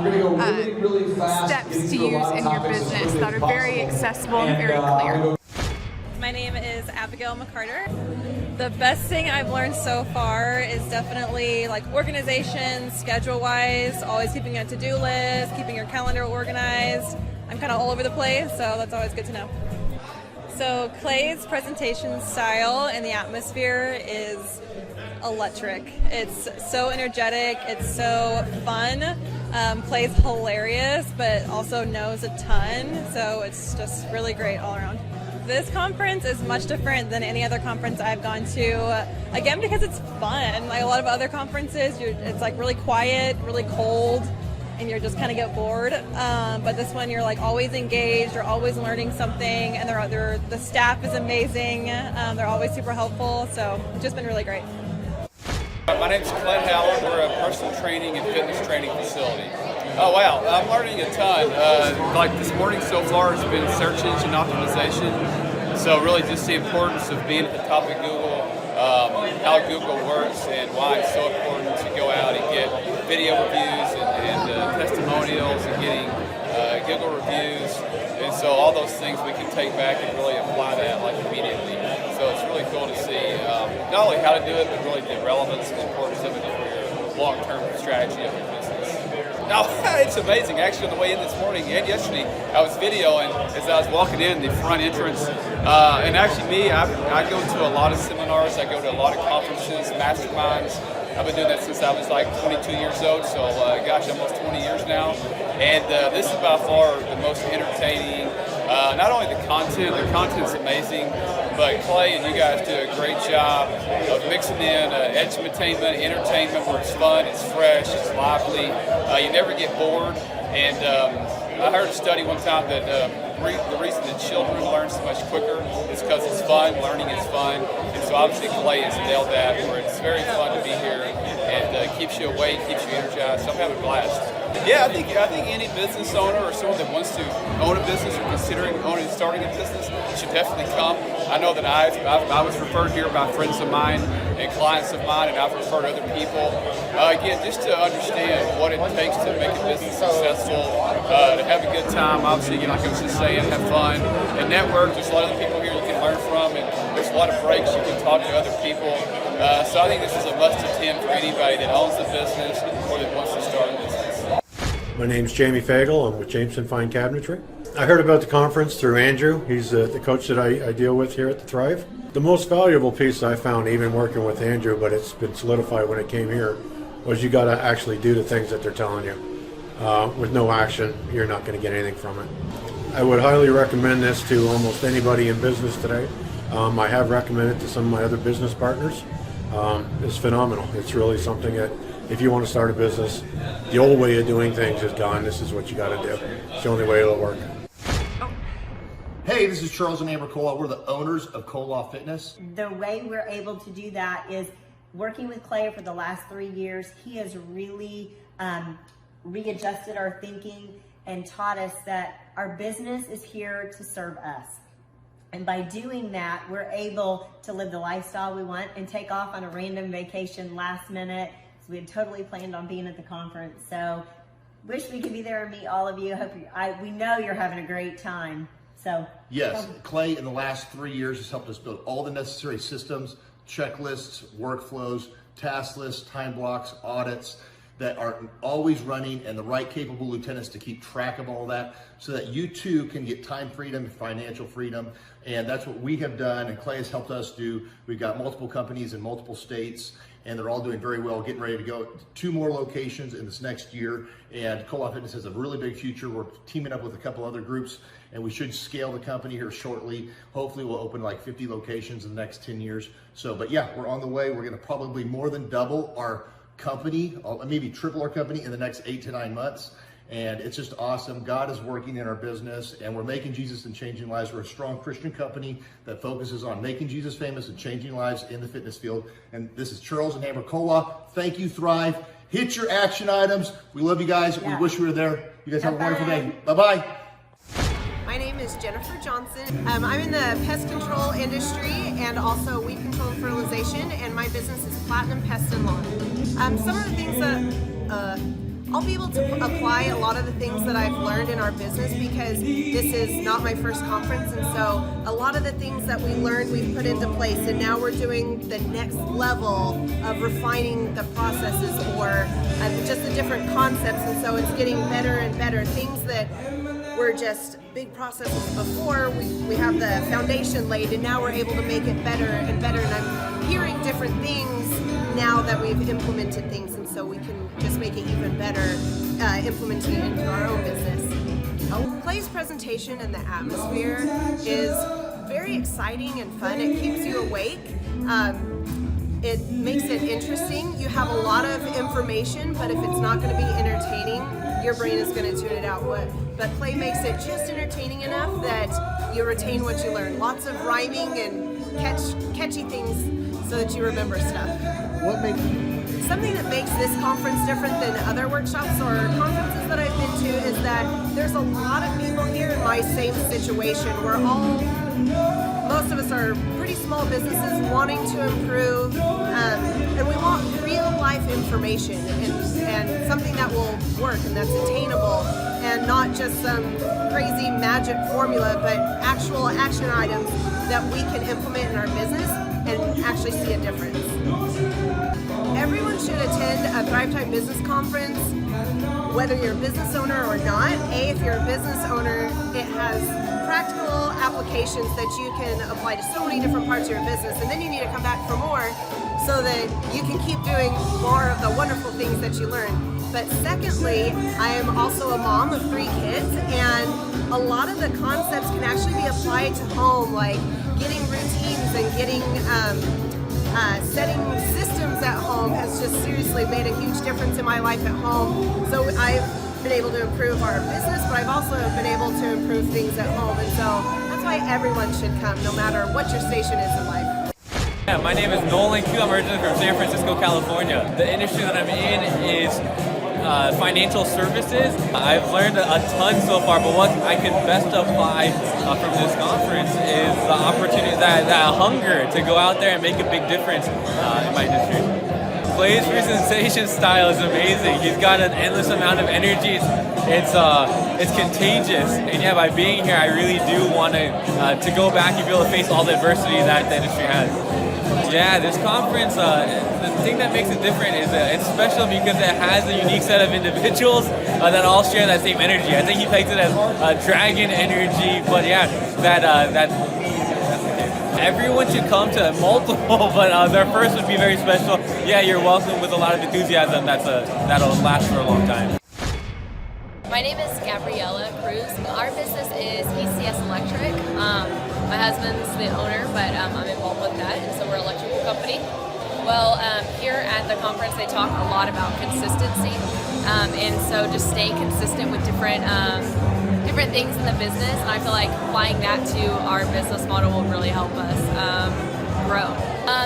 steps to use in your business that are very accessible and very clear. My name is Abigail McCarter. The best thing I've learned so far is definitely organization, schedule-wise, always keeping a to-do list, keeping your calendar organized. I'm kind of all over the place, so that's always good to know. So Clay's presentation style and the atmosphere is electric. It's so energetic, it's so fun. Clay's hilarious, but also knows a ton, so it's just really great all around. This conference is much different than any other conference I've gone to. Again, because it's fun. Like a lot of other conferences, it's like really quiet, really cold, and you're just kind of get bored. But this one, you're like always engaged, you're always learning something, and the staff is amazing. They're always super helpful, so it's just been really great. My name's Clint Howard. We're a personal training and fitness training facility. Oh wow, I'm learning a ton. Like this morning so far has been search engine optimization. So really just the importance of being at the top of Google, how Google works and why it's so important to go out and get video reviews and testimonials and getting Google reviews. And so all those things we can take back and really apply that like immediately. So it's really cool to see not only how to do it, but really the relevance and the importance of it for your long-term strategy of your business. No, it's amazing. Actually, on the way in this morning and yesterday, I was videoing as I was walking in the front entrance. And actually I go to a lot of seminars. I go to a lot of conferences, masterminds. I've been doing that since I was like 22 years old, so gosh, almost 20 years now. And this is by far the most entertaining. Not only the content's amazing, but Clay and you guys do a great job of mixing in edutainment, entertainment where it's fun, it's fresh, it's lively. You never get bored. And I heard a study one time that the reason that children learn so much quicker is because it's fun, learning is fun. And so obviously Clay has nailed that, where it's very fun to be here and keeps you awake, keeps you energized. So I'm having a blast. Yeah, I think any business owner or someone that wants to own a business or considering starting a business should definitely come. I know that I was referred here by friends of mine and clients of mine, and I've referred other people. Again, just to understand what it takes to make a business successful, to have a good time. Obviously, like I was just saying, have fun and network. There's a lot of other people here you can learn from, and there's a lot of breaks you can talk to other people. So I think this is a must-attend for anybody that owns a business or that wants to start a business. My name's Jamie Fagel. I'm with Jameson Fine Cabinetry. I heard about the conference through Andrew. He's the coach that I deal with here at the Thrive. The most valuable piece I found, even working with Andrew, but it's been solidified when it came here, was you got to actually do the things that they're telling you. With no action, you're not going to get anything from it. I would highly recommend this to almost anybody in business today. I have recommended it to some of my other business partners. It's phenomenal. It's really something that if you want to start a business, the old way of doing things is gone. This is what you got to do. It's the only way it'll work. Hey, this is Charles and Amber Koloff. We're the owners of Koloff Fitness. The way we're able to do that is working with Clay for the last 3 years. He has really readjusted our thinking and taught us that our business is here to serve us. And by doing that, we're able to live the lifestyle we want and take off on a random vacation last minute. So we had totally planned on being at the conference. So wish we could be there and meet all of you. We know you're having a great time. So yes, Clay in the last 3 years has helped us build all the necessary systems, checklists, workflows, task lists, time blocks, audits that are always running, and the right capable lieutenants to keep track of all that so that you too can get time freedom and financial freedom. And that's what we have done, and Clay has helped us do. We've got multiple companies in multiple states, and they're all doing very well, getting ready to go 2 more locations in this next year. And Koloff Fitness has a really big future. We're teaming up with a couple other groups, and we should scale the company here shortly. Hopefully we'll open like 50 locations in the next 10 years. So, but yeah, we're on the way. We're gonna probably more than double our company, maybe triple our company in the next 8 to 9 months. And it's just awesome. God is working in our business, and we're making Jesus and changing lives. We're a strong Christian company that focuses on making Jesus famous and changing lives in the fitness field. And this is Charles and Amber Koloff. Thank you, Thrive. Hit your action items. We love you guys. Yeah. We wish we were there. You guys have a wonderful day. Bye-bye. My name is Jennifer Johnson. I'm in the pest control industry and also weed control and fertilization, and my business is Platinum Pest and Lawn. Some of the things that I'll be able to apply a lot of the things that I've learned in our business because this is not my first conference, and so a lot of the things that we learned we've put into place, and now we're doing the next level of refining the processes or just the different concepts, and so it's getting better and better. Things that were just big processes before, we have the foundation laid, and now we're able to make it better and better, and I'm hearing different things now that we've implemented things, and so we can just make it even better implementing it into our own business. Clay's presentation and the atmosphere is very exciting and fun. It keeps you awake. It makes it interesting. You have a lot of information, but if it's not going to be entertaining, your brain is going to tune it out. But Clay makes it just entertaining enough that you retain what you learn. Lots of rhyming and catchy things so that you remember stuff. Something that makes this conference different than other workshops or conferences that I've been to is that there's a lot of people here in my same situation. Most of us are pretty small businesses wanting to improve, and we want real life information and something that will work and that's attainable and not just some crazy magic formula, but actual action items that we can implement in our business and actually see a difference. Everyone should attend a Thrive Time Business Conference, whether you're a business owner or not. If you're a business owner, it has practical applications that you can apply to so many different parts of your business, and then you need to come back for more so that you can keep doing more of the wonderful things that you learn. But secondly, I am also a mom of 3 kids, and a lot of the concepts can actually be applied to home, like getting routines and getting setting systems at home has just seriously made a huge difference in my life at home. So I've been able to improve our business, but I've also been able to improve things at home. And so that's why everyone should come, no matter what your station is in life. Yeah, my name is Nolan Q. I'm originally from San Francisco, California. The industry that I'm in is financial services. I've learned a ton so far, but what I can best apply from this conference is the opportunity, that hunger to go out there and make a big difference in my industry. Clay's presentation style is amazing. He's got an endless amount of energy. It's contagious, and yeah, by being here, I really do want to go back and be able to face all the adversity that the industry has. Yeah, this conference, the thing that makes it different is it's special because it has a unique set of individuals that all share that same energy. I think he pegs it as dragon energy, but yeah, that's the case. Everyone should come to multiple, but their first would be very special. Yeah, you're welcome with a lot of enthusiasm. That'll last for a long time. My name is Gabriella Cruz. Our business is ECS Electric. My husband's the owner, but I'm involved with that, and so we're an electrical company. Well, here at the conference they talk a lot about consistency, and so just staying consistent with different things in the business, and I feel like applying that to our business model will really help us grow.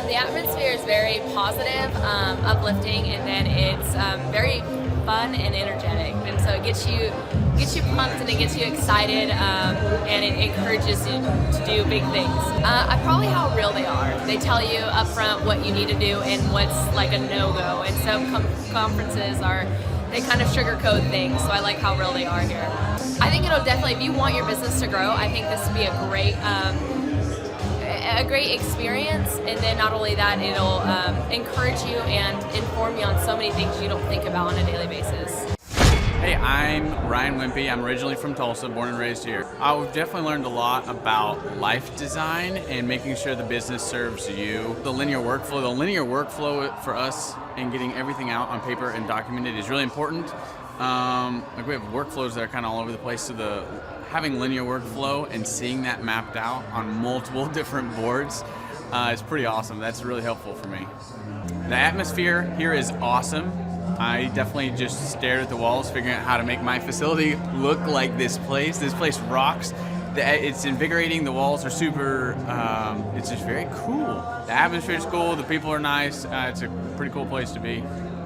The atmosphere is very positive, uplifting, and then it's very fun and energetic, and so it gets you pumped and it gets you excited, and it encourages you to do big things. Probably how real they are. They tell you up front what you need to do and what's like a no-go, and some conferences they kind of sugarcoat things, so I like how real they are here. I think it'll definitely, if you want your business to grow, I think this would be a great experience, and then not only that, it'll encourage you and inform you on so many things you don't think about on a daily basis. Hey, I'm Ryan Wimpy. I'm originally from Tulsa, born and raised here. I've definitely learned a lot about life design and making sure the business serves you. The linear workflow for us and getting everything out on paper and documented is really important. Like we have workflows that are kind of all over the place, so having linear workflow and seeing that mapped out on multiple different boards is pretty awesome. That's really helpful for me. The atmosphere here is awesome. I definitely just stared at the walls, figuring out how to make my facility look like this place. This place rocks. It's invigorating. The walls are super, it's just very cool. The atmosphere is cool. The people are nice. It's a pretty cool place to be.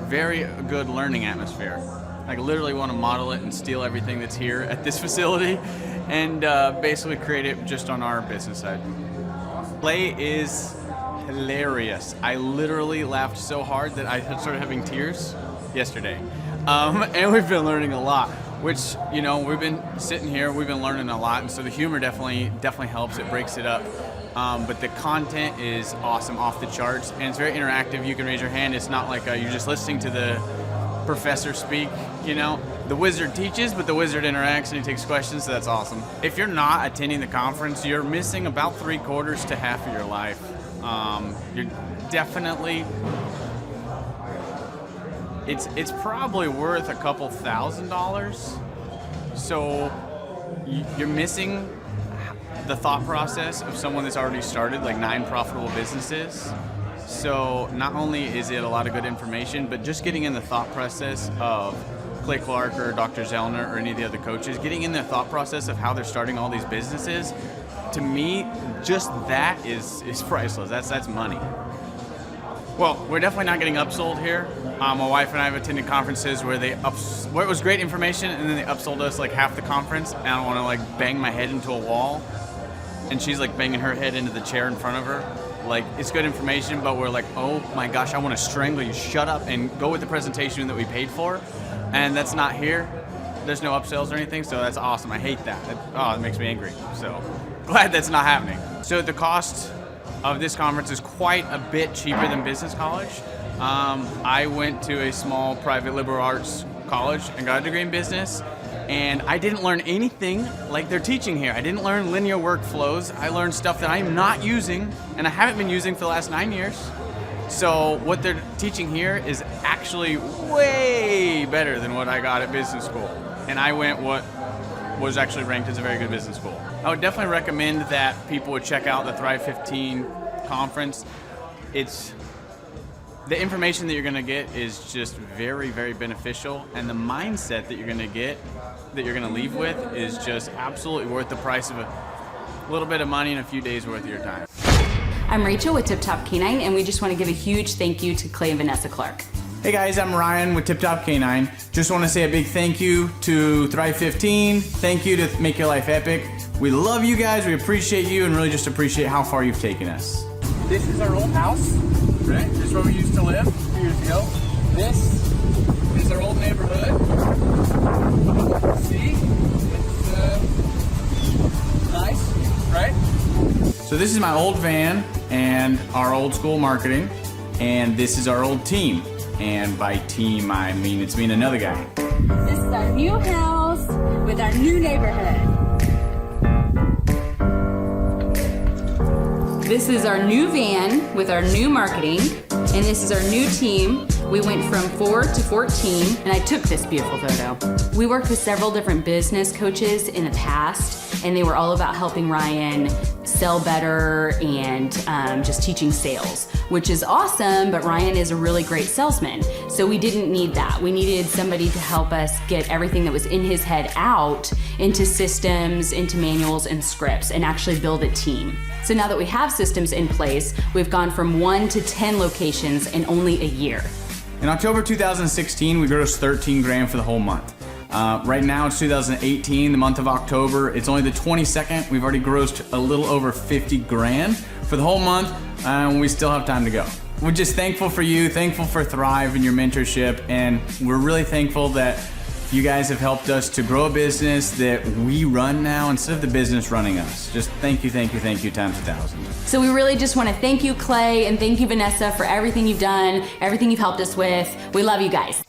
Very good learning atmosphere. I literally want to model it and steal everything that's here at this facility and basically create it just on our business side. Clay is hilarious. I literally laughed so hard that I started having tears yesterday. And we've been learning a lot, which, you know, we've been sitting here, we've been learning a lot, and so the humor definitely helps. It breaks it up. But the content is awesome, off the charts, and it's very interactive. You can raise your hand. It's not like you're just listening to the professor speak, you know. The wizard teaches, but the wizard interacts and he takes questions, so that's awesome. If you're not attending the conference, you're missing about 3/4 to half of your life. You're definitely, it's probably worth a couple $1,000s, so you're missing the thought process of someone that's already started like 9 profitable businesses. So not only is it a lot of good information, but just getting in the thought process of Clay Clark or Dr. Zellner or any of the other coaches, getting in the thought process of how they're starting all these businesses, to me, just that is priceless. That's money. Well, we're definitely not getting upsold here. My wife and I have attended conferences where where it was great information and then they upsold us like half the conference, and I don't want to like bang my head into a wall, and she's like banging her head into the chair in front of her. Like, it's good information, but we're like, oh my gosh, I want to strangle you. Shut up and go with the presentation that we paid for. And that's not here. There's no upsells or anything, so that's awesome. I hate that. It makes me angry. So glad that's not happening. So the cost of this conference is quite a bit cheaper than business college. I went to a small private liberal arts college and got a degree in business, and I didn't learn anything like they're teaching here. I didn't learn linear workflows. I learned stuff that I'm not using and I haven't been using for the last 9 years. So what they're teaching here is actually way better than what I got at business school. And I went what was actually ranked as a very good business school. I would definitely recommend that people would check out the Thrive 15 conference. The information that you're going to get is just very, very beneficial, and the mindset that you're going to get, that you're going to leave with, is just absolutely worth the price of a little bit of money and a few days worth of your time. I'm Rachel with Tip Top Canine, and we just want to give a huge thank you to Clay and Vanessa Clark. Hey guys, I'm Ryan with Tip Top Canine. Just want to say a big thank you to Thrive 15. Thank you to Make Your Life Epic. We love you guys, we appreciate you, and really just appreciate how far you've taken us. This is our old house, right? This is where we used to live a few years ago. This is our old neighborhood. See? It's nice, right? So this is my old van and our old school marketing, and this is our old team. And by team, I mean it's me and another guy. This is our new house with our new neighborhood. This is our new van with our new marketing, and this is our new team. We went from 4 to 14, and I took this beautiful photo. We worked with several different business coaches in the past, and they were all about helping Ryan sell better and just teaching sales, which is awesome, but Ryan is a really great salesman. So we didn't need that. We needed somebody to help us get everything that was in his head out into systems, into manuals and scripts, and actually build a team. So now that we have systems in place, we've gone from 1 to 10 locations in only a year. In October 2016, we grossed 13 grand for the whole month. Right now it's 2018, the month of October. It's only the 22nd. We've already grossed a little over 50 grand for the whole month, and we still have time to go. We're just thankful for you, thankful for Thrive and your mentorship, and we're really thankful that you guys have helped us to grow a business that we run now instead of the business running us. Just thank you times 1,000. So we really just want to thank you, Clay, and thank you, Vanessa, for everything you've done, everything you've helped us with. We love you guys.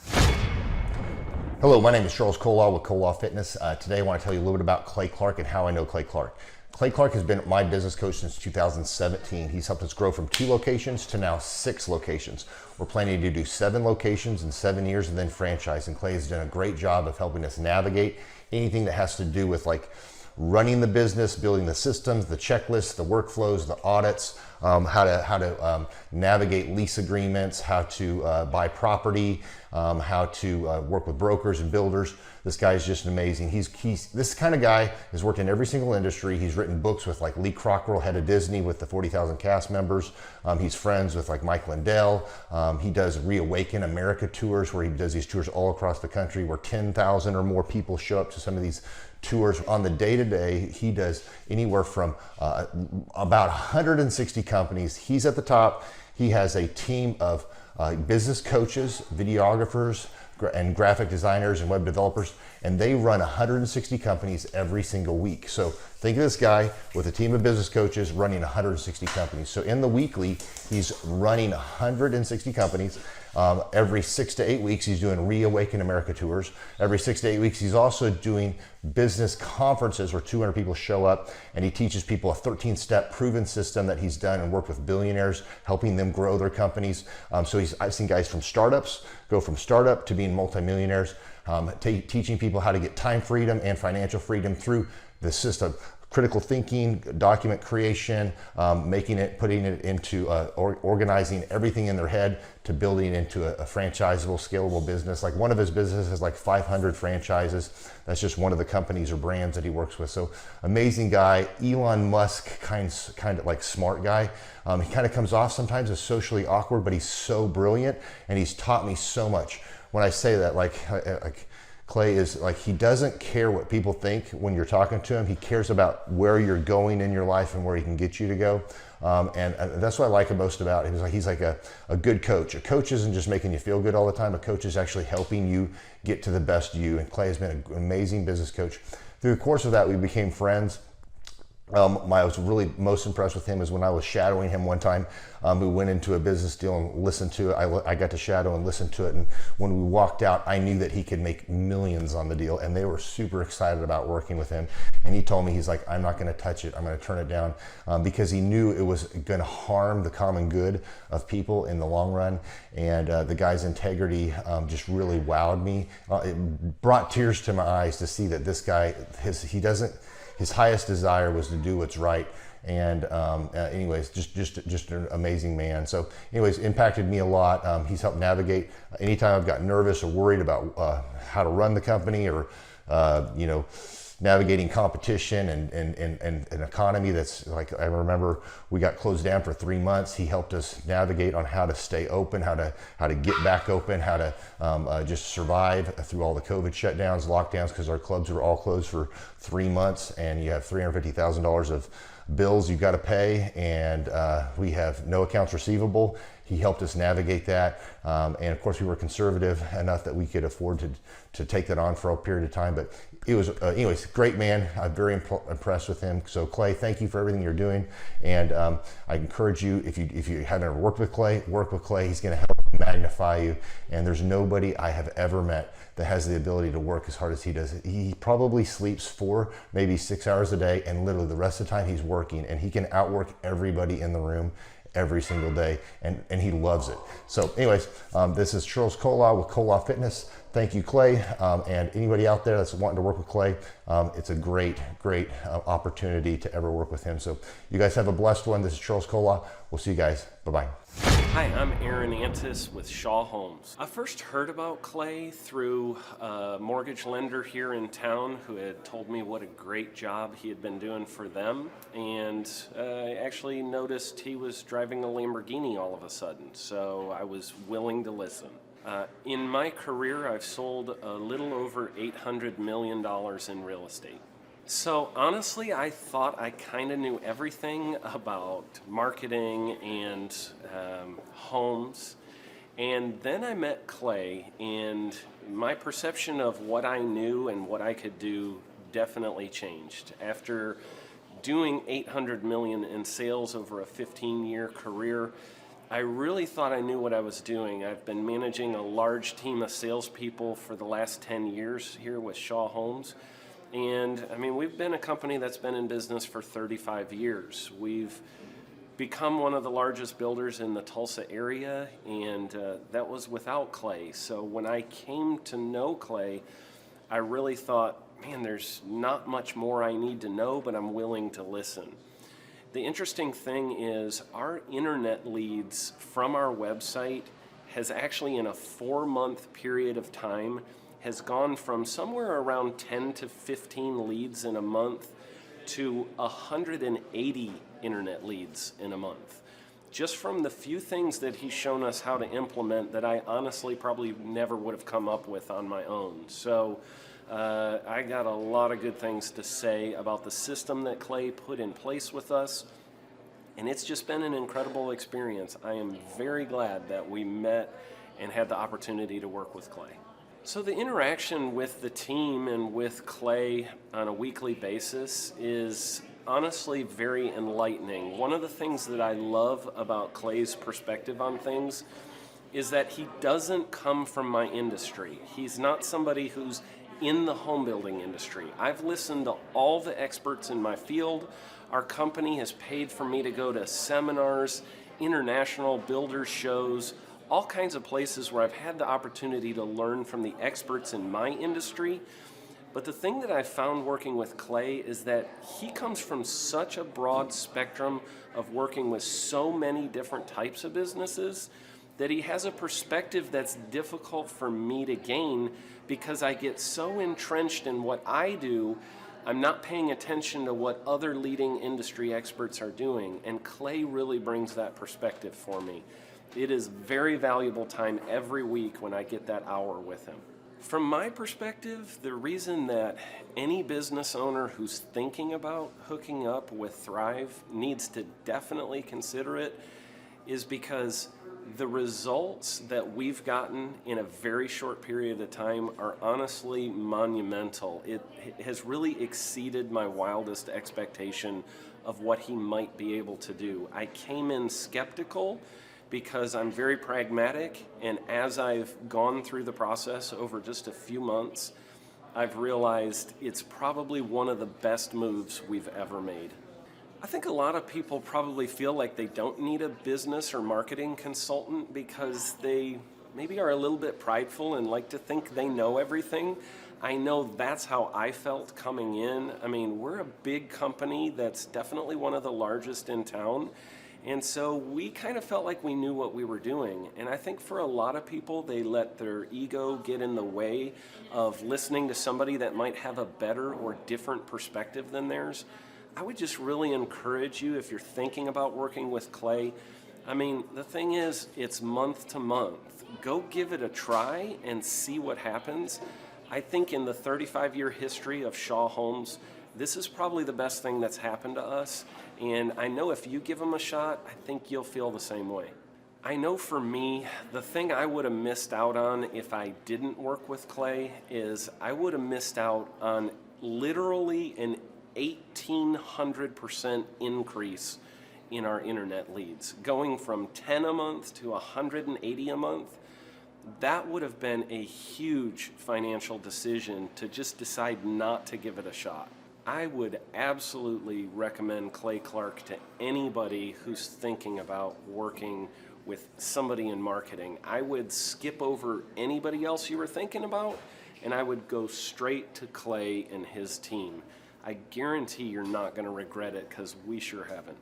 Hello, my name is Charles Colaw with Colaw Fitness. Today I want to tell you a little bit about Clay Clark and how I know Clay Clark. Clay Clark has been my business coach since 2017. He's helped us grow from 2 locations to now 6 locations. We're planning to do 7 locations in 7 years and then franchise. And Clay has done a great job of helping us navigate anything that has to do with like running the business, building the systems, the checklists, the workflows, the audits, how to navigate lease agreements, how to buy property, how to work with brokers and builders. This guy is just amazing. He's this kind of guy has worked in every single industry. He's written books with like Lee Cockrell, head of Disney, with the 40,000 cast members. He's friends with like Mike Lindell. He does Reawaken America tours, where he does these tours all across the country where 10,000 or more people show up to some of these tours. On the day-to-day, he does anywhere from about 160 companies. He's at the top. He has a team of business coaches, videographers, and graphic designers and web developers, and they run 160 companies every single week. So think of this guy with a team of business coaches running 160 companies. So in the weekly, he's running 160 companies. Every 6 to 8 weeks, he's doing Reawaken America tours. Every 6 to 8 weeks, he's also doing business conferences where 200 people show up, and he teaches people a 13-step proven system that he's done and worked with billionaires, helping them grow their companies. So I've seen guys from startups go from startup to being multimillionaires, teaching people how to get time freedom and financial freedom through the system. critical thinking, document creation, putting it into organizing everything in their head to building into a franchisable, scalable business. Like one of his businesses has like 500 franchises. That's just one of the companies or brands that he works with. So amazing guy, Elon Musk kind of like smart guy. He kind of comes off sometimes as socially awkward, but he's so brilliant and he's taught me so much. When I say that, like Clay is like, he doesn't care what people think when you're talking to him. He cares about where you're going in your life and where he can get you to go. And that's what I like most about him. He's like a good coach. A coach isn't just making you feel good all the time. A coach is actually helping you get to the best you. And Clay has been an amazing business coach. Through the course of that, we became friends. I was really most impressed with him is when I was shadowing him one time. We went into a business deal and listened to it. I got to shadow and listen to it. And when we walked out, I knew that he could make millions on the deal. And they were super excited about working with him. And he told me, he's like, I'm not going to touch it. I'm going to turn it down because he knew it was going to harm the common good of people in the long run. And the guy's integrity just really wowed me. It brought tears to my eyes to see that this guy, his highest desire was to do what's right. And anyways, just an amazing man. So anyways, impacted me a lot. He's helped navigate anytime I've got nervous or worried about how to run the company or, navigating competition and an economy that's like, I remember we got closed down for 3 months. He helped us navigate on how to stay open, how to get back open, how to just survive through all the COVID shutdowns, lockdowns, because our clubs were all closed for 3 months and you have $350,000 of bills you got to pay, and we have no accounts receivable. He helped us navigate that, and of course we were conservative enough that we could afford to take that on for a period of time. But it was, anyways, great man. I'm very impressed with him. So Clay, thank you for everything you're doing, and I encourage you, if you haven't ever worked with Clay, work with Clay. He's going to help magnify you, and there's nobody I have ever met that has the ability to work as hard as he does. He probably sleeps 4, maybe 6 hours a day, and literally the rest of the time he's working, and he can outwork everybody in the room every single day, and he loves it. So anyways, this is Charles Kola with Kola Fitness. Thank you, Clay, and anybody out there that's wanting to work with Clay, it's a great opportunity to ever work with him. So you guys have a blessed one. This is Charles Kola. We'll see you guys. Bye-bye. Hi, I'm Aaron Antis with Shaw Homes. I first heard about Clay through a mortgage lender here in town who had told me what a great job he had been doing for them, and I actually noticed he was driving a Lamborghini all of a sudden, so I was willing to listen. In my career, I've sold a little over $800 million in real estate. So honestly, I thought I kind of knew everything about marketing and homes. And then I met Clay, and my perception of what I knew and what I could do definitely changed. After doing $800 million in sales over a 15-year career, I really thought I knew what I was doing. I've been managing a large team of salespeople for the last 10 years here with Shaw Homes. And I mean, we've been a company that's been in business for 35 years. We've become one of the largest builders in the Tulsa area, and that was without Clay. So when I came to know Clay, I really thought, man, there's not much more I need to know, but I'm willing to listen. The interesting thing is our internet leads from our website has actually, in a 4-month period of time, has gone from somewhere around 10 to 15 leads in a month to 180 internet leads in a month. Just from the few things that he's shown us how to implement that I honestly probably never would have come up with on my own. So I got a lot of good things to say about the system that Clay put in place with us, and it's just been an incredible experience. I am very glad that we met and had the opportunity to work with Clay. So the interaction with the team and with Clay on a weekly basis is honestly very enlightening. One of the things that I love about Clay's perspective on things is that he doesn't come from my industry. He's not somebody who's in the home building industry. I've listened to all the experts in my field. Our company has paid for me to go to seminars, international builder shows, all kinds of places where I've had the opportunity to learn from the experts in my industry. But the thing that I found working with Clay is that he comes from such a broad spectrum of working with so many different types of businesses that he has a perspective that's difficult for me to gain because I get so entrenched in what I do, I'm not paying attention to what other leading industry experts are doing, and Clay really brings that perspective for me. It is very valuable time every week when I get that hour with him. From my perspective, the reason that any business owner who's thinking about hooking up with Thrive needs to definitely consider it is because the results that we've gotten in a very short period of time are honestly monumental. It has really exceeded my wildest expectation of what he might be able to do. I came in skeptical because I'm very pragmatic, and as I've gone through the process over just a few months, I've realized it's probably one of the best moves we've ever made. I think a lot of people probably feel like they don't need a business or marketing consultant because they maybe are a little bit prideful and like to think they know everything. I know that's how I felt coming in. I mean, we're a big company that's definitely one of the largest in town. And so we kind of felt like we knew what we were doing. And I think for a lot of people, they let their ego get in the way of listening to somebody that might have a better or different perspective than theirs. I would just really encourage you, if you're thinking about working with Clay, I mean, the thing is, it's month to month. Go give it a try and see what happens. I think in the 35-year history of Shaw Homes, this is probably the best thing that's happened to us, and I know if you give them a shot, I think you'll feel the same way. I know for me, the thing I would have missed out on if I didn't work with Clay is I would have missed out on literally an 1,800% increase in our internet leads. Going from 10 a month to 180 a month, that would have been a huge financial decision to just decide not to give it a shot. I would absolutely recommend Clay Clark to anybody who's thinking about working with somebody in marketing. I would skip over anybody else you were thinking about, and I would go straight to Clay and his team. I guarantee you're not going to regret it because we sure haven't.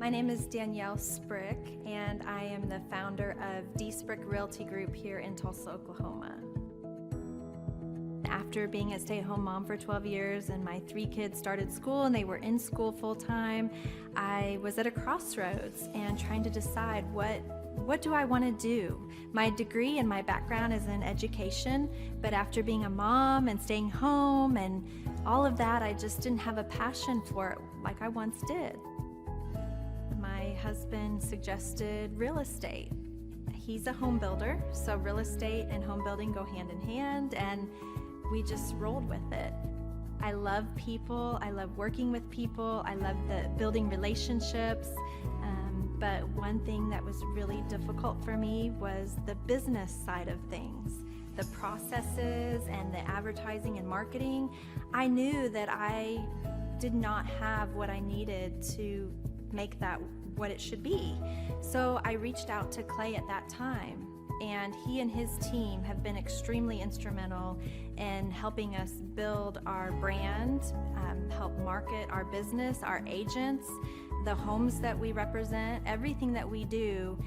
My name is Danielle Sprick, and I am the founder of D. Sprick Realty Group here in Tulsa, Oklahoma. After being a stay-at-home mom for 12 years and my 3 kids started school and they were in school full-time, I was at a crossroads and trying to decide what do I want to do? My degree and my background is in education, but after being a mom and staying home and all of that, I just didn't have a passion for it like I once did. My husband suggested real estate. He's a home builder, so real estate and home building go hand in hand, and we just rolled with it. I love people, I love working with people, I love the building relationships, but one thing that was really difficult for me was the business side of things. The processes and the advertising and marketing. I knew that I did not have what I needed to make that what it should be. So I reached out to Clay at that time, and he and his team have been extremely instrumental in helping us build our brand, help market our business, our agents, the homes that we represent. Everything that we do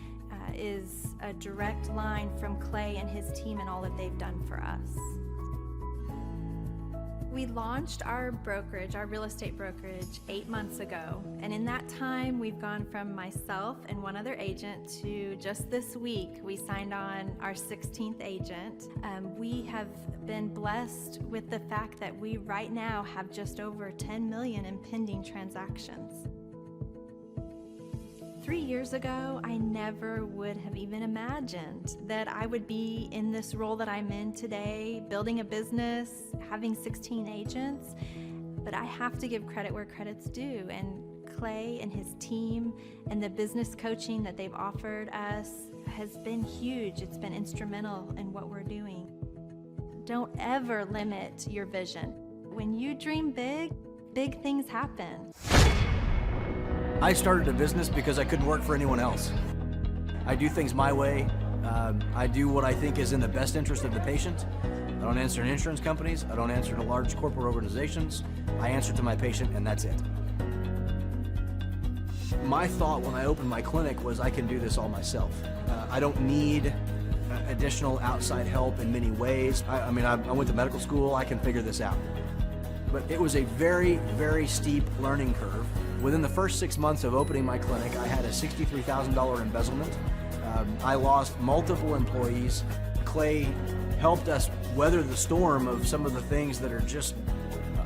is a direct line from Clay and his team and all that they've done for us. We launched our brokerage, our real estate brokerage, 8 months ago. And in that time, we've gone from myself and one other agent to just this week, we signed on our 16th agent. We have been blessed with the fact that we right now have just over 10 million in pending transactions. 3 years ago, I never would have even imagined that I would be in this role that I'm in today, building a business, having 16 agents. But I have to give credit where credit's due, and Clay and his team and the business coaching that they've offered us has been huge. It's been instrumental in what we're doing. Don't ever limit your vision. When you dream big, big things happen. I started a business because I couldn't work for anyone else. I do things my way, I do what I think is in the best interest of the patient. I don't answer to insurance companies. I don't answer to large corporate organizations. I answer to my patient, and that's it. My thought when I opened my clinic was I can do this all myself. I don't need additional outside help in many ways. I mean, I went to medical school. I can figure this out. But it was a very, very steep learning curve. Within the first 6 months of opening my clinic, I had a $63,000 embezzlement. I lost multiple employees. Clay helped us weather the storm of some of the things that are just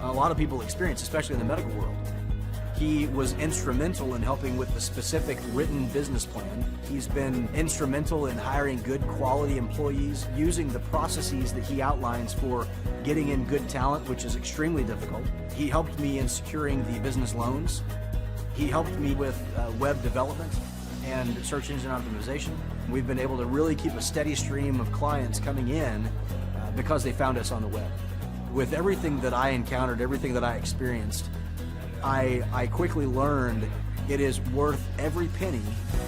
a lot of people experience, especially in the medical world. He was instrumental in helping with the specific written business plan. He's been instrumental in hiring good quality employees, using the processes that he outlines for getting in good talent, which is extremely difficult. He helped me in securing the business loans. He helped me with web development and search engine optimization. We've been able to really keep a steady stream of clients coming in because they found us on the web. With everything that I encountered, everything that I experienced, I quickly learned it is worth every penny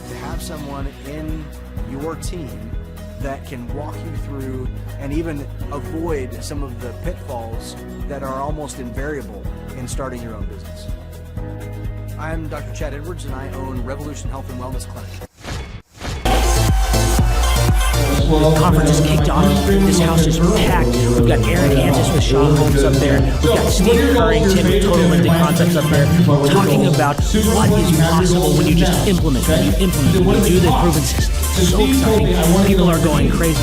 to have someone in your team that can walk you through and even avoid some of the pitfalls that are almost invariable in starting your own business. I'm Dr. Chad Edwards, and I own Revolution Health and Wellness Clinic. The conference is kicked off. This house is packed. We've got Aaron Antis with Shaw Homes up there. We've got Steve Currington with Total Lifting Concepts up there talking about what is possible when you just implement, when you do the proven system. It's so exciting. People are going crazy.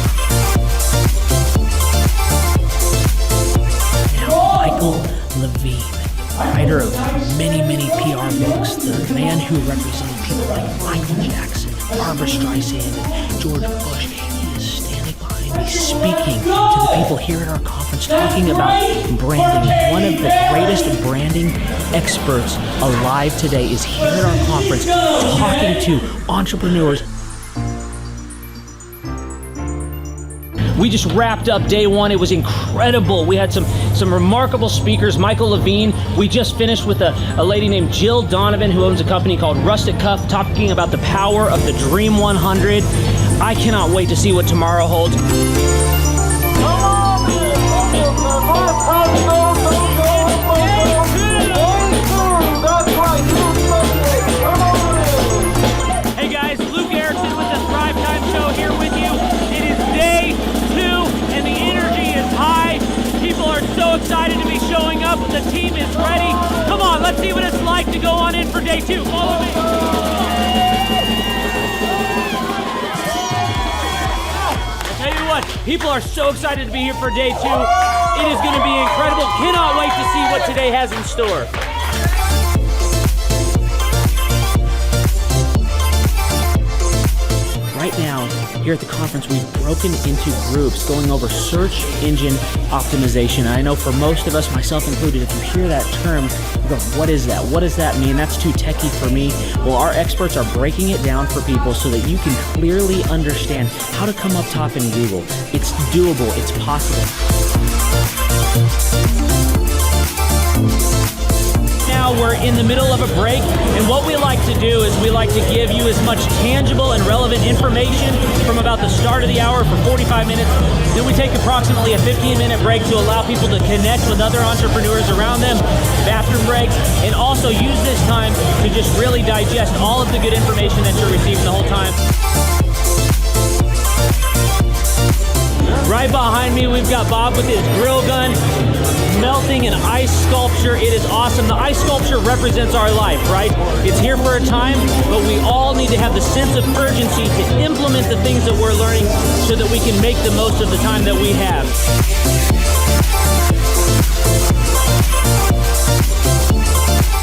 Now, Michael Levine, writer of many, many PR books, the man who represented people like Michael Jackson, Barbra Streisand, and George Bush. He's speaking to the people here at our conference, talking about branding. One of the greatest branding experts alive today is here at our conference, talking to entrepreneurs. We just wrapped up day one. It was incredible. We had some remarkable speakers. Michael Levine. We just finished with a lady named Jill Donovan, who owns a company called Rustic Cuff, talking about the power of the Dream 100. I cannot wait to see what tomorrow holds. Hey guys, Luke Erickson with the Thrive Time Show here with you. It is day 2 and the energy is high. People are so excited to be showing up. The team is ready. Come on, let's see what it's like to go on in for day 2. Follow me. Tell you what, people are so excited to be here for day 2. It is going to be incredible. Cannot wait to see what today has in store. Right now, here at the conference, we've broken into groups going over search engine optimization. And I know for most of us, myself included, if you hear that term, you go, what is that? What does that mean? That's too techie for me. Well, our experts are breaking it down for people so that you can clearly understand how to come up top in Google. It's doable. It's possible. Now we're in the middle of a break, and what we like to do is we like to give you as much tangible and relevant information from about the start of the hour for 45 minutes. Then we take approximately a 15-minute break to allow people to connect with other entrepreneurs around them, bathroom breaks, and also use this time to just really digest all of the good information that you're receiving the whole time. Right behind me, we've got Bob with his grill gun, melting an ice sculpture. It is awesome. The ice sculpture represents our life, right? It's here for a time, but we all need to have the sense of urgency to implement the things that we're learning so that we can make the most of the time that we have.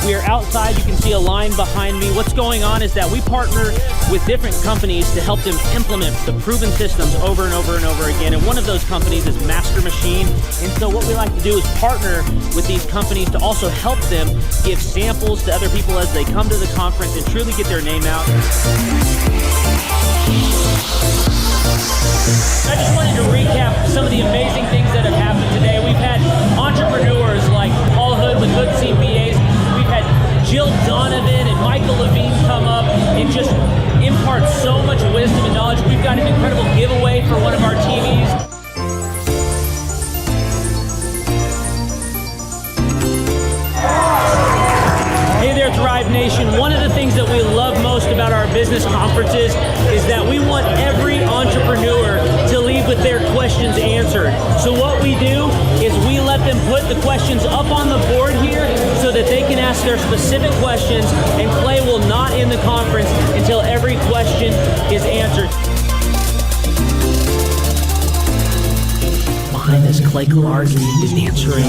We are outside. You can see a line behind me. What's going on is that we partner with different companies to help them implement the proven systems over and over and over again. And one of those companies is Master Machine. And so what we like to do is partner with these companies to also help them give samples to other people as they come to the conference and truly get their name out. I just wanted to recap some of the amazing things that have happened today. We've had entrepreneurs like Paul Hood with Hood CPAs. We've had Jill Donovan and Michael Levine come up and just impart so much wisdom and knowledge. We've got an incredible gift business conferences is that we want every entrepreneur to leave with their questions answered. So what we do is we let them put the questions up on the board here so that they can ask their specific questions, and Clay will not end the conference until every question is answered. Behind this, Clay Clark is answering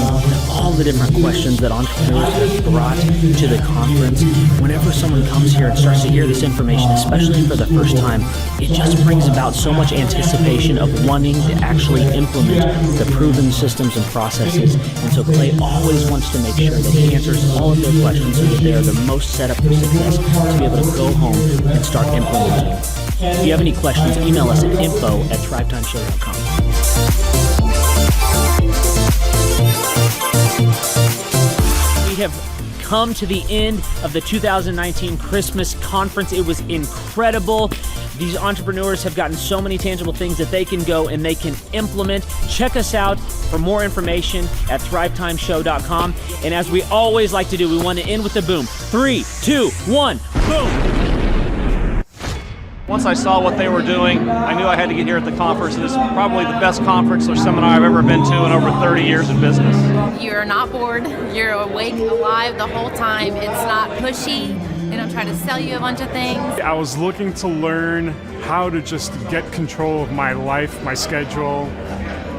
all the different questions that entrepreneurs have brought to the conference. Whenever someone comes here and starts to hear this information, especially for the first time, it just brings about so much anticipation of wanting to actually implement the proven systems and processes. And so Clay always wants to make sure that he answers all of their questions so that they are the most set up for success to be able to go home and start implementing. If you have any questions, email us at info@thrivetimeshow.com. We have come to the end of the 2019 Christmas conference. It was incredible. These entrepreneurs have gotten so many tangible things that they can go and they can implement. Check us out for more information at thrivetimeshow.com. And as we always like to do, we want to end with a boom. 3, 2, 1, boom! Once I saw what they were doing, I knew I had to get here at the conference. This is probably the best conference or seminar I've ever been to in over 30 years in business. You're not bored. You're awake, alive the whole time. It's not pushy. They don't try to sell you a bunch of things. I was looking to learn how to just get control of my life, my schedule,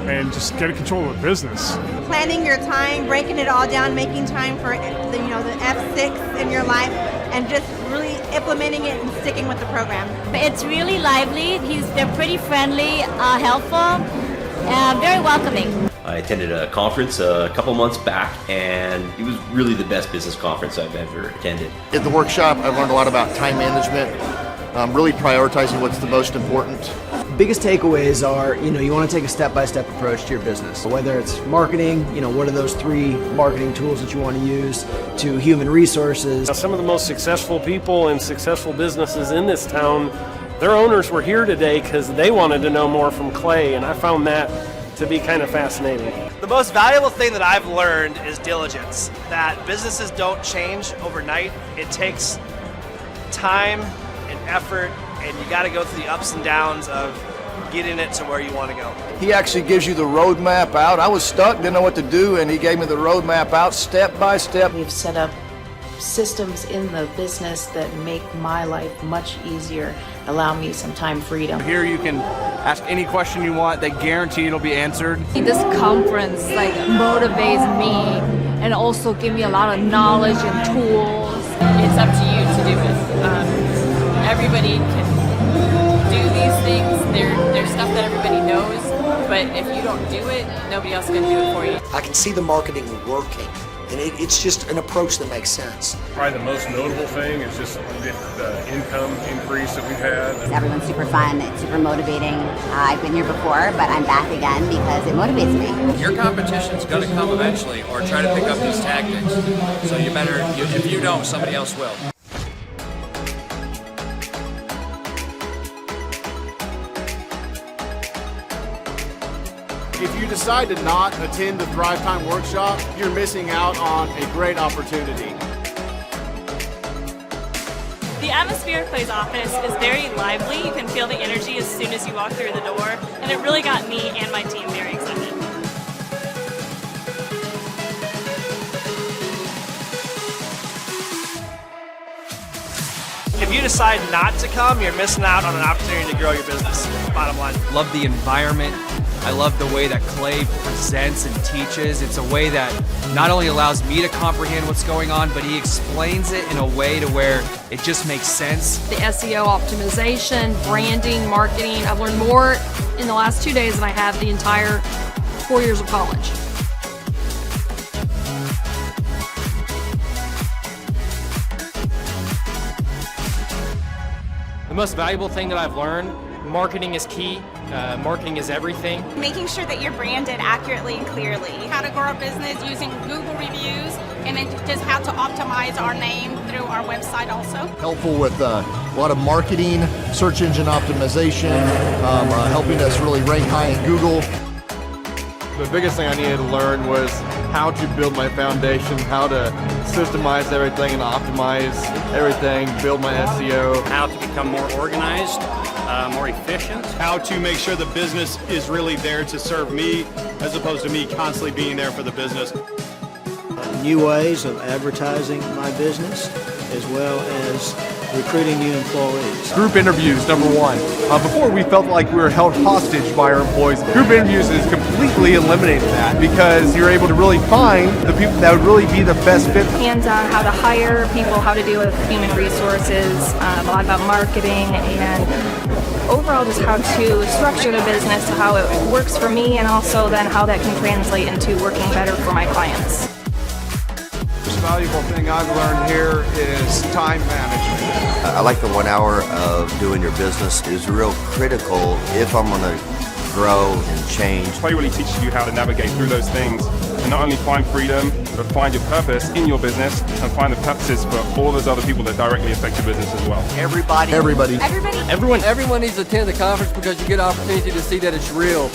and just get control of the business. Planning your time, breaking it all down, making time for the F6 in your life, and just really implementing it and sticking with the program. It's really lively. They're pretty friendly, helpful, very welcoming. I attended a conference a couple months back, and it was really the best business conference I've ever attended. At the workshop, I've learned a lot about time management, really prioritizing what's the most important. Biggest takeaways are, you want to take a step-by-step approach to your business. Whether it's marketing, what are those 3 marketing tools that you want to use, to human resources. Some of the most successful people and successful businesses in this town, their owners were here today because they wanted to know more from Clay, and I found that to be kind of fascinating. The most valuable thing that I've learned is diligence, that businesses don't change overnight. It takes time and effort, and you got to go through the ups and downs of getting it to where you want to go. He actually gives you the roadmap out. I was stuck, didn't know what to do, and he gave me the roadmap out step by step. We've set up systems in the business that make my life much easier, allow me some time freedom. Here you can ask any question you want. They guarantee it'll be answered. This conference motivates me and also give me a lot of knowledge and tools. It's up to you to do it. Everybody can do these things. There's stuff that everybody knows, but if you don't do it, nobody else can do it for you. I can see the marketing working, and it's just an approach that makes sense. Probably the most notable thing is just the income increase that we've had. Everyone's super fun, it's super motivating. I've been here before, but I'm back again because it motivates me. Your competition's going to come eventually, or try to pick up these tactics. So you better, if you don't, somebody else will. If you decide to not attend the Thrive Time workshop, you're missing out on a great opportunity. The atmosphere of Clay's office is very lively. You can feel the energy as soon as you walk through the door, and it really got me and my team very excited. If you decide not to come, you're missing out on an opportunity to grow your business, bottom line. Love the environment. I love the way that Clay presents and teaches. It's a way that not only allows me to comprehend what's going on, but he explains it in a way to where it just makes sense. The SEO optimization, branding, marketing, I've learned more in the last 2 days than I have the entire 4 years of college. The most valuable thing that I've learned, marketing is key. Marketing is everything. Making sure that you're branded accurately and clearly. How to grow a business using Google reviews, and then just how to optimize our name through our website also. Helpful with a lot of marketing, search engine optimization, helping us really rank high in Google. The biggest thing I needed to learn was how to build my foundation, how to systemize everything and optimize everything, build my SEO. How to become more organized, more efficient. How to make sure the business is really there to serve me as opposed to me constantly being there for the business. New ways of advertising my business, as well as recruiting new employees. Group interviews, number one. Before we felt like we were held hostage by our employees. Group interviews has completely eliminated that because you're able to really find the people that would really be the best fit. Hands-on how to hire people, how to deal with human resources, a lot about marketing, and overall just how to structure the business, how it works for me, and also then how that can translate into working better for my clients. The most valuable thing I've learned here is time management. I like the 1 hour of doing your business is real critical if I'm going to grow and change. Play really teaches you how to navigate through those things and not only find freedom, but find your purpose in your business and find the purposes for all those other people that directly affect your business as well. Everybody. Everyone needs to attend the conference because you get an opportunity to see that it's real.